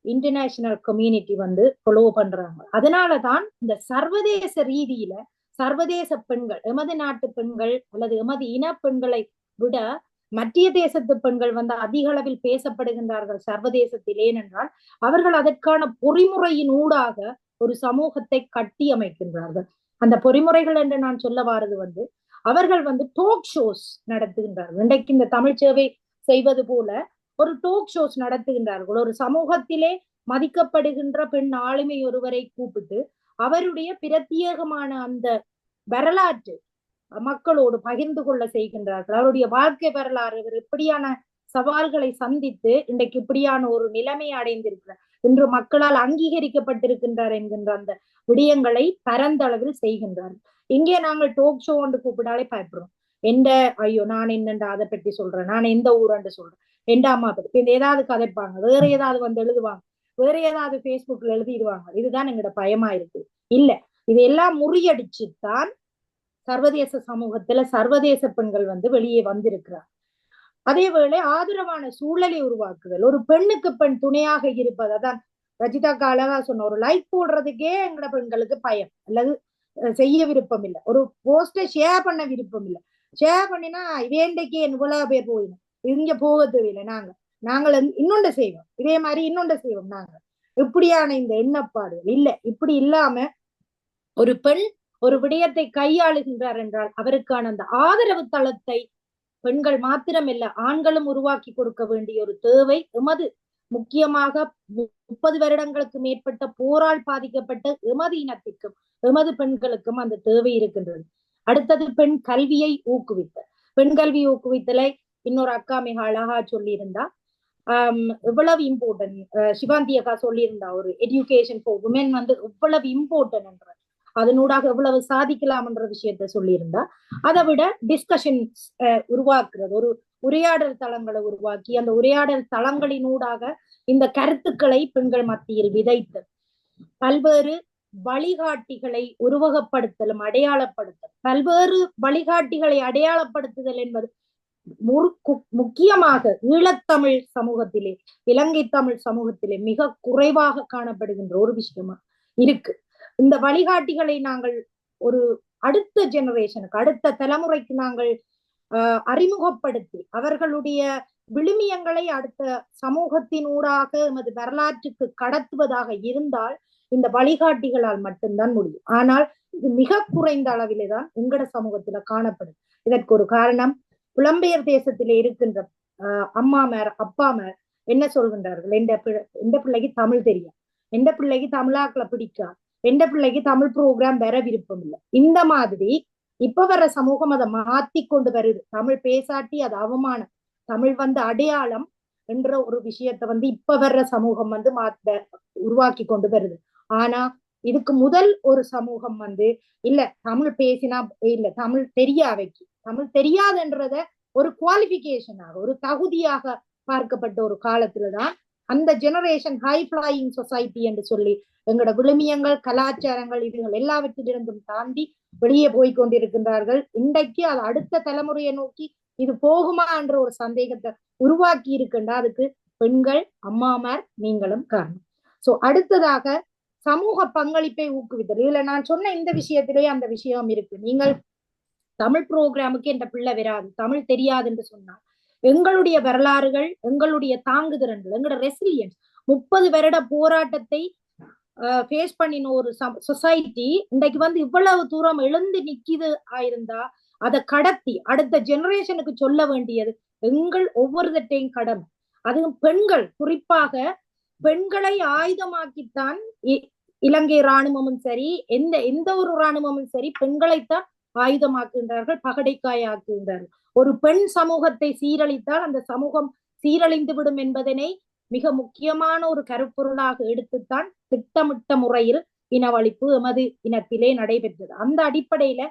இன்டர்நேஷனல் கம்யூனிட்டி வந்து ஃபாலோ பண்றாங்க. அதனாலதான் இந்த சர்வதேச ரீதியில சர்வதேச பெண்கள், எமது நாட்டு பெண்கள் அல்லது எமது இன பெண்களை விட மத்திய தேசத்து பெண்கள் வந்து அதிக அளவில் பேசப்படுகின்றார்கள் சர்வதேசத்தில். ஏனென்றால் அவர்கள் அதற்கான பொறிமுறையின் ஊடாக ஒரு சமூகத்தை கட்டி அமைக்கின்றார்கள். அந்த பொறிமுறைகள் என்று நான் சொல்ல வாரது வந்து அவர்கள் வந்து டோக் ஷோஸ் நடத்துகின்றார்கள். இன்றைக்கு இந்த தமிழ் சேவை செய்வது போல ஒரு டோக் ஷோஸ் நடத்துகின்றார்கள். ஒரு சமூகத்திலே மதிக்கப்படுகின்ற பெண் ஆளுமை ஒருவரை கூப்பிட்டு அவருடைய பிரத்யேகமான அந்த வரலாற்று மக்களோடு பகிர்ந்து கொள்ள செய்கின்றார்கள். அவருடைய வாழ்க்கை வரலாறு, அவர் எப்படியான சவால்களை சந்தித்து இன்றைக்கு இப்படியான ஒரு நிலைமை அடைந்திருக்கிறார், இன்று மக்களால் அங்கீகரிக்கப்பட்டிருக்கின்றார் என்கின்ற அந்த விடயங்களை பரந்த அளவில் செய்கின்றார்கள். இங்கே நாங்கள் டோக் ஷோ ஒன்று கூப்பிடாலே பயப்படுறோம். ஐயோ நான் என்னண்டா அதை பற்றி சொல்றேன், நான் எந்த ஊரண்டு சொல்றேன், எந்த அம்மா பத்தி ஏதாவது கதைப்பாங்க, வேற ஏதாவது வந்து எழுதுவாங்க, வேற ஏதாவது பேஸ்புக்ல எழுதிடுவாங்க. இதுதான் எங்களோட பயமா இருக்கு. இல்ல, இதையெல்லாம் முறியடிச்சுத்தான் சர்வதேச சமூகத்துல சர்வதேச பெண்கள் வந்து வெளியே வந்திருக்கிறார். அதேவேளை ஆதரவான சூழலை உருவாக்குதல், ஒரு பெண்ணுக்கு பெண் துணையாக இருப்பது. அதான் ரஜிதாக்கா அழகா சொன்ன, ஒரு லைக் போடுறதுக்கே எங்கட பெண்களுக்கு பயம், அல்லது செய்ய விருப்பம் இல்லை, ஒரு போஸ்டை ஷேர் பண்ண விருப்பம் இல்லை. ஷேர் பண்ணினா வேண்டைக்கு இவ்வளவு பேர் போயிடும், இங்க போக தேவையில்லை, நாங்கள் இன்னொன்று செய்வோம், இதே மாதிரி இன்னொன்று செய்வோம் நாங்க. இப்படியான இந்த எண்ணப்பாடுகள் இல்லை. இப்படி இல்லாம ஒரு பெண் ஒரு விடயத்தை கையாளுகின்றார் என்றால் அவருக்கான அந்த ஆதரவு தளத்தை பெண்கள் மாத்திரமல்ல ஆண்களும் உருவாக்கி கொடுக்க வேண்டிய ஒரு தேவை எமது, முக்கியமாக 30 வருடங்களுக்கு மேற்பட்ட போரால் பாதிக்கப்பட்ட எமது இனத்திற்கும் எமது பெண்களுக்கும் அந்த தேவை இருக்கின்றது. அடுத்தது பெண் கல்வியை ஊக்குவித்தல். பெண் கல்வி ஊக்குவித்தலை இன்னொரு அக்கா மிக அழகா சொல்லியிருந்தா, எவ்வளவு இம்பார்ட்டன்ட். சிவாந்தி அக்கா சொல்லியிருந்தா, ஒரு எஜுகேஷன் ஃபார் உமன் வந்து எவ்வளவு இம்பார்ட்டன்ட் என்ற, அதனூடாக எவ்வளவு சாதிக்கலாம் என்ற விஷயத்த சொல்லியிருந்தா. அதை விட டிஸ்கஷன் உருவாக்குறது, ஒரு உரையாடல் தளங்களை உருவாக்கி அந்த உரையாடல் தளங்களினூடாக இந்த கருத்துக்களை பெண்கள் மத்தியில் விதைத்து பல்வேறு வழிகாட்டிகளை உருவகப்படுத்தலும் அடையாளப்படுத்தல். பல்வேறு வழிகாட்டிகளை அடையாளப்படுத்துதல் என்பது முக்கியமாக ஈழத்தமிழ் சமூகத்திலே, இலங்கை தமிழ் சமூகத்திலே மிக குறைவாக காணப்படுகின்ற ஒரு விஷயமா இருக்கு. இந்த வழிகாட்டிகளை நாங்கள் ஒரு அடுத்த ஜெனரேஷனுக்கு, அடுத்த தலைமுறைக்கு நாங்கள் அறிமுகப்படுத்தி அவர்களுடைய விழுமியங்களை அடுத்த சமூகத்தின் ஊடாக எமது வரலாற்றுக்கு கடத்துவதாக இருந்தால் இந்த வழிகாட்டிகளால் மட்டும்தான் முடியும். ஆனால் இது மிக குறைந்த அளவிலே தான் எங்கட சமூகத்துல காணப்படும். இதற்கு ஒரு காரணம், புலம்பெயர் தேசத்திலே இருக்கின்ற அம்மாமார் அப்பாமார் என்ன சொல்கின்றார்கள், எந்த பிள்ளைக்கு தமிழ் தெரியும், எந்த பிள்ளைக்கு தமிழாக்களை பிடிக்காது, எந்த பிள்ளைக்கு தமிழ் ப்ரோக்ராம் வர விருப்பம் இல்லை. இந்த மாதிரி இப்ப வர்ற சமூகம் அதை மாத்தி கொண்டு வருது. தமிழ் பேசாட்டி அது அவமானம், தமிழ் வந்து அடையாளம் என்ற ஒரு விஷயத்த வந்து இப்ப வர்ற சமூகம் வந்து உருவாக்கி கொண்டு வருது. ஆனா இதுக்கு முதல் ஒரு சமூகம் வந்து இல்ல தமிழ் பேசினா இல்ல தமிழ் தெரியாவைக்கு, தமிழ் தெரியாதுன்றத ஒரு குவாலிபிகேஷனாக, ஒரு தகுதியாக பார்க்கப்பட்ட ஒரு காலத்துலதான் அந்த ஜெனரேஷன் ஹை ஃபிளையிங் சொசைட்டி என்று சொல்லி எங்களோட விழுமியங்கள் கலாச்சாரங்கள் இதுகள் எல்லாவற்றிலிருந்தும் தாண்டி வெளியே போய்கொண்டிருக்கின்றார்கள். இன்றைக்கு அது அடுத்த தலைமுறையை நோக்கி இது போகுமா என்ற ஒரு சந்தேகத்தை உருவாக்கி இருக்கின்றா. அதுக்கு பெண்கள் அம்மாமார் நீங்களும் காரணம். சோ அடுத்ததாக சமூக பங்களிப்பை ஊக்குவித்தல். இதுல நான் சொன்ன இந்த விஷயத்திலேயே அந்த விஷயம் இருக்கு. நீங்கள் தமிழ் புரோகிராமுக்கு என்ற பிள்ளை வராது, தமிழ் தெரியாது என்று சொன்னால் எங்களுடைய வரலாறுகள், எங்களுடைய தாங்குதிறன்கள், எங்களோட ரெசிலியன்ஸ், 30 வருட போராட்டத்தை ஃபேஸ் பண்ணின ஒரு சொசைட்டி இன்றைக்கு வந்து இவ்வளவு தூரம் எழுந்து நிக்கிது ஆயிருந்தா அதை கடத்தி அடுத்த ஜெனரேஷனுக்கு சொல்ல வேண்டியது எங்கள் ஒவ்வொருத்தையும் கடமை. அதுவும் பெண்கள், குறிப்பாக பெண்களை ஆயுதமாக்கித்தான் இலங்கை இராணுவமும் சரி, எந்த ஒரு இராணுவமும் சரி பெண்களைத்தான் ஆயுதமாக்குகின்றார்கள், பகடைக்காய் ஆக்குகின்றார்கள். ஒரு பெண் சமூகத்தை சீரழித்தால் அந்த சமூகம் சீரழிந்து விடும் என்பதனை மிக முக்கியமான ஒரு கருப்பொருளாக எடுத்துத்தான் திட்டமிட்ட முறையில் இனவழிப்பு எமது இனத்திலே நடைபெற்றது. அந்த அடிப்படையில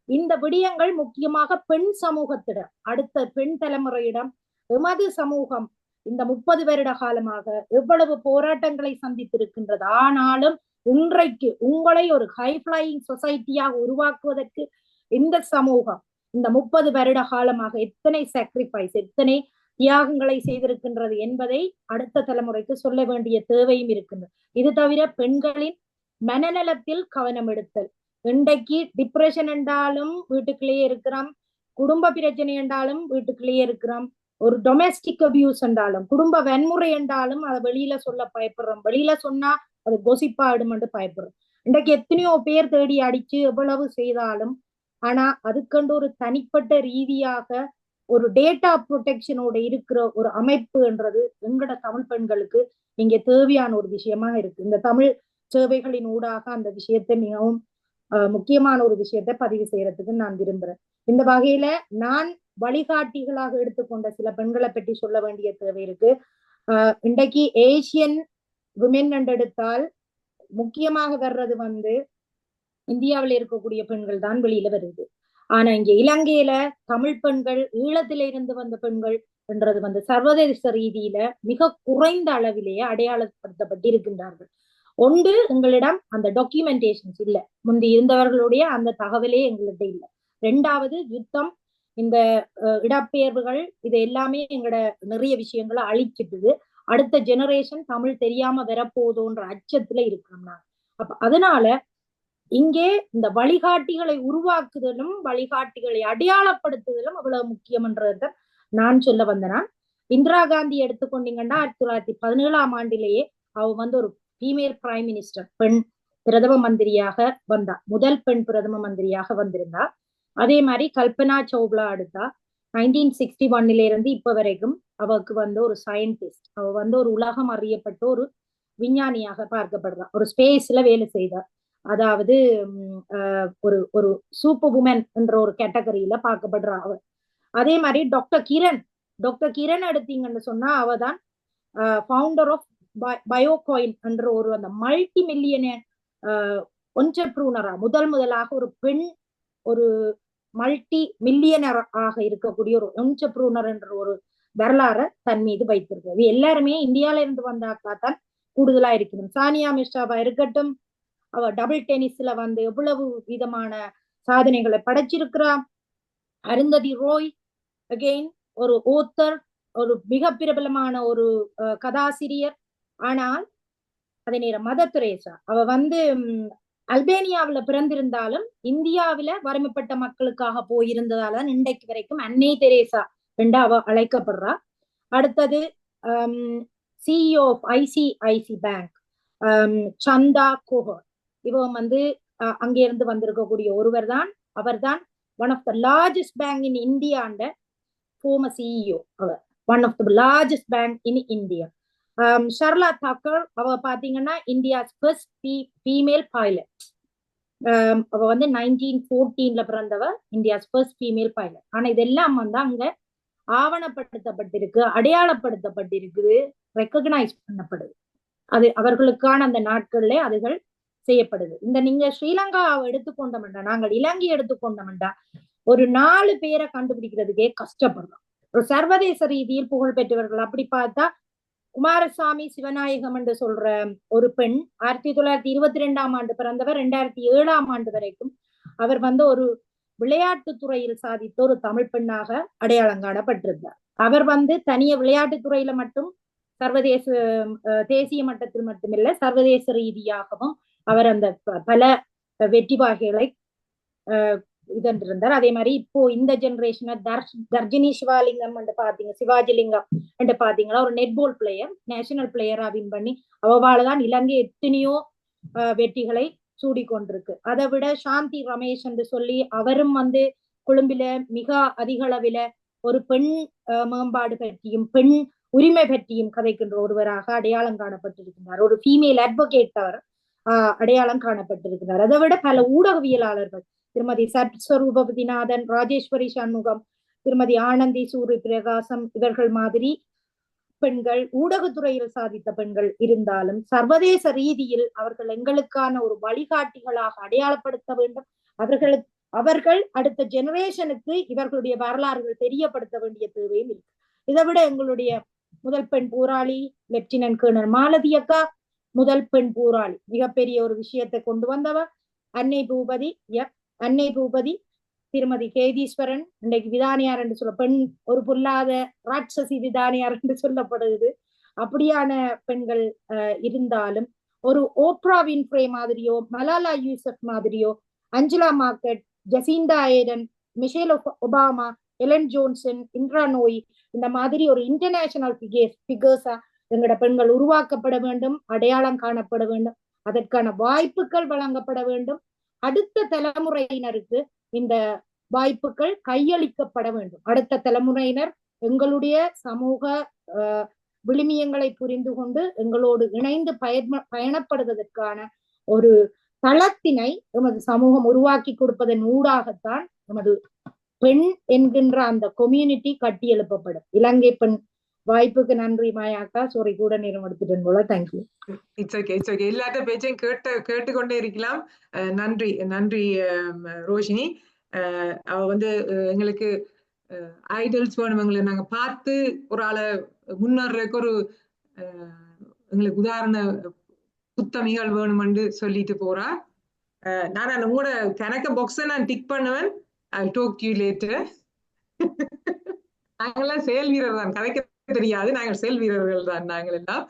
இந்த விடயங்கள் முக்கியமாக பெண் சமூகத்திடம், அடுத்த பெண் தலைமுறையிடம் எமது சமூகம் இந்த 30 வருட காலமாக எவ்வளவு போராட்டங்களை சந்தித்திருக்கின்றது. ஆனாலும் இன்றைக்கு உங்களை ஒரு ஹை ஃபிளையிங் சொசைட்டியாக உருவாக்குவதற்கு இந்த சமூகம் இந்த 30 வருட காலமாக எத்தனை சாக்ரிஃபைஸ், எத்தனை தியாகங்களை செய்திருக்கின்றது என்பதை அடுத்த தலைமுறைக்கு சொல்ல வேண்டிய தேவையும் இருக்கின்றது. இது தவிர பெண்களின் மனநலத்தில் கவனம் எடுத்தல். இன்றைக்கு டிப்ரெஷன் என்றாலும் வீட்டுக்குள்ளேயே இருக்கிறோம், குடும்ப பிரச்சனை என்றாலும் வீட்டுக்குள்ளேயே இருக்கிறோம், ஒரு டொமெஸ்டிக் அபியூஸ் என்றாலும், குடும்ப வன்முறை என்றாலும் அதை வெளியில சொல்ல பயப்படுறோம், வெளியில சொன்னா அது கொசிப்பாடும் என்று பயப்படுறோம். இன்றைக்கு எத்தனையோ பேர் தேடி அடிச்சு எவ்வளவு செய்தாலும் ஆனா அதுக்கண்டு ஒரு தனிப்பட்ட ரீதியாக ஒரு டேட்டா ப்ரொடெக்ஷனோட இருக்கிற ஒரு அமைப்பு என்றது எங்கட தமிழ் பெண்களுக்கு இங்க தேவையான ஒரு விஷயமா இருக்கு. இந்த தமிழ் சேவைகளின் ஊடாக அந்த விஷயத்தை மிகவும் முக்கியமான ஒரு விஷயத்தை பதிவு செய்யறதுக்கு நான் விரும்புறேன். இந்த வகையில நான் வழிகாட்டிகளாக எடுத்துக்கொண்ட சில பெண்களை பற்றி சொல்ல வேண்டிய தேவை இருக்கு. இன்றைக்கு ஏசியன் விமென் எடுத்தால் முக்கியமாக வர்றது வந்து இந்தியாவில் இருக்கக்கூடிய பெண்கள் தான் வெளியில வருது. ஆனா இங்க இலங்கையில தமிழ் பெண்கள், ஈழத்தில இருந்து வந்த பெண்கள் என்றது வந்து சர்வதேச ரீதியில மிக குறைந்த அளவிலேயே அடையாளப்படுத்தப்பட்டு இருக்கின்றார்கள். ஒன்று, எங்களிடம் அந்த டாக்குமெண்டேஷன்ஸ் இல்ல, முந்தி இருந்தவர்களுடைய அந்த தகவலே எங்கள்கிட்ட இல்லை. ரெண்டாவது, யுத்தம், இந்த இடப்பெயர்வுகள், இது எல்லாமே எங்களோட நிறைய விஷயங்களை அழிச்சிட்டுது. அடுத்த ஜெனரேஷன் தமிழ் தெரியாம வரப்போதோன்ற அச்சத்துல இருக்கிறோம் நான். அப்ப அதனால இங்கே இந்த வழிகாட்டிகளை உருவாக்குதலும் வழிகாட்டிகளை அடையாளப்படுத்துதலும் அவ்வளவு முக்கியம்ன்றத நான் சொல்ல வந்தேன். இந்திரா காந்தி எடுத்துக்கொண்டீங்கன்னா 1917 அவ வந்து ஒரு ஃபீமேல் பிரைம் மினிஸ்டர், பெண் பிரதம மந்திரியாக வந்தா, முதல் பெண் பிரதம மந்திரியாக வந்திருந்தா. அதே மாதிரி கல்பனா சௌவ்லா எடுத்தா 1961 இப்ப வரைக்கும் அவருக்கு வந்து ஒரு சயின்டிஸ்ட், அவ வந்து ஒரு உலகம் அறியப்பட்ட ஒரு விஞ்ஞானியாக பார்க்கப்படுறா. ஒரு ஸ்பேஸ்ல வேலை செய்தா, அதாவது ஒரு ஒரு சூப்பர் உமன் என்ற ஒரு கேட்டகரியில பார்க்கப்படுறா அவ. அதே மாதிரி டாக்டர் கிரண் எடுத்தீங்கன்னு சொன்னா அவதான் ஃபவுண்டர் ஆஃப் பயோகாயின் என்ற ஒரு அந்த மல்டி மில்லியனர் என்டர்பிரூனரா, முதலாக ஒரு பெண் ஒரு மல்டி மில்லியனர் ஆக இருக்கக்கூடிய ஒரு என்டர்பிரூனர் என்ற ஒரு வரலாறை தன் மீது வைத்திருக்கிறது. எல்லாருமே இந்தியால இருந்து வந்தாக்கா தான் கூடுதலா இருக்கணும். சானியா மிர்சாவா இருக்கட்டும், அவ டபுள் டென்னிஸ்ல வந்து எவ்வளவு விதமான சாதனைகளை படைச்சிருக்கிறா. அருந்ததி ரோய் அகெயின் ஒரு ஓத்தர், ஒரு மிக பிரபலமான ஒரு கதாசிரியர். ஆனால் அதே நேரம் மதர் தெரேசா அவ வந்து அல்பேனியாவில பிறந்திருந்தாலும் இந்தியாவில வறுமைப்பட்ட மக்களுக்காக போயிருந்ததால இன்றைக்கு வரைக்கும் அன்னை தெரேசா என்று அவ அழைக்கப்படுறா. அடுத்தது சிஇஓ ஆஃப் ஐசிஐசி பேங்க் சந்தா கோஹர், இவன் வந்து அங்கிருந்து வந்திருக்கக்கூடிய ஒருவர் தான். அவர் தான் one of the largest bank in இந்தியாண்ட former CEO, அவர் one of the largest bank in India. Sarla Thakar, அவ பாத்தீங்கன்னா இந்தியாஸ் ஃபர்ஸ்ட் ஃபீமேல் பைலட். அவ வந்து 1914 பிறந்தவ, இந்தியாஸ் ஃபர்ஸ்ட் ஃபீமேல் பைலட். ஆனா இதெல்லாம் வந்து அங்க ஆவணப்படுத்தப்பட்டிருக்கு, அடையாளப்படுத்தப்பட்டிருக்குது, ரெக்கக்னைஸ் பண்ணப்படுது. அது அவர்களுக்கான அந்த நாட்கள்ல அதுகள் செய்யப்படுது. இந்த நீங்க ஸ்ரீலங்காவை எடுத்துக்கொண்டோம்டா, நாங்கள் இலங்கை எடுத்துக்கொண்டோம்டா, ஒரு 4 பேரை கண்டுபிடிக்கிறதுக்கே கஷ்டப்படுறோம். ஒரு சர்வதேச ரீதியில் புகழ் பெற்றவர்கள் அப்படி பார்த்தா குமாரசாமி சிவநாயகம் என்று சொல்ற ஒரு பெண் 1922 பிறந்தவர், 2007 வரைக்கும் அவர் வந்து ஒரு விளையாட்டு துறையில் சாதித்த ஒரு தமிழ் பெண்ணாக அடையாளம் காணப்பட்டிருந்தார். அவர் வந்து தனிய விளையாட்டு துறையில மட்டும் சர்வதேச தேசிய மட்டத்தில் மட்டுமில்லை, சர்வதேச ரீதியாகவும் அவர் அந்த பல வெற்றி வாகைகளை இதன்றிருந்தார். அதே மாதிரி இப்போ இந்த ஜெனரேஷனை தர்ஜினி சிவாலிங்கம் என்று பாத்தீங்க, சிவாஜிலிங்கம் என்று பாத்தீங்கன்னா ஒரு நெட்பால் பிளேயர், நேஷனல் பிளேயரா வின் பண்ணி அவவாழ்தான் இலங்கை எத்தனையோ வெற்றிகளை சூடிக்கொண்டிருக்கு. அதை விட சாந்தி ரமேஷ் என்று சொல்லி அவரும் வந்து கொழும்பில மிக அதிக அளவில ஒரு பெண் மேம்பாடு பற்றியும் பெண் உரிமை பற்றியும் கதைக்கின்ற ஒருவராக அடையாளம் காணப்பட்டிருக்கிறார். ஒரு ஃபீமேல் அட்வொகேட் அவர் அடையாளம் காணப்பட்டிருக்கிறார். அதை விட பல ஊடகவியலாளர்கள், திருமதி சத்ஸ்வரூபதிநாதன், ராஜேஸ்வரி சண்முகம், திருமதி ஆனந்தி சூரிய பிரகாசம், இவர்கள் மாதிரி பெண்கள் ஊடகத்துறையில் சாதித்த பெண்கள் இருந்தாலும் சர்வதேச ரீதியில் அவர்கள் எங்களுக்கான ஒரு வழிகாட்டிகளாக அடையாளப்படுத்த வேண்டும். அவர்கள் அடுத்த ஜெனரேஷனுக்கு இவர்களுடைய வரலாறுகள் தெரியப்படுத்த வேண்டிய தேவையும் இருக்கு. இதை விட எங்களுடைய முதல் பெண் போராளி லெப்டினன்ட் கர்னல் மாலதி அக்கா முதல் பெண் போராளி, மிகப்பெரிய ஒரு விஷயத்தை கொண்டு வந்தவர். அன்னை பூபதி, திருமதி கேதீஸ்வரன், இன்றைக்கு விதானியார் என்று சொல்ல பெண், ஒரு பொல்லாத ராட்சசி விதானியார் என்று சொல்லப்படுது. அப்படியான பெண்கள் இருந்தாலும் ஒரு ஓப்ரா வின்ஃப்ரே மாதிரியோ, மலாலா யூசப் மாதிரியோ, Angela Merkel, Jacinda Ardern, Michelle Obama, Ellen Johnson, Indra Nooyi, இந்த மாதிரி ஒரு இன்டர்நேஷனல் ஃபிகர்ஸா எங்களோட பெண்கள் உருவாக்கப்பட வேண்டும், அடையாளம் காணப்பட வேண்டும், அதற்கான வாய்ப்புகள் வழங்கப்பட வேண்டும். அடுத்த தலைமுறையினருக்கு இந்த வாய்ப்புகள் கையளிக்கப்பட வேண்டும். அடுத்த தலைமுறையினர் எங்களுடைய சமூக விழுமியங்களை புரிந்து கொண்டு எங்களோடு இணைந்து பயணப்படுவதற்கான ஒரு தளத்தினை எமது சமூகம் உருவாக்கி கொடுப்பதன் ஊடாகத்தான் எமது பெண் என்கின்ற அந்த கம்யூனிட்டி கட்டி எழுப்பப்படும். இலங்கை பெண் வாய்ப்புக்கு நன்றி மாயாக்கா. சாரி, கூட நேரம் எடுத்துட்டேன் போல. தேங்க்யூ. It's okay. எல்லாத்த பேச்சையும் கேட்டுக்கொண்டே இருக்கலாம். நன்றி ரோஷினி. அவ வந்து எங்களுக்கு ஐடல்ஸ் வேணும், எங்களை நாங்க பார்த்து ஒரு ஆளை முன்னேறதுக்கு ஒரு எங்களுக்கு உதாரண புத்தமிகள் வேணுமென்று சொல்லிட்டு போறா. நான் உங்களோட கணக்க பாக்ஸை நான் டிக் பண்ணுவேன். I'll talk to you later. நாங்கெல்லாம் செயல் வீரர் தான், கதைக்க தெரியாது, நாங்கள் செயல் வீரர்கள் தான் நாங்கள் எல்லாம்.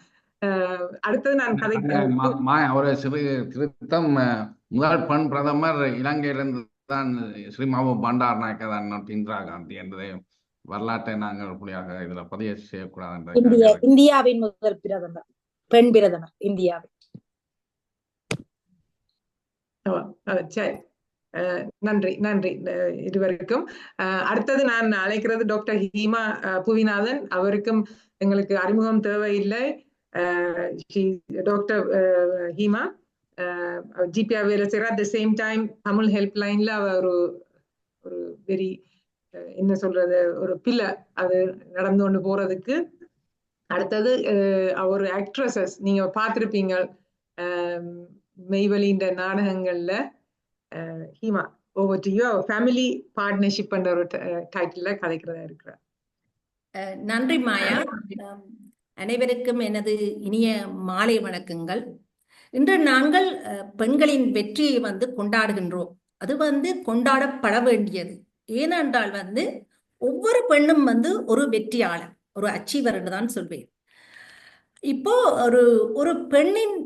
அடுத்தது நான் ஒரு சிறு திருத்தம். முதல் பெண் பிரதமர் இலங்கையிலிருந்து தான் ஸ்ரீமாவு பண்டார் நாயக்க தான் இந்திரா காந்தி என்பதை வரலாற்றை நாங்கள் புலியாக இதுல பதிவு செய்யக்கூடாது. இந்தியாவின் முதல் பிரதமர், பெண் பிரதமர் இந்தியாவின். சரி, நன்றி நன்றி இருவருக்கும். அடுத்தது நான் அழைக்கிறது டாக்டர் ஹீமா புவிநாதன். அவருக்கும் எங்களுக்கு அறிமுகம் தேவையில்லை. டாக்டர் ஹீமா ஜிபிஆ வேலை செய்யற. At the same time Tamil help லைன்ல அவர் ஒரு வெரி என்ன சொல்றது, ஒரு பிள்ளை அது நடந்து கொண்டு போறதுக்கு. அடுத்தது அவர் ஆக்ட்ரஸஸ் நீங்க பார்த்திருப்பீங்க மெய்வழின்ற நாடகங்கள்ல. Heema, over to you. Family partnership என்ற ஒரு டைட்டில்ல கதைக்கிறதா இருக்கிறார். நன்றி மாயா. அனைவருக்கும் எனது இனிய மாலை வணக்கங்கள். இன்று நாங்கள் பெண்களின் வெற்றியை கொண்டாடுகின்றோம். அது கொண்டாடப்பட வேண்டியது. ஏனென்றால் ஒவ்வொரு பெண்ணும் ஒரு வெற்றியாளர், ஒரு அச்சீவர் என்று தான் சொல்வேன். இப்போ ஒரு பெண்ணின்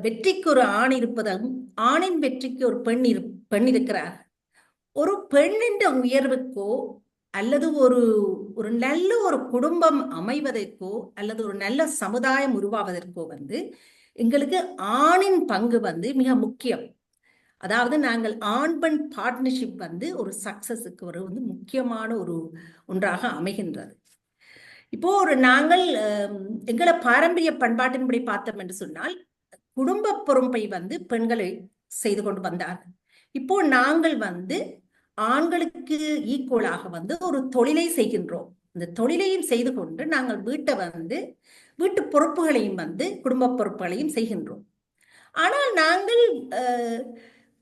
வெற்றிக்கு ஒரு ஆண் இருப்பதும், ஆணின் வெற்றிக்கு ஒரு பெண் இருக்கிறார். ஒரு பெண்ணின் உயர்வுக்கோ அல்லது ஒரு நல்ல ஒரு குடும்பம் அமைவதற்கோ அல்லது ஒரு நல்ல சமுதாயம் உருவாவதற்கோ எங்களுக்கு ஆணின் பங்கு மிக முக்கியம். அதாவது நாங்கள் ஆண் பெண் பார்ட்னர்ஷிப் ஒரு சக்சஸுக்கு ஒரு முக்கியமான ஒன்றாக அமைகின்றது. இப்போ நாங்கள் எங்களை பாரம்பரிய பண்பாட்டின்படி பார்த்தோம் என்று சொன்னால் குடும்ப பொறுப்பை பெண்களை செய்து கொண்டு வந்தார்கள். இப்போ நாங்கள் ஆண்களுக்கு ஈக்குவலாக ஒரு தொழிலை செய்கின்றோம். இந்த தொழிலையும் செய்து கொண்டு நாங்கள் வீட்டு பொறுப்புகளையும் குடும்ப பொறுப்புகளையும் செய்கின்றோம். ஆனால் நாங்கள்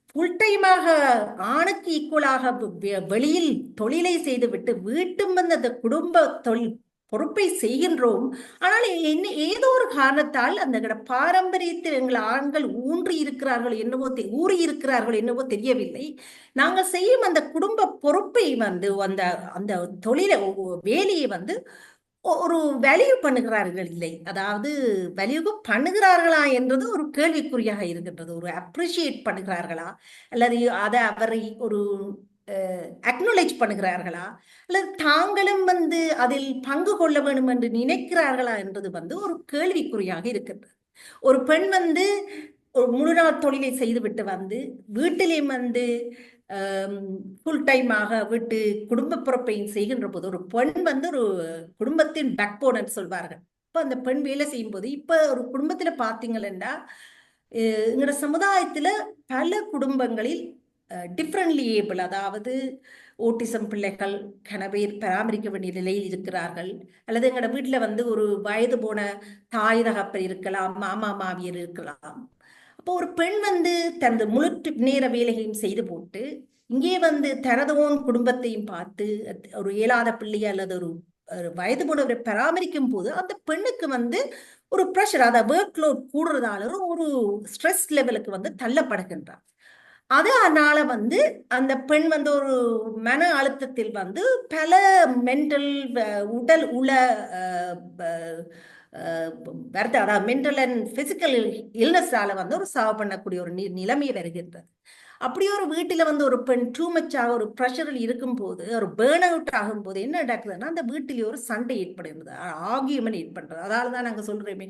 ஃபுல் டைமாக ஆணுக்கு ஈக்குவலாக வெளியில் தொழிலை செய்துவிட்டு வீட்டும் அந்த குடும்ப தொழில் பொறுப்பை செய்கின்றோம். ஆனால் ஏதோ ஒரு காரணத்தால் அந்த பாரம்பரியத்தில் எங்கள் ஆண்கள் ஊன்றி இருக்கிறார்கள் என்னவோ தெரியவில்லை. நாங்கள் செய்யும் அந்த குடும்ப பொறுப்பை அந்த தொழிலை வேலையை ஒரு வேல்யூ பண்ணுகிறார்கள் இல்லை. அதாவது வேல்யூ பண்ணுகிறார்களா என்றது ஒரு கேள்விக்குறியாக இருக்கின்றது. ஒரு அப்ரிஷியேட் பண்ணுகிறார்களா அல்லது அதை அவரை ஒரு அக்னாலேஜ் பண்ணுகிறார்களா அல்லது தாங்களும் அதில் பங்கு கொள்ள வேண்டும் என்று நினைக்கிறார்களா என்றது ஒரு கேள்விக்குறியாக இருக்கின்றது. ஒரு பெண் ஒரு முழு நாள் தொழிலை செய்துவிட்டு வீட்டிலேயும் ஃபுல் டைமாக வீட்டு குடும்ப பொறுப்பையும் செய்கின்ற போது ஒரு பெண் ஒரு குடும்பத்தின் பேக்போன் என்று சொல்வார்கள். இப்போ அந்த பெண் வேலை செய்யும் போது இப்போ ஒரு குடும்பத்துல பார்த்தீங்கன்னா எங்களோட சமுதாயத்துல பல குடும்பங்களில் டிஃப்ரெண்ட்லி ஏபிள், அதாவது ஓட்டிசம் பிள்ளைகள் கணவர் பராமரிக்க வேண்டிய நிலையில் இருக்கிறார்கள். அல்லது எங்களோட வீட்டில் ஒரு வயது போன தாய் தகப்பர் இருக்கலாம், மாமா மாவியர் இருக்கலாம். அப்போ ஒரு பெண் தனது முழு நேர வேலைகளையும் செய்து போட்டு இங்கே தனது ஓன் குடும்பத்தையும் பார்த்து ஒரு இயலாத பிள்ளையை அல்லது ஒரு வயது போனவரை பராமரிக்கும் போது அந்த பெண்ணுக்கு ஒரு ப்ரெஷர், அதாவது ஒர்க் லோட் கூடுறதால ஒரு ஸ்ட்ரெஸ் லெவலுக்கு தள்ளப்படுகின்றார். அதனால அந்த பெண் ஒரு மன அழுத்தத்தில் பல மென்டல் உடல் அதாவது மென்டல் அண்ட் பிசிக்கல் இல்னஸால ஒரு சாவ் பண்ணக்கூடிய ஒரு நிலைமை வருகின்றது. அப்படியே ஒரு வீட்டில ஒரு பெண் டூ மச்சாக ஒரு ப்ரெஷரில் இருக்கும் போது, ஒரு பேர்ன் அவுட் ஆகும் போது என்ன நடக்குதுன்னா அந்த வீட்டிலேயே ஒரு சண்டை ஏற்படுகிறது, ஆர்கியூமெண்ட் ஏற்படுறது. அதால தான் நாங்கள் சொல்றோமே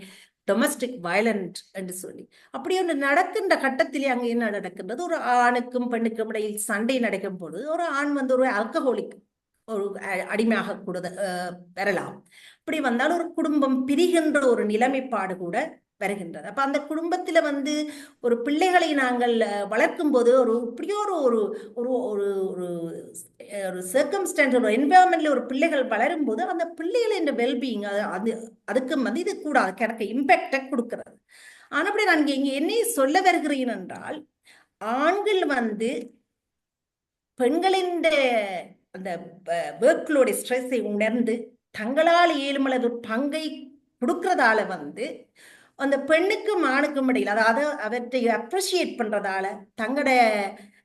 டொமஸ்டிக் வயலண்ட் என்று சொல்லி. அப்படி ஒன்று நடக்கின்ற கட்டத்திலே அங்கே என்ன நடக்கின்றது, ஒரு ஆணுக்கும் பெண்ணுக்கும் இடையில் சண்டை நடக்கும் போது ஒரு ஆண் ஒரு ஆல்கஹாலிக் ஒரு அடிமையாக கூட வரலாம். அப்படி வந்தால் ஒரு குடும்பம் பிரிகின்ற ஒரு நிலைமைப்பாடு கூட வருகின்றது. அப்ப அந்த குடும்பத்துல ஒரு பிள்ளைகளை நாங்கள் வளர்க்கும் போது இப்படியோ ஒரு சர்க்கம்ஸ்டான்ஸ், ஒரு என்வயர்மெண்ட்ல ஒரு பிள்ளைகள் வளரும் போது அந்த பிள்ளைகளின் வெல்பீயிங் அதுக்கு இது கூட எனக்கு இம்பாக்டை கொடுக்கிறது. ஆனா அப்படி நான் இங்க என்ன சொல்ல வருகிறேன் என்றால், ஆண்கள் பெண்களின் அந்த ஒர்க்லோட ஸ்ட்ரெஸ்ஸை உணர்ந்து தங்களால் இயலுமளவு பங்கை கொடுக்கறதால வந்து அந்த பெண்ணுக்கும் ஆணுக்கும் இடையில், அதாவது அவற்றை அப்ரிஷியேட் பண்றதால தங்களோட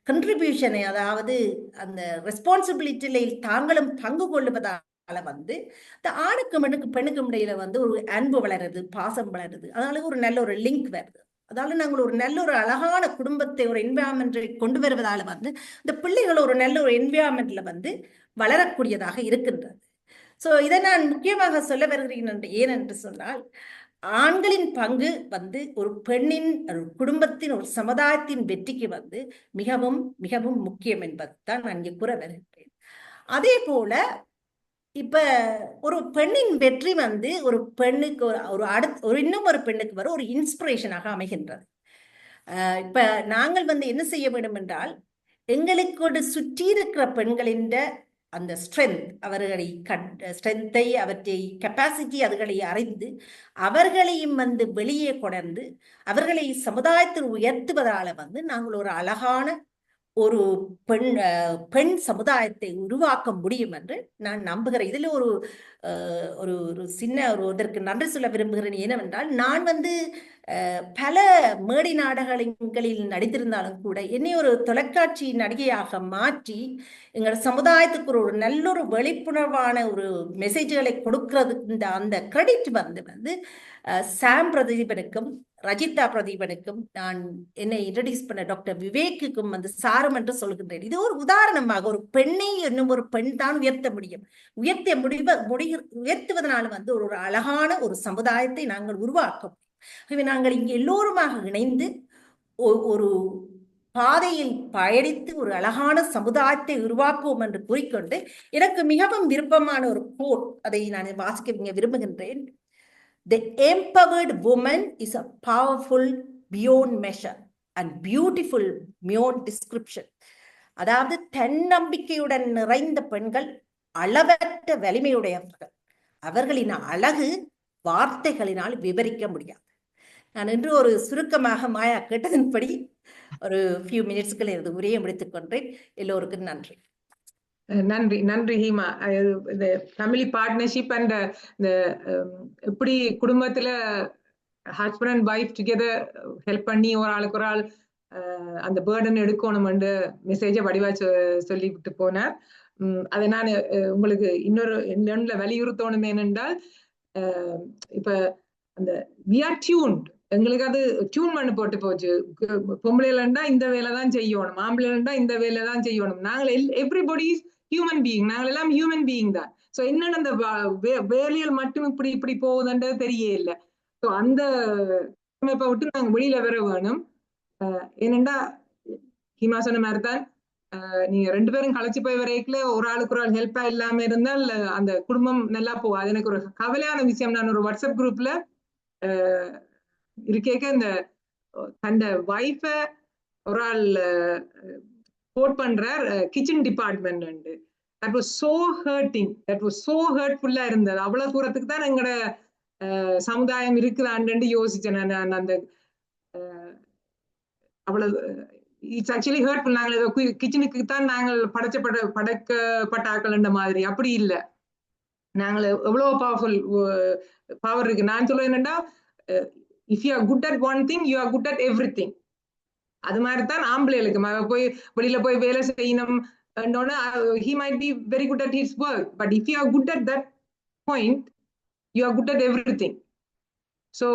கண்ட்ரிபியூஷனை, அதாவது அந்த ரெஸ்பான்சிபிலிட்டியில தாங்களும் பங்கு கொள்ளுவதால வந்து இந்த ஆணுக்கும் பெண்ணுக்கும் இடையில வந்து ஒரு அன்பு வளருது, பாசம் வளருது. அதனால ஒரு நல்ல ஒரு லிங்க் வருது. அதால நாங்கள் ஒரு நல்ல ஒரு அழகான குடும்பத்தை, ஒரு என்விரான்மெண்ட்டை கொண்டு வருவதால வந்து இந்த பிள்ளைகள் ஒரு நல்ல ஒரு என்விரான்மெண்ட்ல வந்து வளரக்கூடியதாக இருக்கின்றது. ஸோ இதை நான் முக்கியமாக சொல்ல வருகிறேன் ஏனென்று சொன்னால், ஆண்களின் பங்கு வந்து ஒரு பெண்ணின், ஒரு குடும்பத்தின், ஒரு சமுதாயத்தின் வெற்றிக்கு வந்து மிகவும் மிகவும் முக்கியம் என்பதுதான் நான் இங்கே கூற வருகின்றேன். அதே போல இப்ப ஒரு பெண்ணின் வெற்றி வந்து ஒரு பெண்ணுக்கு ஒரு இன்னும் ஒரு பெண்ணுக்கு வர ஒரு இன்ஸ்பிரேஷனாக அமைகின்றது. இப்ப நாங்கள் வந்து என்ன செய்ய வேண்டும் என்றால், எங்களுக்கு சுற்றி இருக்கிற பெண்களின் அந்த ஸ்ட்ரென்த், அவர்களை ஸ்ட்ரென்த்தை, அவற்றை கெப்பாசிட்டி அதுகளை அறிந்து அவர்களையும் வந்து வெளியே கொண்டு அவர்களை சமுதாயத்தில் உயர்த்துவதால வந்து நாங்கள் ஒரு அழகான ஒரு பெண் சமுதாயத்தை உருவாக்க முடியும் என்று நான் நம்புகிறேன். இதுல ஒரு சின்ன இதற்கு நன்றி சொல்ல விரும்புகிறேன். ஏனென்றால் நான் வந்து பல மேடை நாடகங்களில் நடித்திருந்தாலும் கூட என்னை ஒரு தொலைக்காட்சி நடிகையாக மாற்றி எங்களோட சமுதாயத்துக்கு ஒரு நல்ல ஒரு விழிப்புணர்வான ஒரு மெசேஜ்களை கொடுக்கறதுக்கு அந்த கிரெடிட் வந்து சாம் பிரதீபனுக்கும் ரஜிதா பிரதீபனுக்கும் நான் என்னை இன்ட்ரடியூஸ் பண்ண டாக்டர் விவேக்குக்கும் வந்து சாரம் என்று சொல்கின்றேன். இது ஒரு உதாரணமாக ஒரு பெண்ணை இன்னும் ஒரு பெண் தான் உயர்த்த முடியும். உயர்த்துவதனால வந்து ஒரு அழகான ஒரு சமுதாயத்தை நாங்கள் உருவாக்க முடியும். நாங்கள் இங்கே எல்லோருமாக இணைந்து ஒரு பாதையில் பயணித்து ஒரு அழகான சமுதாயத்தை உருவாக்குவோம் என்று கூறிக்கொண்டு, எனக்கு மிகவும் விருப்பமான ஒரு கோட், அதை நான் வாசிக்க விரும்புகின்றேன். The empowered woman is a powerful beyond measure and beautiful beyond description. அதாவது தன்னம்பிக்கையுடன் நிறைந்த பெண்கள் அளவற்ற வலிமையுடையவர்கள். அவர்களின் அழகு வார்த்தைகளினால் விவரிக்க முடியாது. நான் இன்று ஒரு சுருக்கமாக மாயா கேட்டதன்படி ஒரு few minutesகள் எனது உரையை முடித்துக் கொண்டேன். எல்லோருக்கும் நன்றி. நன்றி நன்றி ஹீமா. இந்த ஃபேமிலி பார்ட்னர்ஷிப் அண்ட் இந்த எப்படி குடும்பத்துல husband and wife together help பண்ணி ஒரு ஆளுக்கு ஒரு ஆள் அந்த பேர்டன் எடுக்கணும்னு மெசேஜை வடிவா சொல்லி விட்டு போனார். அதை நான் உங்களுக்கு இன்னொன்னுல வலியுறுத்தணும். ஏனென்றால் இப்ப அந்த we are tuned, எங்களுக்கு அது டியூன் பண்ணி போட்டு போச்சு. பொம்பளைலண்டா இந்த வேலை தான் செய்யணும், ஆம்பளைலண்டா இந்த வேலை தான் செய்யணும். நாங்கள் எவ்ரிபடி ஹியூமன் பீயிங், நாங்கள் எல்லாம் ஹியூமன் பீயிங் தான். ஸோ என்னென்ன அந்த வேலைகள் மட்டும் இப்படி போகுதுன்றது தெரிய இல்லை. ஸோ அந்த அமைப்பை விட்டு நாங்கள் வெளியில வர வேணும். ஏனெண்டா ஹீமா சொன்ன மாதிரி தான், நீங்க ரெண்டு பேரும் களைச்சு போய் வரைக்குள்ள ஒரு ஆளுக்கு ஒரு ஆள் ஹெல்ப்பா இல்லாம இருந்தால் அந்த குடும்பம் நல்லா போகும். அது எனக்கு ஒரு கவலையான விஷயம். நான் ஒரு வாட்ஸ்அப் குரூப்ல இருக்கேக்க இந்த அந்த வைஃப ஒரு ஆள் கோட் பண்றார் kitchen department. That was so hurting, that was so ஹர்ட்ஃபுல்லா இருந்தது. அவ்வளவு தூரத்துக்கு தான் எங்களோட சமுதாயம் இருக்குதான்னு யோசிச்சேன் நான். அந்த அவ்வளவு இட்ஸ் ஆக்சுவலி ஹர்ட்ஃபுல். நாங்கள் கிச்சனுக்கு தான் நாங்கள் படைக்கப்பட்டாக்கள் மாதிரி, அப்படி இல்லை. நாங்கள் எவ்வளவு பவர் இருக்கு. நான் சொல்ல என்னன்னா, if you are good at one thing, you are good at everything. அது மாதிரி தான் ஆம்பளைகளுக்கு போய் வெளியில போய் வேலை செய்யணும். he might be very good at his work, but if you are good at that point, you are good at everything. So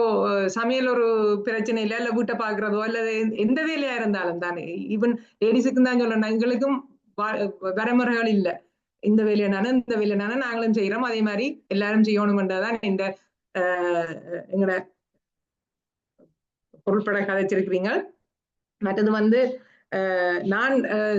சமையல் ஒரு பிரச்சனை இல்லை, இல்லை வீட்டை பாக்குறதோ அல்லது எந்த வேலையா இருந்தாலும் தானே. ஈவன் லேடிஸுக்கும் தான் சொல்லணும், எங்களுக்கும் வரைமுறைகள் இல்லை. இந்த வேலையானாலும் இந்த வேலையானாலும் நாங்களும் செய்யறோம், அதே மாதிரி எல்லாரும் செய்யணும்ன்றதான் இந்த எங்களோட பொருள்பட கதைச்சிருக்கிறீங்க. மற்றது வந்து நான்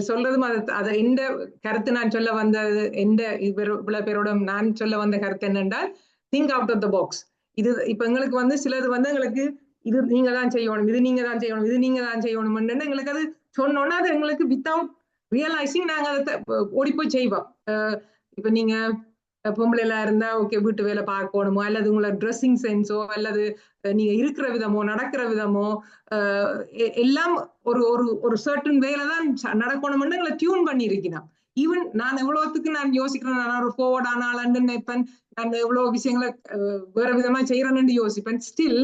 சொல்றதும் அதை எந்த கருத்து நான் சொல்ல வந்தது, எந்த இவ்வளவு பேரோட நான் சொல்ல வந்த கருத்து என்னென்றால், think out of the box. இது இப்ப எங்களுக்கு வந்து சிலது வந்து எங்களுக்கு இது நீங்க தான் செய்யணும், இது நீங்க தான் செய்யணும், இது நீங்க தான் செய்யணும்னு எங்களுக்கு அது சொன்னோன்னா அது எங்களுக்கு வித்தவுட் ரியலைசிங் நாங்க அதை ஓடி போய் செய்வோம். இப்ப நீங்க பொம்பளைல இருந்தா ஓகே வீட்டு வேலை பார்க்கணுமோ அல்லது உங்களை ட்ரெஸ்ஸிங் சென்ஸோ அல்லது நீங்க இருக்கிற விதமோ நடக்கிற விதமோ எல்லாம் ஒரு ஒரு ஒரு சர்டன் வேலை தான் நடக்கணும்னு எங்களை டியூன் பண்ணி இருக்கிறோம். ஈவன் நான் எவ்வளவுத்துக்கு நான் யோசிக்கிறேன், நான் ஒரு forward ஆனாலும் நினைப்பேன், நான் எவ்வளவு விஷயங்களை வேற விதமா செய்யறேன்னு யோசிப்பேன். ஸ்டில்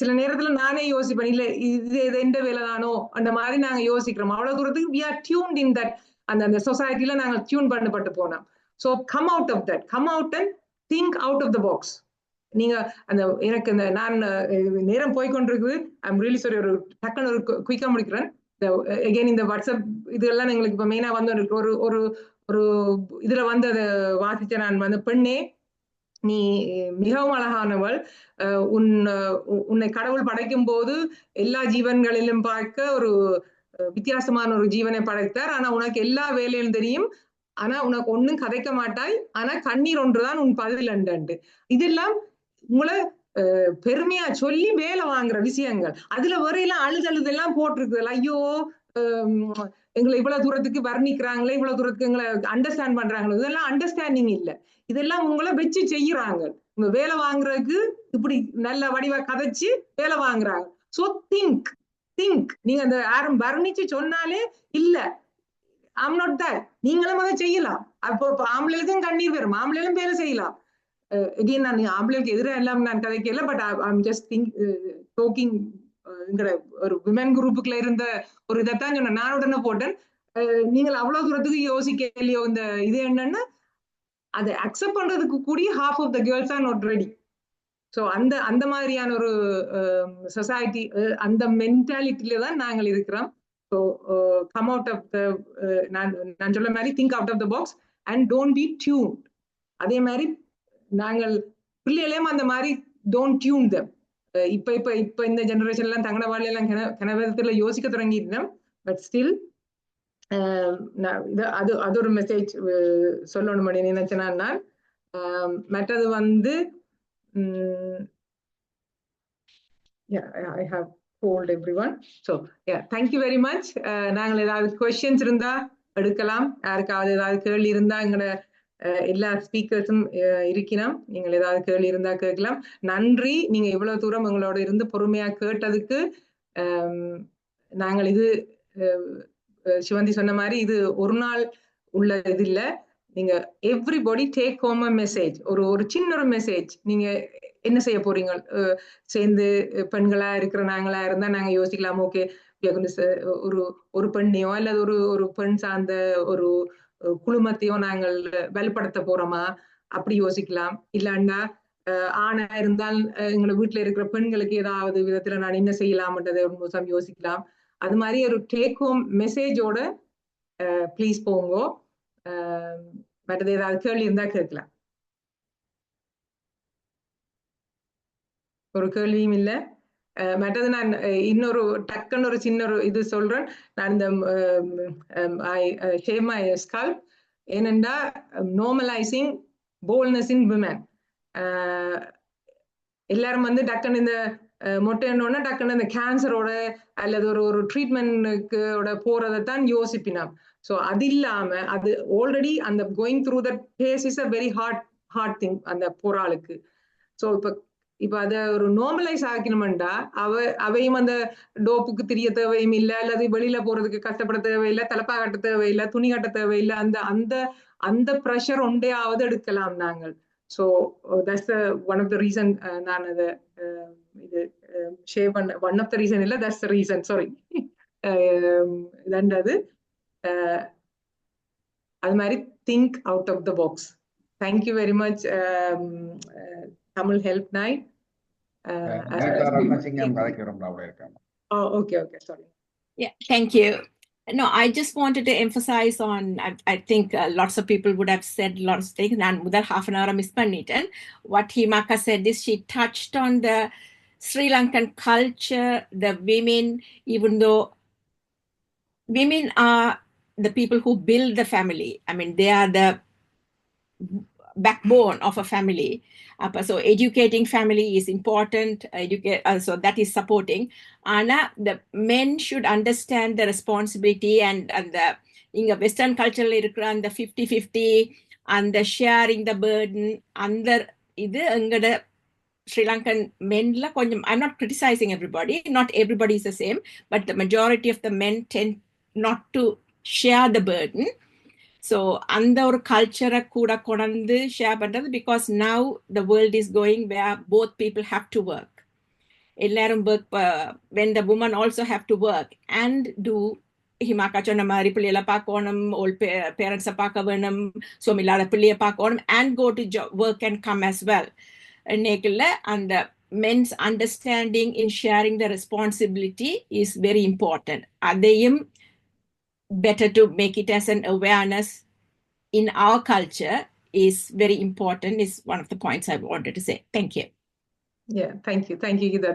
சில நேரத்துல நானே யோசிப்பேன், இல்ல இது எந்த வேலை தானோ அந்த மாதிரி நாங்க யோசிக்கிறோம். அவ்வளவு தூரத்துக்கு we are tuned in that. அந்த சொசைட்டில நாங்க டியூன் பண்ணப்பட்டு போனோம். So come out of that, come out and think out of the box. நீங்க அந்த எனக்கு இந்த நான் நேரம் போய்கொண்டிருக்குது, ஐம் ரியலி சாரி, ஒரு டக்குன்னு ஒரு குயிக்கா முடிக்கிறேன். எகைன் இந்த வாட்ஸ்அப் இதெல்லாம் எங்களுக்கு இப்போ மெயினா வந்து ஒரு ஒரு ஒரு இதுல வந்து அதை வாசிச்ச நான் வந்து, பெண்ணே நீ மிகவும் அழகானவள், உன்னை கடவுள் படைக்கும் போது எல்லா ஜீவன்களிலும் பார்க்க ஒரு வித்தியாசமான ஒரு ஜீவனை படைத்தார். ஆனா உனக்கு எல்லா வேலையும் தெரியும், ஆனா உனக்கு ஒன்னும் கதைக்க மாட்டாய், ஆனா கண்ணீர் ஒன்றுதான் உன் பதில் அண்டு. இதெல்லாம் உங்களை பெருமையா சொல்லி வேலை வாங்குற விஷயங்கள். அதுல வரையெல்லாம் அழுதெல்லாம் போட்டிருக்குது. ஐயோ எங்களை இவ்வளவு தூரத்துக்கு வர்ணிக்கிறாங்களே, இவ்வளவு தூரத்துக்கு எங்களை அண்டர்ஸ்டாண்ட் பண்றாங்களே. இதெல்லாம் அண்டர்ஸ்டாண்டிங் இல்லை, இதெல்லாம் உங்களை வச்சு செய்யறாங்க. உங்க வேலை வாங்குறதுக்கு இப்படி நல்ல வடிவா கதைச்சு வேலை வாங்குறாங்க. So think. நீங்க அந்த யாரும் வர்ணிச்சு சொன்னாலே இல்ல, ஐம் நாட் தட், நீங்களும் அதை செய்யலாம். அப்போ ஆம்பளைக்கும் கண்ணீர் வரும், ஆம்பளையும் வேலை செய்யலாம். again நான் ஆம்பளைக்கு எதிராக எல்லாம் நான் கதைக்கல, பட் ஐம் ஜஸ்ட் டோக்கிங் ஒரு விமன் குரூப்புக்குள்ள இருந்த ஒரு இதைத்தான் சொன்னேன். நான் உடனே போட்டேன், நீங்கள் அவ்வளவு தூரத்துக்கு யோசிக்கலையோ. இந்த இது என்னன்னா, அதை அக்செப்ட் பண்றதுக்கு கூடிய half of the girls are not ready. So அந்த மாதிரியான ஒரு சொசைட்டி, அந்த மென்டாலிட்டியில தான் நாங்கள் இருக்கிறோம். So come out of the, நான் சொல்ல மாதிரி think out of the box and don't be tune. அதே மாதிரி நாங்கள் பிள்ளைகளையும் அந்த மாதிரி டோன்ட் டியூன் தம். இப்ப இந்த ஜெனரேஷன் எல்லாம் தங்கட வாழ் எல்லாம் கனவத்துல யோசிக்க தொடங்கிட்டோம். பட் ஸ்டில் அது ஒரு மெசேஜ் சொல்லணும் நினைச்சேன் நான். மற்றது வந்து I have told everyone. So yeah, thank you very much. நாங்கள் ஏதாவது questions இருந்தா எடுக்கலாம். யாருக்காவது ஏதாவது கேள்வி இருந்தா எங்களோட எல்லா ஸ்பீக்கர்ஸும் இருக்கிறோம். நீங்கள் ஏதாவது கேள்வி இருந்தா கேட்கலாம். நன்றி, நீங்க இவ்வளவு தூரம் எங்களோட இருந்து பொறுமையா கேட்டதுக்கு. நாங்கள் இது சிவந்தி சொன்ன மாதிரி இது ஒரு நாள் உள்ள இது இல்ல. நீங்க எவ்ரிபடி டேக் ஹோம் அ மெசேஜ், ஒரு சின்ன ஒரு மெசேஜ். நீங்க என்ன செய்ய போறீங்க, சேர்ந்து பெண்களா இருக்கிற நாங்களா இருந்தா நாங்க யோசிக்கலாம், ஓகே ஒரு பெண்ணையோ அல்லது ஒரு பெண் சார்ந்த ஒரு குழுமத்தையோ நாங்கள் வலுப்படுத்த போறோமா, அப்படி யோசிக்கலாம். இல்லாண்டா ஆணா இருந்தால் எங்களை வீட்டுல இருக்கிற பெண்களுக்கு ஏதாவது விதத்துல நான் என்ன செய்யலாம்ன்றதை ஒரு நிமிஷம் யோசிக்கலாம். அது மாதிரி ஒரு டேக் ஹோம் மெசேஜோட ப்ளீஸ் போங்கோ. மற்றது ஏதாவது கேள்வி இருந்தா கேட்கலாம். ஒரு கேள்வியும் இல்லை. மற்றது நான் இன்னொரு டக்குன்னு ஒரு சின்ன ஒரு இது சொல்றேன். நான் இந்த ஷேவ் மை ஸ்கல்ப், ஏனென்றா நார்மலைசிங் போல்ட்னஸ் இன் விமன். எல்லாரும் வந்து டக்குன்னு இந்த மொட்டைன்னொன்னா டக்குன்னு இந்த கேன்சரோட அல்லது ஒரு ட்ரீட்மெண்ட்டுக்கு போறதைத்தான் யோசிப்பினாம். ஸோ அது இல்லாம அது ஆல்ரெடி அந்த going through that phase is a very hard thing அந்த போராளுக்கு. ஸோ இப்ப அதை ஒரு நார்மலைஸ் ஆக்கணும்டா அவையும் அந்த டோப்புக்கு தெரிய தேவையும் இல்லை, அல்லது வெளியில போறதுக்கு கஷ்டப்பட தேவையில்லை, தலப்பா கட்ட தேவையில்லை, துணி கட்ட தேவையில்லை. அந்த ப்ரெஷர் ஒன்றையாவது எடுக்கலாம் நாங்கள். So that's one of the reason நான் அதை இது ஷேவ் பண்ண. ஒன் ஆஃப் த ரீசன் இல்லை, தட்ஸ் த ரீசன், சாரி. இதன்றது அது மாதிரி think out of the box. Thank you very much. Tamil Help Night. Oh, okay, sorry. Yeah, thank you. No, I just wanted to emphasize on, I think lots of people would have said lots of things. And mudal half an hour miss panniten. What Himaka said is she touched on the Sri Lankan culture, the women, even though women are the people who build the family. I mean, they are the backbone of a family. So educating family is important. So that is supporting. Anna, the men should understand the responsibility and the in a Western culture and the 50-50 and the sharing the burden and the எங்கட Sri Lankan men I'm not criticizing everybody, not everybody is the same, but the majority of the men tend not to share the burden. So அந்த ஒரு கல்ச்சரை கூட கொண்டு share பண்றது, because now the world is going where both people have to work. எல்லாரும் work, when the woman also have to work and do ஹிமாக்கா சொன்ன மாதிரி பிள்ளைகளை பார்க்கணும், ஓல்ட் பேரண்ட்ஸை பார்க்க வேணும், ஸோ இல்லாத பிள்ளையை பார்க்கணும், and go to work and come as well. நேக்கில் அந்த men's understanding in sharing the responsibility is very important. அதையும் better to make it as an awareness in our culture is very important, is one of the points I wanted to say. Thank you. Yeah, thank you, Gita.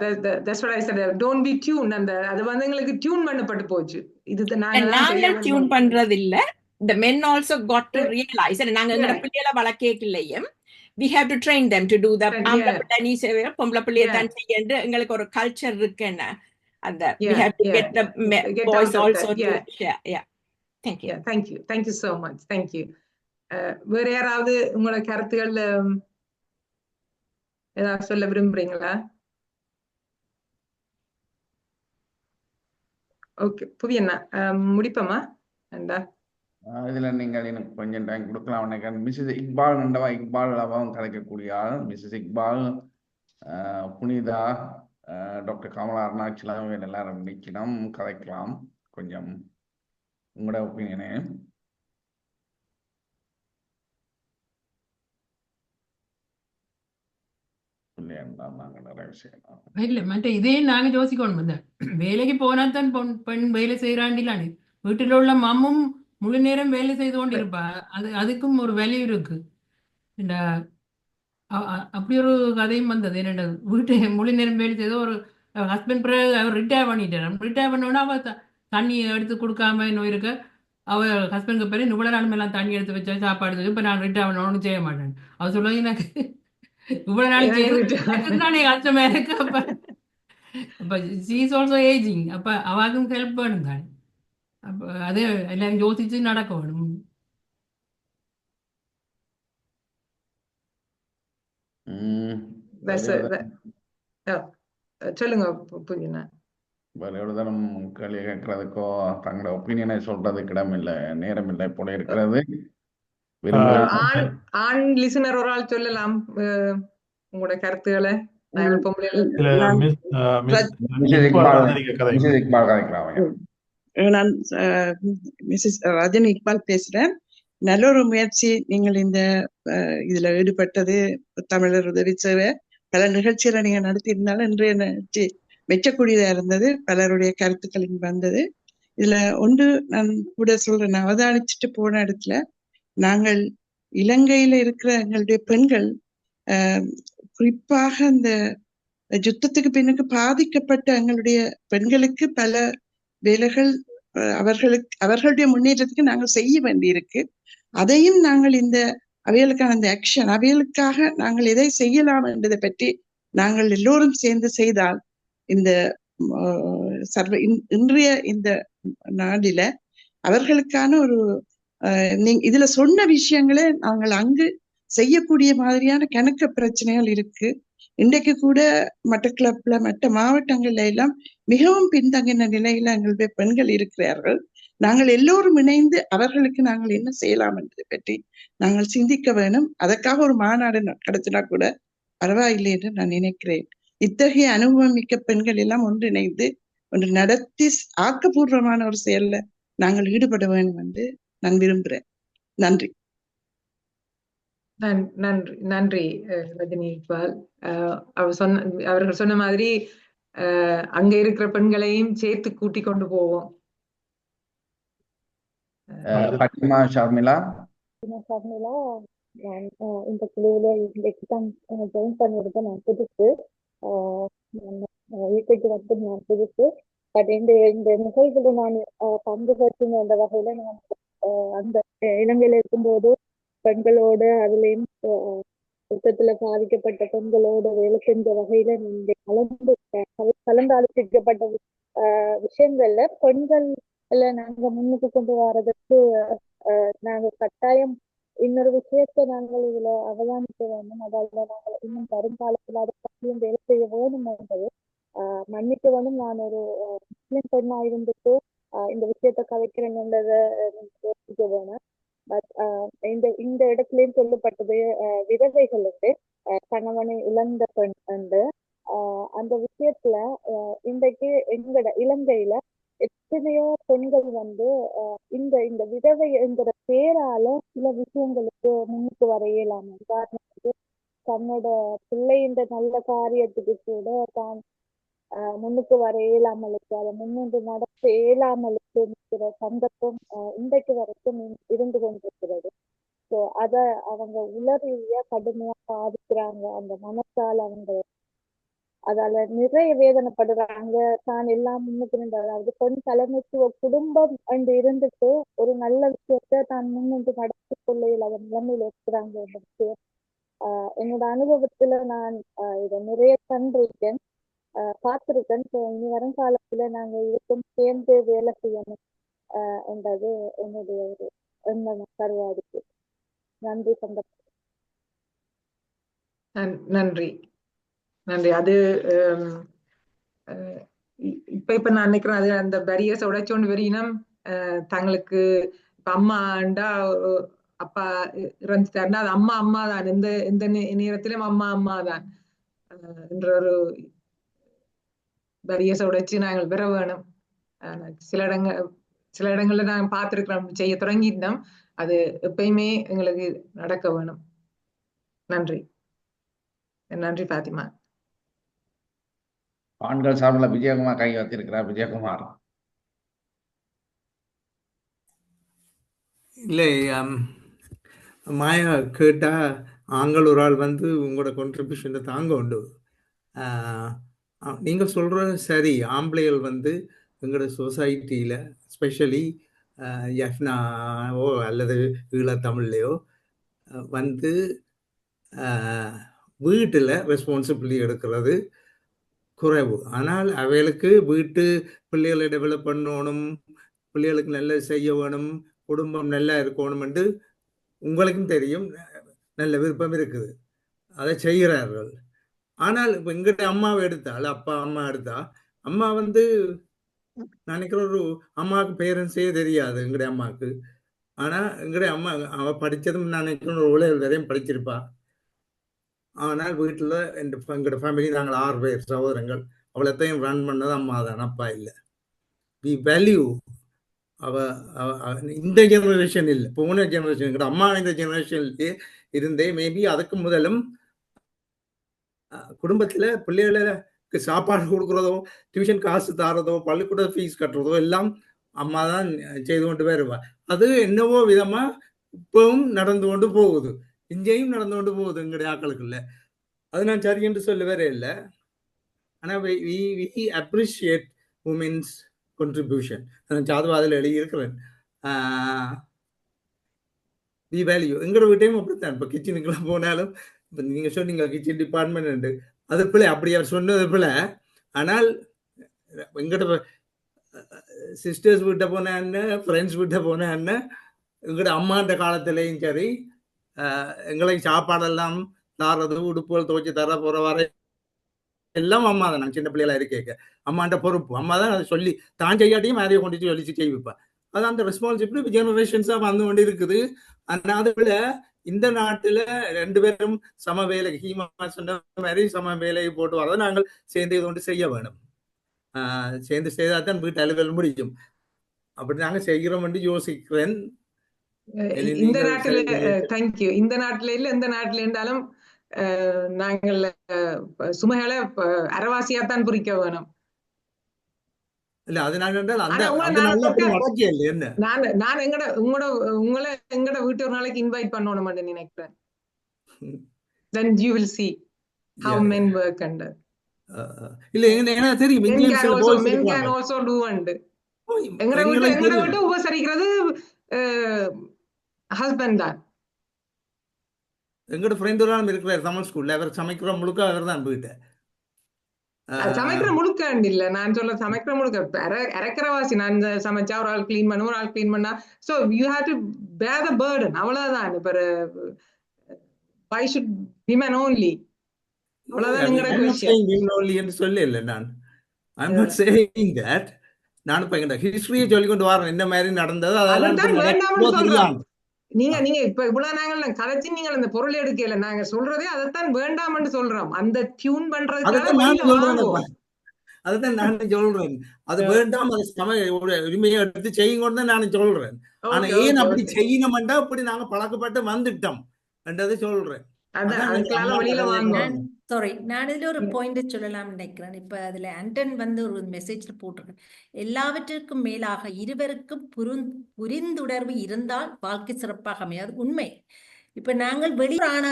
That's what I said. Don't be tuned. And அது வந்து எங்களுக்கு tune பண்ணப்பட்டு போச்சு. இது நாங்கள் tune பண்றது இல்ல. The men also got to realize, நாங்க எங்க பிள்ளைகளை வளர்க்கலையும் we have to train them to do the ஆம்பளை பிள்ளை நீ செய்ய, பொம்பளை பிள்ளையை தான் செய்ய, எங்களுக்கு ஒரு கல்ச்சர் இருக்குன்னு. அந்த we have to get the boys also to share. Yeah, thank you. Thank you so much. Thank you. வேற யாராவது உங்களோட கருத்துக்கள் ஏதாவது சொல்ல விரும்புறீங்களா? ஓகே, புவியண்ணா முடிப்போமா? இதுல நீங்கள் எனக்கு கொஞ்சம் டைம் கொடுக்கலாம். நினைக்கிறேன் மிஸ்ஸஸ் இக்பால் நண்டவா, இக்பால் அவாவும் கலைக்கக்கூடிய ஆள். மிஸ்ஸஸ் இக்பால், புனிதா, டாக்டர் கமலா அருணாச்சலம் எல்லாரும் நிற்கணும், கலைக்கலாம். கொஞ்சம் உங்களோட ஒப்பீனியனே. இல்ல மற்ற இதே நாங்க யோசிக்கணும். வேலைக்கு போனா தான் பெண் வேலை செய்யறாண்டிலானே, வீட்டில் உள்ள மாமும் முழு நேரம் வேலை செய்து கொண்டு இருப்பா. அதுக்கும் ஒரு வேல்யூ இருக்கு. அப்படி ஒரு கதையும் வந்தது. என்னோட வீட்டு முழு நேரம் வேலை செய்த ஒரு ஹஸ்பண்ட் பிறகு அவர் ரிட்டையர் பண்ணிட்டார். ரிட்டையர் பண்ணோன்னா அவ தண்ணி எடுத்து கொடுக்காம இன்னும் இருக்க. அவர் ஹஸ்பண்டுக்கு பேர் இவ்வளோ நாள் எல்லாம் தண்ணி எடுத்து வச்சா சாப்பாடு வச்சு, இப்போ நான் ரிட்டையர் பண்ணணும்னு செய்ய மாட்டேன். அவர் சொல்லுவாங்க எனக்கு இவ்வளவு நாள் செய்யறதுனாலே கஷ்டமா இருக்கு. அப்ப she is also aging. அப்ப அவாக்கும் ஹெல்ப் வேணும் தானே. அப்ப அதே எல்லாரும் யோசிச்சு நடக்க வேணும். சொல்லுங்க புரியுங்க. எவ்வளவுதானும் கேள்வி கேட்கறதுக்கோ தங்களோட ஒப்பீனியனை சொல்றதுக்கு இடம் இல்லை, நேரம் இல்லை போல இருக்கிறது. ஆண் லிசனர் ஒரு ஆள் சொல்லலாம் உங்களோட கருத்துக்களை. நான் மிஸ்ஸஸ் ரஜினி இக்பால் பேசுறேன். நல்ல ஒரு முயற்சி நீங்கள் இந்த இதுல ஈடுபட்டது. தமிழர் உதவி சேவை பல நிகழ்ச்சிகளை நீங்க நடத்தி இருந்தாலும் இன்றைய நிகழ்ச்சி மெச்சக்கூடியதா இருந்தது. பலருடைய கருத்துக்களின் வந்தது. இதுல ஒன்று நான் கூட சொல்றேன், அவதானிச்சுட்டு போன இடத்துல நாங்கள் இலங்கையில இருக்கிற எங்களுடைய பெண்கள் குறிப்பாக இந்த யுத்தத்துக்கு பின்னுக்கு பாதிக்கப்பட்ட எங்களுடைய பெண்களுக்கு பல வேலைகள் அவர்களுடைய முன்னேற்றத்துக்கு நாங்கள் செய்ய வேண்டி இருக்கு. அதையும் நாங்கள் இந்த அவைகளுக்கான அந்த ஆக்ஷன், அவைகளுக்காக நாங்கள் எதை செய்யலாம் என்பதை பற்றி நாங்கள் எல்லோரும் சேர்ந்து செய்தால் இந்த இன்றைய இந்த நாளில அவர்களுக்கான ஒரு இதுல சொன்ன விஷயங்களே நாங்கள் அங்கு செய்யக்கூடிய மாதிரியான கணக்கு பிரச்சனைகள் இருக்கு. இன்றைக்கு கூட மட்டக்களப்புல மற்ற மாவட்டங்கள்ல எல்லாம் மிகவும் பின்தங்கின நிலையில எங்களுடைய பெண்கள் இருக்கிறார்கள். நாங்கள் எல்லோரும் இணைந்து அவர்களுக்கு நாங்கள் என்ன செய்யலாம் என்பதை பற்றி நாங்கள் சிந்திக்க வேணும். அதற்காக ஒரு மாநாடு நடத்தினா கூட பரவாயில்லை என்று நான் நினைக்கிறேன். இத்தகைய அனுபவம் மிக்க பெண்கள் எல்லாம் ஒன்றிணைந்து ஒன்று நடத்தி ஆக்கப்பூர்வமான ஒரு செயல்ல நாங்கள் ஈடுபட வேண்டும் என்று நான் விரும்புகிறேன். நன்றி. நன்றி ரஜினி இக்பால். அவர்கள் சொன்ன மாதிரி அங்க இருக்கிற பெண்களையும் சேர்த்து கூட்டி கொண்டு போவோம். ஷர்மிளா, நான் இந்த குழுவில இன்றைக்கு தான் ஜாயின் பண்ணியிருக்கேன். நான் புதுசு, யூகேக்கு வந்து நான் புதுசு. பட் இந்த நிகழ்வுல நான் பங்கு பெற்றுங்க அந்த வகையில நான் அந்த இலங்கையில இருக்கும்போது பெண்களோட அதுலயும் யுத்தத்துல பாதிக்கப்பட்ட பெண்களோட வேலை செஞ்ச வகையில கலந்தாலோசிக்கப்பட்ட விஷயங்கள்ல பெண்கள் நாங்க முன்னுக்கு கொண்டு வர்றதுக்கு நாங்க கட்டாயம் இன்னொரு விஷயத்தை நாங்கள் இதுல அவதானிக்க வேண்டும். அதாவது நாங்கள் இன்னும் வருங்காலத்தில் அதை பற்றியும் வேலை செய்ய வேண்டும் என்பது மன்னிக்க வேண்டும். நான் ஒரு முஸ்லிம் பெண்ணா இருந்துட்டு இந்த விஷயத்த கதைக்கிறேன்ன்றதை யோசிக்க வேணும். பட் இந்த இடத்துலயும் சொல்லப்பட்டது விதவைகள் வந்து கணவனை இழந்த பெண் என்று. அந்த விஷயத்துல இன்றைக்கு எங்கட இலங்கையில எத்தனையோ பெண்கள் வந்து இந்த இந்த விதவை என்கிற பேரால சில விஷயங்களுக்கு முன்னுக்கு வர இயலாம. உதாரணத்துக்கு தன்னோட பிள்ளைன்ற நல்ல காரியத்துக்கு கூட தான் முன்னுக்கு வர இயலாமலுக்கு அதை முன்னின்று நடத்த இயலாமலுக்கு இருக்கிற சந்தர்ப்பம் இன்றைக்கு வரைக்கும் இருந்து கொண்டிருக்கிறது. ஸோ அதை அவங்க உளரீதியா கடுமையா பாதிக்கிறாங்க. அந்த மனசால் அவங்க அதால நிறைய வேதனைப்படுறாங்க. தான் எல்லாம் முன்னுக்கு நின்று, அதாவது பெண் தலைமைத்துவ குடும்பம் என்று இருந்துட்டு ஒரு நல்ல விஷயத்த தான் முன்னின்று நடத்தி கொள்ளையில் அதன் நிலைமையில இருக்கிறாங்க என்ற விஷயம் என்னோட அனுபவத்துல நான் இதை நிறைய கண்டிருக்கேன், பார்த்திருக்கேன். ஸோ இனி வருங்காலத்துல நாங்க இதுக்கும் சேர்ந்து வேலை செய்யணும் என்றது என்னுடைய ஒரு எண்ணம் கருவாடிக்கு. நன்றி சந்தர்ப்பம். நன்றி நன்றி. அது இப்ப நான் நினைக்கிறேன் அது அந்த பேரியர்ஸ் உடைச்சோண்டு வெறியினம் தங்களுக்கு இப்ப அம்மாண்டா அப்பா இறந்துட்டாருன்னா அது அம்மா அம்மா தான், எந்த நேரத்திலும் அம்மா அம்மா தான் என்ற ஒரு பேரியர்ஸை உடைச்சு நாங்கள் பெற வேணும். சில இடங்கள்ல நாங்கள் பார்த்திருக்கிறோம், செய்ய தொடங்கிட்டோம். அது எப்பயுமே எங்களுக்கு நடக்க வேணும். நன்றி நன்றி பாத்திமா. ஆண்கள் சார்பில் விஜயகுமார் கை வைத்திருக்கிறார். விஜயகுமார். இல்லை, மாயா கேட்டா ஆண்கள் ஒரு ஆள் வந்து உங்களோட கான்ட்ரிபியூஷனை தாங்க உண்டு. நீங்கள் சொல்கிறது சரி. ஆம்பளைகள் வந்து எங்களோட சொசைட்டியில் ஸ்பெஷலி எஃப்னாவோ அல்லது ஈழத்தமிழ்லையோ வந்து வீட்டில் ரெஸ்பான்சிபிலிட்டி எடுக்கிறது குறைவு. ஆனால் அவைகளுக்கு வீட்டு பிள்ளைகளை டெவலப் பண்ணணும், பிள்ளைகளுக்கு நல்லது செய்ய வேணும், குடும்பம் நல்லா இருக்கணும் என்று உங்களுக்கும் தெரியும், நல்ல விருப்பம் இருக்குது, அதை செய்கிறார்கள். ஆனால் இப்போ எங்கிட்ட அம்மாவை எடுத்தால், அப்பா அம்மா எடுத்தா, அம்மா வந்து நினைக்கிற ஒரு அம்மாவுக்கு பேரண்ட்ஸே தெரியாது எங்களுடைய அம்மாவுக்கு. ஆனால் எங்களுடைய அம்மா அவள் படித்ததும் நினைக்கிற ஒரு உலக வரையும் படிச்சிருப்பா. ஆனால் வீட்டில் எங்களோட ஃபேமிலி நாங்கள் 6 பேர் சகோதரங்கள். அவளத்தையும் ரன் பண்ணது அம்மா தான், அப்பா இல்லை. வி வேல்யூ இந்த ஜெனரேஷன் இல்லை, போன ஜெனரேஷன் எங்களோட அம்மா இந்த ஜெனரேஷன்லேயே இருந்தே மேபி அதுக்கு முதலும் குடும்பத்தில் பிள்ளைகளுக்கு சாப்பாடு கொடுக்குறதோ, டியூஷன் காசு தாரதோ, பள்ளிக்கூட ஃபீஸ் கட்டுறதோ எல்லாம் அம்மா தான் செய்து கொண்டு வருவா. அது என்னவோ விதமாக இப்பவும் நடந்து கொண்டு போகுது, இங்கேயும் நடந்து கொண்டு போகுது எங்களுடைய ஆக்களுக்குள்ள. அது நான் சரி என்று சொல்ல வேற இல்லை. ஆனால் வி அப்ரிஷியேட் உமென்ஸ் contribution. அதுவும் அதில் எழுதியிருக்கிறேன். We value. எங்களோட வீட்டையும் அப்படித்தான். இப்போ கிச்சனுக்குலாம் போனாலும் இப்போ நீங்கள் சொன்னீங்க கிச்சன் டிபார்ட்மெண்ட் உண்டு, அது பிள்ளை அப்படி அவர் சொன்னது பிள்ளை. ஆனால் எங்கள்கிட்ட சிஸ்டர்ஸ் வீட்டை போனேன்னு, ஃப்ரெண்ட்ஸ் வீட்டை போனேன்னு, எங்களோட அம்மாண்ட காலத்துலேயும் சரி எங்களுக்கு சாப்பாடெல்லாம் தாரது, உடுப்புகள் துவைச்சி தர போகிற வரை எல்லாம் அம்மா தான். நாங்கள் சின்ன பிள்ளைகளா இருக்க அம்மாண்ட பொறுப்பு அம்மா தான். அதை சொல்லி தான் செய்யாட்டியும் நிறைய கொண்டு சொல்லிச்சு செய்விப்பேன். அது அந்த ரெஸ்பான்சிபிலிட்டி ஜெனரேஷன்ஸாக வந்து கொண்டு இருக்குது. ஆனால் அதை விட இந்த நாட்டில் 2 பேரும் சம வேலை, ஹீமா சொன்ன மாதிரி சம வேலையை போட்டு வரதை நாங்கள் சேர்ந்து இது கொண்டு செய்ய வேணும். சேர்ந்து செய்தால் தான் வீட்டு அலுவல் முடியும். அப்படி நாங்கள் செய்கிறோம் என்று யோசிக்கிறேன். இந்த நாட்டில் தேங்க்யூ. இந்த நாட்டில இல்லை, எந்த நாட்டில் இருந்தாலும் நாங்கள் சுமைகளை அரைவாசியாத்தான் புரிக்க வேணும். இல்ல அதனால நான் உங்களை எங்கட வீட்டு ஒரு நாளைக்கு இன்வைட் பண்ணணும் நினைக்கிறேன். Then you will see how men work under. இல்ல ஏன்னா தெரியும் men can also do and எங்கட வீட்டு உபசரிக்கிறது ஹஸ்பண்ட் தான். எங்களோட ஃப்ரெண்ட் ஒரு ஆள் இருக்கிறார் தமிழ் ஸ்கூல்ல, அவர் சமைக்கிற முழுக்க அவர் தான் வீட்டை. சமைக்கிற முழுக்க இல்ல நான் சொல்ல சமைக்கிற முழுக்க அரைக்கிறவாசி நான் சமைச்சா ஒரு ஆள் கிளீன் பண்ண ஒரு ஆள் கிளீன் பண்ணா சோ யூ ஹேவ் டு பேர் த பர்டன் அவ்வளவுதான் இப்ப why should women only அவ்வளவுதான் எங்கட கொஸ்டின் என்று சொல்ல இல்ல நான் ஐ அம் நாட் சேயிங் தட் நான் இப்ப எங்க ஹிஸ்டரியை சொல்லி கொண்டு வரேன் என்ன மாதிரி நடந்தது அதான் வேண்டாம்னு சொல்றேன் அதெல்லாம் நீங்க இப்ப இவ்வளவு நாங்கள் கதைச்சு நீங்கள் அந்த பொருள் எடுக்கல நாங்க சொல்றதே அதைத்தான் வேண்டாம்னு சொல்றோம் அந்த டியூன் பண்றதுக்காக அதுதான் நான் சொல்றேன் அது வேண்டாம் அது உரிமையை எடுத்து செய்யுங்கன்னு தான் நான் சொல்றேன் ஆனா ஏன் அப்படி செய்யணும்டா அப்படி நாங்க பழக்கப்பட்டு வந்துட்டோம் என்றதை சொல்றேன் சாரி நான் இதுல ஒரு பாயிண்ட் சொல்லலாம் நினைக்கிறேன் இப்ப அதுல ஆண்டன் வந்து ஒரு மெசேஜ்ல போட்டிருக்கேன் எல்லாவற்றிற்கும் மேலாக இருவருக்கும் புரிந்துணர்வு இருந்தால் வாழ்க்கை சிறப்பாக அமையாது உண்மை இப்ப நாங்கள் வெளியான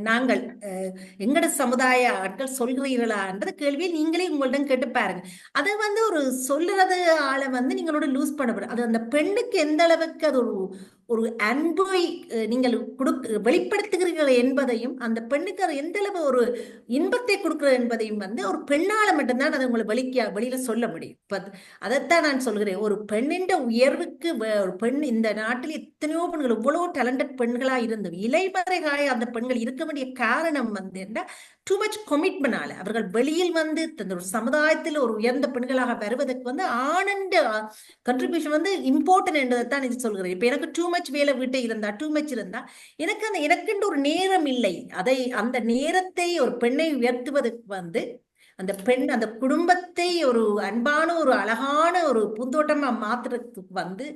நாங்கள் எங்கட சமுதாய ஆட்கள் சொல்கிறீர்களான்றது கேள்வியை நீங்களே உங்களிடம் கேட்டு பாருங்க அதை வந்து ஒரு சொல்றது ஆளை வந்து நீங்களோட லூஸ் பண்ணப்படும் அது அந்த பெண்ணுக்கு எந்த அளவுக்கு அது ஒரு அன்பை நீங்கள் வெளிப்படுத்துகிறீர்கள் என்பதையும் அந்த பெண்ணுக்கு அது எந்த அளவு ஒரு இன்பத்தை கொடுக்கிறது என்பதையும் வந்து ஒரு பெண்ணால மட்டும்தான் அதை உங்களை வெளியில சொல்ல முடியும் இப்ப அதைத்தான் நான் சொல்கிறேன் ஒரு பெண்ணின் உயர்வுக்கு ஒரு பெண் இந்த நாட்டில் எத்தனையோ பெண்கள் இவ்வளவு டேலண்டட் பெண்களா இருந்தும் இலைமறைகாய அந்த பெண்கள் இருக்க வேண்டிய காரணம் வந்து என்ன டூ மச் கொமிட்மெண்டால அவர்கள் வெளியில் வந்து ஒரு சமுதாயத்தில் ஒரு உயர்ந்த பெண்களாக வருவதற்கு வந்து ஆனந்த கண்ட்ரிபியூஷன் வந்து இம்பார்ட்டன்ட் என்றதைத்தான் இது சொல்கிறேன் இப்ப எனக்கு டூ மச் வேலை வீட்டை இருந்தா டூ மச் இருந்தா எனக்குன்ற ஒரு நேரம் இல்லை அந்த நேரத்தை ஒரு பெண்ணை உயர்த்துவதற்கு வந்து அந்த பெண் அந்த குடும்பத்தை ஒரு அன்பான ஒரு அழகான ஒரு பூந்தோட்டமா மாத்துறதுக்கு வந்து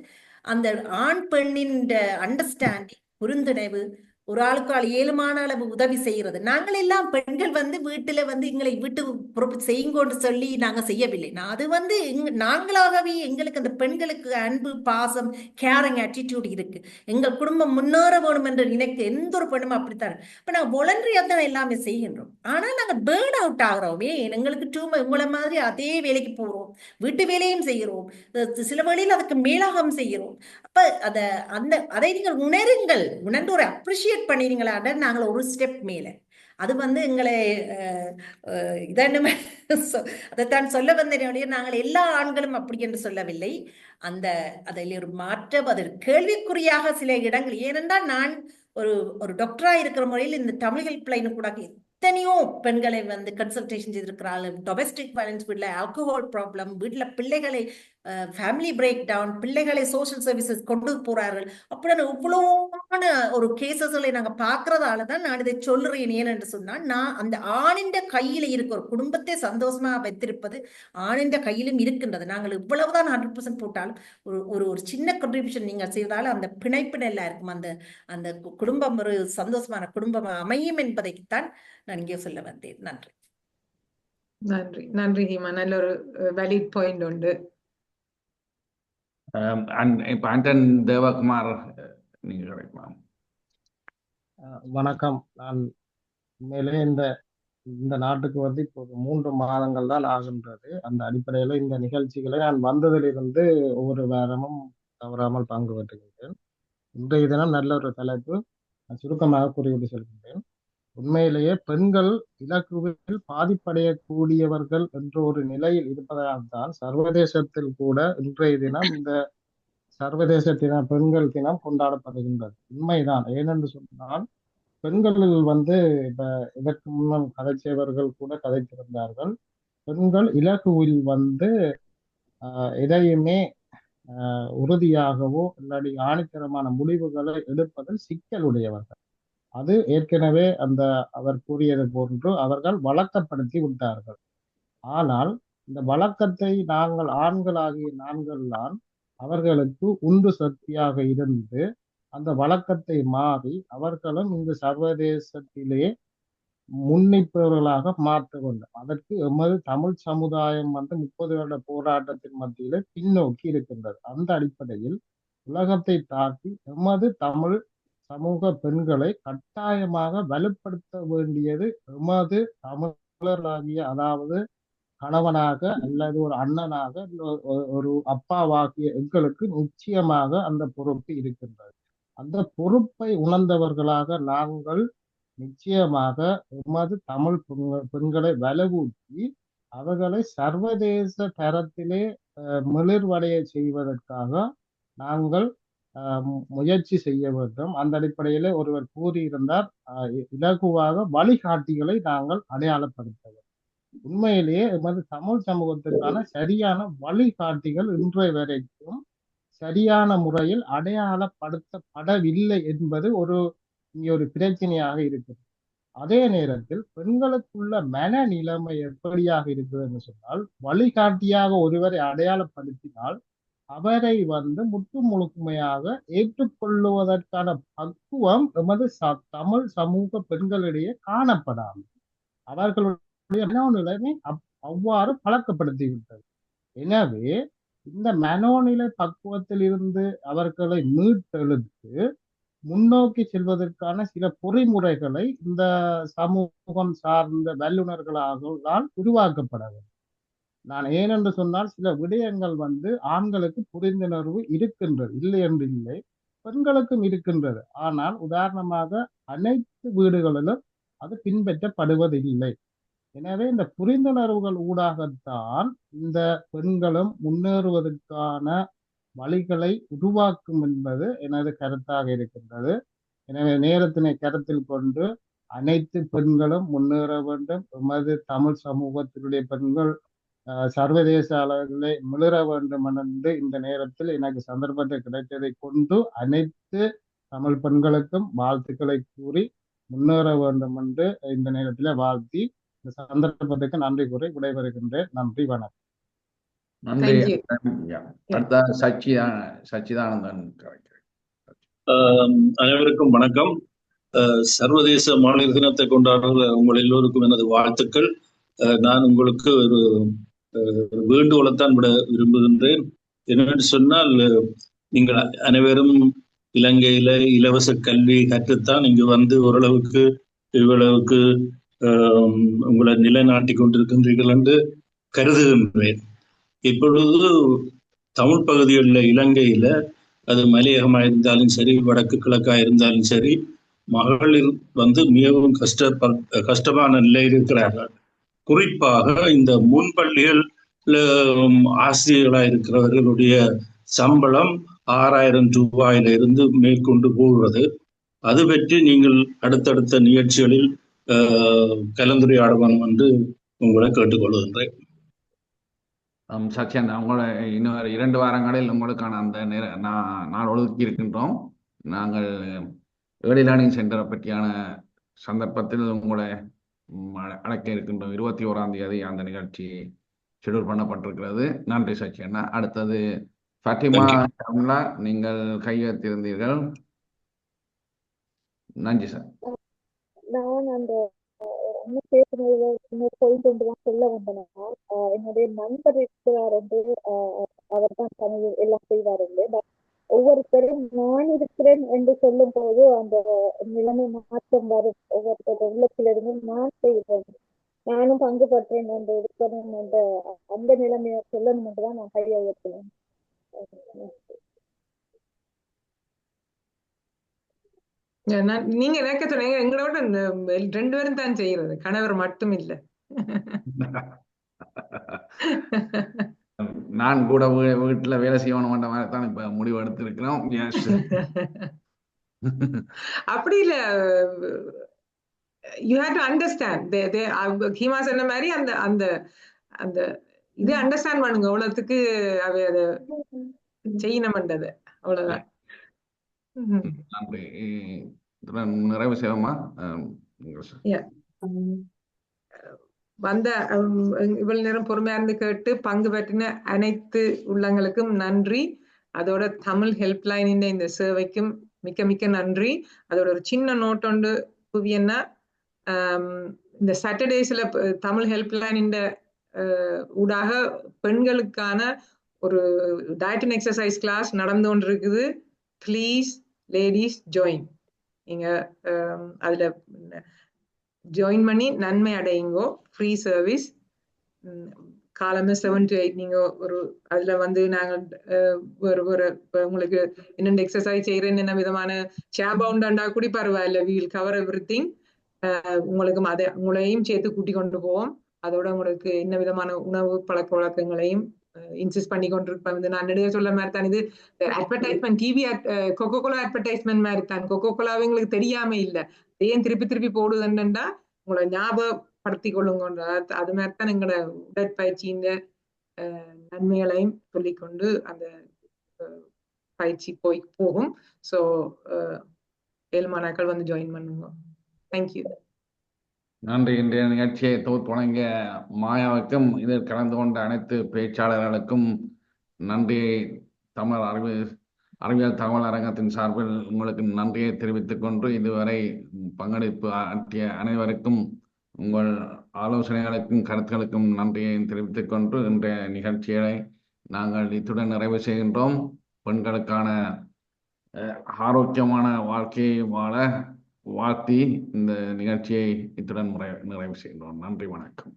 அந்த ஆண் பெண்ணின் அண்டர்ஸ்டாண்டிங் புரிந்துணர்வு ஒரு ஆளுக்கு ஆள் ஏழுமான அளவு உதவி செய்யறது நாங்கள் எல்லாம் பெண்கள் வந்து வீட்டுல வந்து எங்களை வீட்டு பொறுப்பு செய்யுங்கோன்னு சொல்லி நாங்க செய்யவில்லை அது வந்து நாங்களாகவே எங்களுக்கு அந்த பெண்களுக்கு அன்பு பாசம் கேரிங் ஆட்டிடியூட் இருக்கு எங்கள் குடும்பம் முன்னேற வேணும் என்று நினைக்க எந்த ஒரு பெண்ணும் அப்படித்தான் இப்ப நாங்க வாலண்டரியா தான் எல்லாமே செய்கின்றோம் ஆனா நாங்க பேர்ன் அவுட் ஆகிறோமே எங்களுக்கு உங்களை மாதிரி அதே வேலைக்கு போறோம் வீட்டு வேலையும் செய்கிறோம் சில வேளையில் அதுக்கு மேலாகம் செய்கிறோம் அப்ப அதை நீங்கள் உணர்ந்து ஒரு அப்ரிஷியேட் பண்ணினீங்களா நாங்கள் ஒரு ஸ்டெப் மேல அது வந்து எங்களை அதைத்தான் சொல்ல வந்தேன் நாங்கள் எல்லா ஆண்களும் அப்படி என்று சொல்லவில்லை அதில் ஒரு மாற்றம் அது கேள்விக்குறியாக சில இடங்கள் ஏனென்றால் நான் ஒரு டாக்டரா இருக்கிற முறையில் இந்த தமிழ் ஹெல்ப்லைன் கூட எத்தனையோ பெண்களை வந்து கன்சல்டேஷன் செய்திருக்கிறார்கள் டொமெஸ்டிக் வயலன்ஸ் வீட்டில் ஆல்கஹால் ப்ராப்ளம் வீட்டில் பிள்ளைகளை ஃபேமிலி பிரேக் டவுன் பிள்ளைகளை சோஷியல் சர்வீசஸ் கொண்டு போறார்கள் அப்படின்னு இவ்வளவான ஒரு கேசஸ்களை நாங்க பாக்குறதால தான் நான் இதை சொல்றேன் ஏன்னு சொன்னா நான் அந்த ஆணின் கையில இருக்க ஒரு குடும்பத்தை சந்தோஷமா வைத்திருப்பது ஆணின் கையிலும் இருக்கின்றது நாங்கள் இவ்வளவுதான் 100% போட்டாலும் ஒரு சின்ன கண்ட்ரிபியூஷன் நீங்க செய்தாலும் அந்த பிணைப்பு நல்லா இருக்கும் அந்த குடும்பம் ஒரு சந்தோஷமான குடும்பம் அமையும் என்பதைத்தான் நான் இங்கே சொல்ல வந்தேன் நன்றி நன்றி நன்றி ஹீமா நல்ல ஒரு வேலிட் பாயிண்ட் உண்டு இப்ப ஆண்டன் தேவகுமார் நீங்க கிடைக்கலாம் வணக்கம் நான் உண்மையிலே இந்த நாட்டுக்கு வந்து இப்போ 3 மாதங்கள் தான் ஆகின்றது அந்த அடிப்படையில இந்த நிகழ்ச்சிகளை நான் வந்ததிலிருந்து ஒவ்வொரு வாரமும் தவறாமல் பங்கு பெற்றுகின்றேன் இன்றைய தினம் நல்ல ஒரு தலைப்பு சுருக்கமாக குறிப்பிட்டு செல்கின்றேன் உண்மையிலேயே பெண்கள் இலக்குவில் பாதிப்படையக்கூடியவர்கள் என்ற ஒரு நிலையில் இருப்பதால் தான் சர்வதேசத்தில் கூட இன்றைய தினம் இந்த சர்வதேச தினம் பெண்கள் தினம் கொண்டாடப்படுகின்றது உண்மைதான் ஏனென்று சொன்னால் பெண்களில் வந்து இப்ப இதற்கு முன்னம் கதைச்சவர்கள் கூட கதைத்திருந்தார்கள் பெண்கள் இலக்குவில் வந்து எதையுமே உறுதியாகவோ இல்லாட்டி ஆணித்தரமான முடிவுகளை எடுப்பதில் சிக்கலுடையவர்கள் அது ஏற்கனவே அவர் கூறியது போன்று அவர்கள் வழக்கப்படுத்தி விட்டார்கள் ஆனால் இந்த வழக்கத்தை நாங்கள் ஆண்களாகிய நாங்கள் தான் அவர்களுக்கு உந்து சக்தியாக இருந்து அந்த வழக்கத்தை மாறி அவர்களும் இந்த சர்வதேசத்திலே முன்னிப்பவர்களாக மாற்ற வேண்டும் அதற்கு எமது தமிழ் சமுதாயம் வந்து 30 வருட போராட்டத்தின் மத்தியில பின்னோக்கி இருக்கின்றது அந்த அடிப்படையில் உலகத்தை தாக்கி எமது தமிழ் சமூக பெண்களை கட்டாயமாக வலுப்படுத்த வேண்டியது எமது தமிழராகிய அதாவது கணவனாக அல்லது ஒரு அண்ணனாக ஒரு அப்பாவாகிய எங்களுக்கு நிச்சயமாக அந்த பொறுப்பு இருக்கின்றது அந்த பொறுப்பை உணர்ந்தவர்களாக நாங்கள் நிச்சயமாக எமது தமிழ் பெண்களை வலுவூட்டி அவர்களை சர்வதேச தரத்திலே மிளிர்வடைய செய்வதற்காக நாங்கள் முயற்சி செய்ய வேண்டும். அந்த அடிப்படையிலே ஒருவர் கூறியிருந்தார், இலகுவாக வழிகாட்டிகளை நாங்கள் அடையாளப்படுத்த வேண்டும். உண்மையிலேயே எமது தமிழ் சமூகத்திற்கான சரியான வழிகாட்டிகள் இன்றைய வரைக்கும் சரியான முறையில் அடையாளப்படுத்தப்படவில்லை என்பது இங்கே ஒரு பிரச்சனையாக இருக்கிறது. அதே நேரத்தில் பெண்களுக்குள்ள மனநிலைமை எப்படியாக இருக்குது என்று சொன்னால், வழிகாட்டியாக ஒருவரை அடையாளப்படுத்தினால் அவரை முற்று முழுமையாக ஏற்றுக்கொள்ளுவதற்கான பக்குவம் எமது தமிழ் சமூக பெண்களிடையே காணப்படாது. அவர்களுடைய மனோநிலைமை அவ்வாறு பழக்கப்படுத்திவிட்டது. எனவே இந்த மனோநிலை பக்குவத்தில் இருந்து அவர்களை மீட்டெழுத்து முன்னோக்கி செல்வதற்கான சில பொறிமுறைகளை இந்த சமூகம் சார்ந்த வல்லுநர்களால் உருவாக்கப்பட வேண்டும். நான் ஏனென்று சொன்னால், சில விடயங்கள் ஆண்களுக்கு புரிந்துணர்வு இருக்கின்றது, இல்லை என்று இல்லை, பெண்களுக்கும் இருக்கின்றது. ஆனால் உதாரணமாக அனைத்து வீடுகளிலும் அது பின்பற்றப்படுவதில்லை. எனவே இந்த புரிந்துணர்வுகள் ஊடாகத்தான் இந்த பெண்களும் முன்னேறுவதற்கான வழிகளை உருவாக்கும் என்பது எனது கருத்தாக இருக்கின்றது. எனவே நேரத்தினை கருத்தில் கொண்டு அனைத்து பெண்களும் முன்னேற வேண்டும். எமது தமிழ் சமூகத்தினுடைய பெண்கள் சர்வதேச அளவிலே மிளிர வேண்டும் என்று இந்த நேரத்தில் எனக்கு சந்தர்ப்பத்தை கிடைத்ததை கொண்டு அனைத்து தமிழ் பெண்களுக்கும் வாழ்த்துக்களை கூறி முன்னேற வேண்டும் என்று இந்த நேரத்தில் வாழ்த்தி இந்த சந்தர்ப்பத்துக்கு நன்றி கூறி விடைபெறுகின்றேன். நன்றி, வணக்கம். நன்றி. அடுத்த சச்சிதானந்தன். அனைவருக்கும் வணக்கம். சர்வதேச மகளிர் தினத்தை கொண்டாடுற உங்கள் எல்லோருக்கும் எனது வாழ்த்துக்கள். நான் உங்களுக்கு ஒரு வேண்டுகோளைத்தான் விட விரும்புகின்றேன். என்னென்னு சொன்னால், நீங்கள் அனைவரும் இலங்கையில இலவச கல்வி கற்றுத்தான் இங்கு ஓரளவுக்கு இவ்வளவுக்கு உங்களை நிலைநாட்டி கொண்டிருக்கின்றீர்கள் என்று கருதுகின்றேன். இப்பொழுது தமிழ் பகுதிகளில் இலங்கையில அது மலையகமாக இருந்தாலும் சரி, வடக்கு கிழக்காக இருந்தாலும் சரி, மகளிர் மிகவும் கஷ்டமான நிலையில் இருக்கிறார்கள். குறிப்பாக இந்த முன்பள்ளிகள் ஆசிரியர்களாக இருக்கிறவர்களுடைய சம்பளம் 6000 ரூபாயில இருந்து மேற்கொண்டு போகிறது. அது பற்றி நீங்கள் அடுத்தடுத்த நிகழ்ச்சிகளில் கலந்துரையாட வேண்டும் என்று உங்களை கேட்டுக்கொள்கின்றேன். சச்சியன், உங்களை இன்னும் 2 வாரங்களில் உங்களுக்கான அந்த நாள் ஒதுக்கி இருக்கின்றோம். நாங்கள் ஏர்லி லேர்னிங் சென்டரை பற்றியான சந்தர்ப்பத்தில் உங்களை அழைக்க இருக்கின்றோம். 21ஆம் தேதி அந்த நிகழ்ச்சி ஷெடியூல் பண்ணப்பட்டிருக்கிறது. நன்றி சச்சியண்ணா. அடுத்தது ஃபத்திமா ஷம்லா, நீங்கள் கையெழுத்திருந்தீர்கள். நன்றி சார். நான் அந்த பாயிண்ட் ஒன்றுதான் சொல்ல வந்தேன்னா, என்னுடைய நண்பர் இருக்கிறார் என்று அவர் தான் தமிழ் எல்லாம் செய்வார் இல்லை. பட் ஒவ்வொருத்தரும் நான் இருக்கிறேன் என்று சொல்லும் போது அந்த நிலைமை மாற்றம் வரும். ஒவ்வொருத்தர் உள்ளத்திலிருந்து நான் செய்கிறேன், நானும் பங்கு பற்றேன் என்று இருக்கணும் என்ற அந்த நிலைமையை சொல்லணும் என்றுதான் நான் கையை உயர்த்தினேன். நீங்க நினைக்க சொன்னீங்க, எங்களோட 2 பேரும் தான் செய்யறது, கணவர் மட்டும் இல்ல. நான் கூட வீட்டுல வேலை செய்யணும் மாதிரி தான் இப்ப முடிவு எடுத்திருக்கிறோம். அப்படி இல்ல, you have to understand. Hima சொன்ன மாதிரி அந்த அந்த அந்த இது அண்டர்ஸ்டாண்ட் பண்ணுங்க. அவ்வளவுக்கு அவை அதை செய்யணும்ன்றது அவ்வளவுதான். நன்றி. நிறைவு செய்வோமா? வந்த இவ்வளவு நேரம் பொறுமையா இருந்து கேட்டு பங்கு பெற்றின அனைத்து உள்ளங்களுக்கும் நன்றி. அதோட தமிழ் ஹெல்ப்லைன் இந்த சேவைக்கும் மிக்க மிக்க நன்றி. அதோட ஒரு சின்ன நோட் ஒன்று புவியன்னா, இந்த சாட்டர்டேஸ்ல தமிழ் ஹெல்ப்லைன் இந்த ஊடாக பெண்களுக்கான ஒரு டயட் அண்ட் எக்ஸசைஸ் கிளாஸ் நடந்து கொண்டு இருக்குது. Please ladies join. நீங்க அதுல ஜாயின் பண்ணி நன்மை அடையுங்கோ. Free service. காலமே 7 to 8. நீங்க ஒரு அதுல நாங்கள் ஒரு உங்களுக்கு என்னென்ன எக்ஸசைஸ் செய்யறேன்னு என்ன விதமான சேர் பவுண்டாண்டா கூடி பரவாயில்ல, வீல் கவர் எவ்ரிதிங். உங்களுக்கும் உங்களையும் சேர்த்து கூட்டி கொண்டு போவோம். அதோட உங்களுக்கு என்ன விதமான உணவு பழக்க வழக்கங்களையும் இன்சிஸ்ட் பண்ணி கொண்டிருப்பேன். நான் நெடுக சொல்ல மாதிரி தான், இது advertisement, TV coca cola advertisement மாதிரி தான். கொக்கோ கோலாவே எங்களுக்கு தெரியாம இல்லை, ஏன் திருப்பி திருப்பி போடுதுன்னா உங்களை ஞாபகப்படுத்தி கொள்ளுங்க. அது மாதிரி தான் எங்களோட உடற்பயிற்சியின் நன்மைகளையும் சொல்லிக்கொண்டு அந்த பயிற்சி போகும். ஸோ 7 மாணாக்கள் வந்து ஜாயின் பண்ணுங்க. தேங்க்யூ. நன்றி. இன்றைய நிகழ்ச்சியை தொகுத்து வழங்கிய மாயாவுக்கும் இதில் கலந்து கொண்ட அனைத்து பேச்சாளர்களுக்கும் நன்றியை தமிழ் அறிவியல் தகவல் அரங்கத்தின் சார்பில் உங்களுக்கு நன்றியை தெரிவித்துக் கொண்டு, இதுவரை பங்களிப்பு ஆற்றிய அனைவருக்கும் உங்கள் ஆலோசனைகளுக்கும் கருத்துக்களுக்கும் நன்றியை தெரிவித்துக் கொண்டு இன்றைய நிகழ்ச்சிகளை நாங்கள் இத்துடன் நிறைவு செய்கின்றோம். பெண்களுக்கான ஆரோக்கியமான வாழ்க்கையை வாழ வாழ்த்தி இந்த நிகழ்ச்சியை இத்துடன் நிறைவு செய்கின்றோம். நன்றி, வணக்கம்.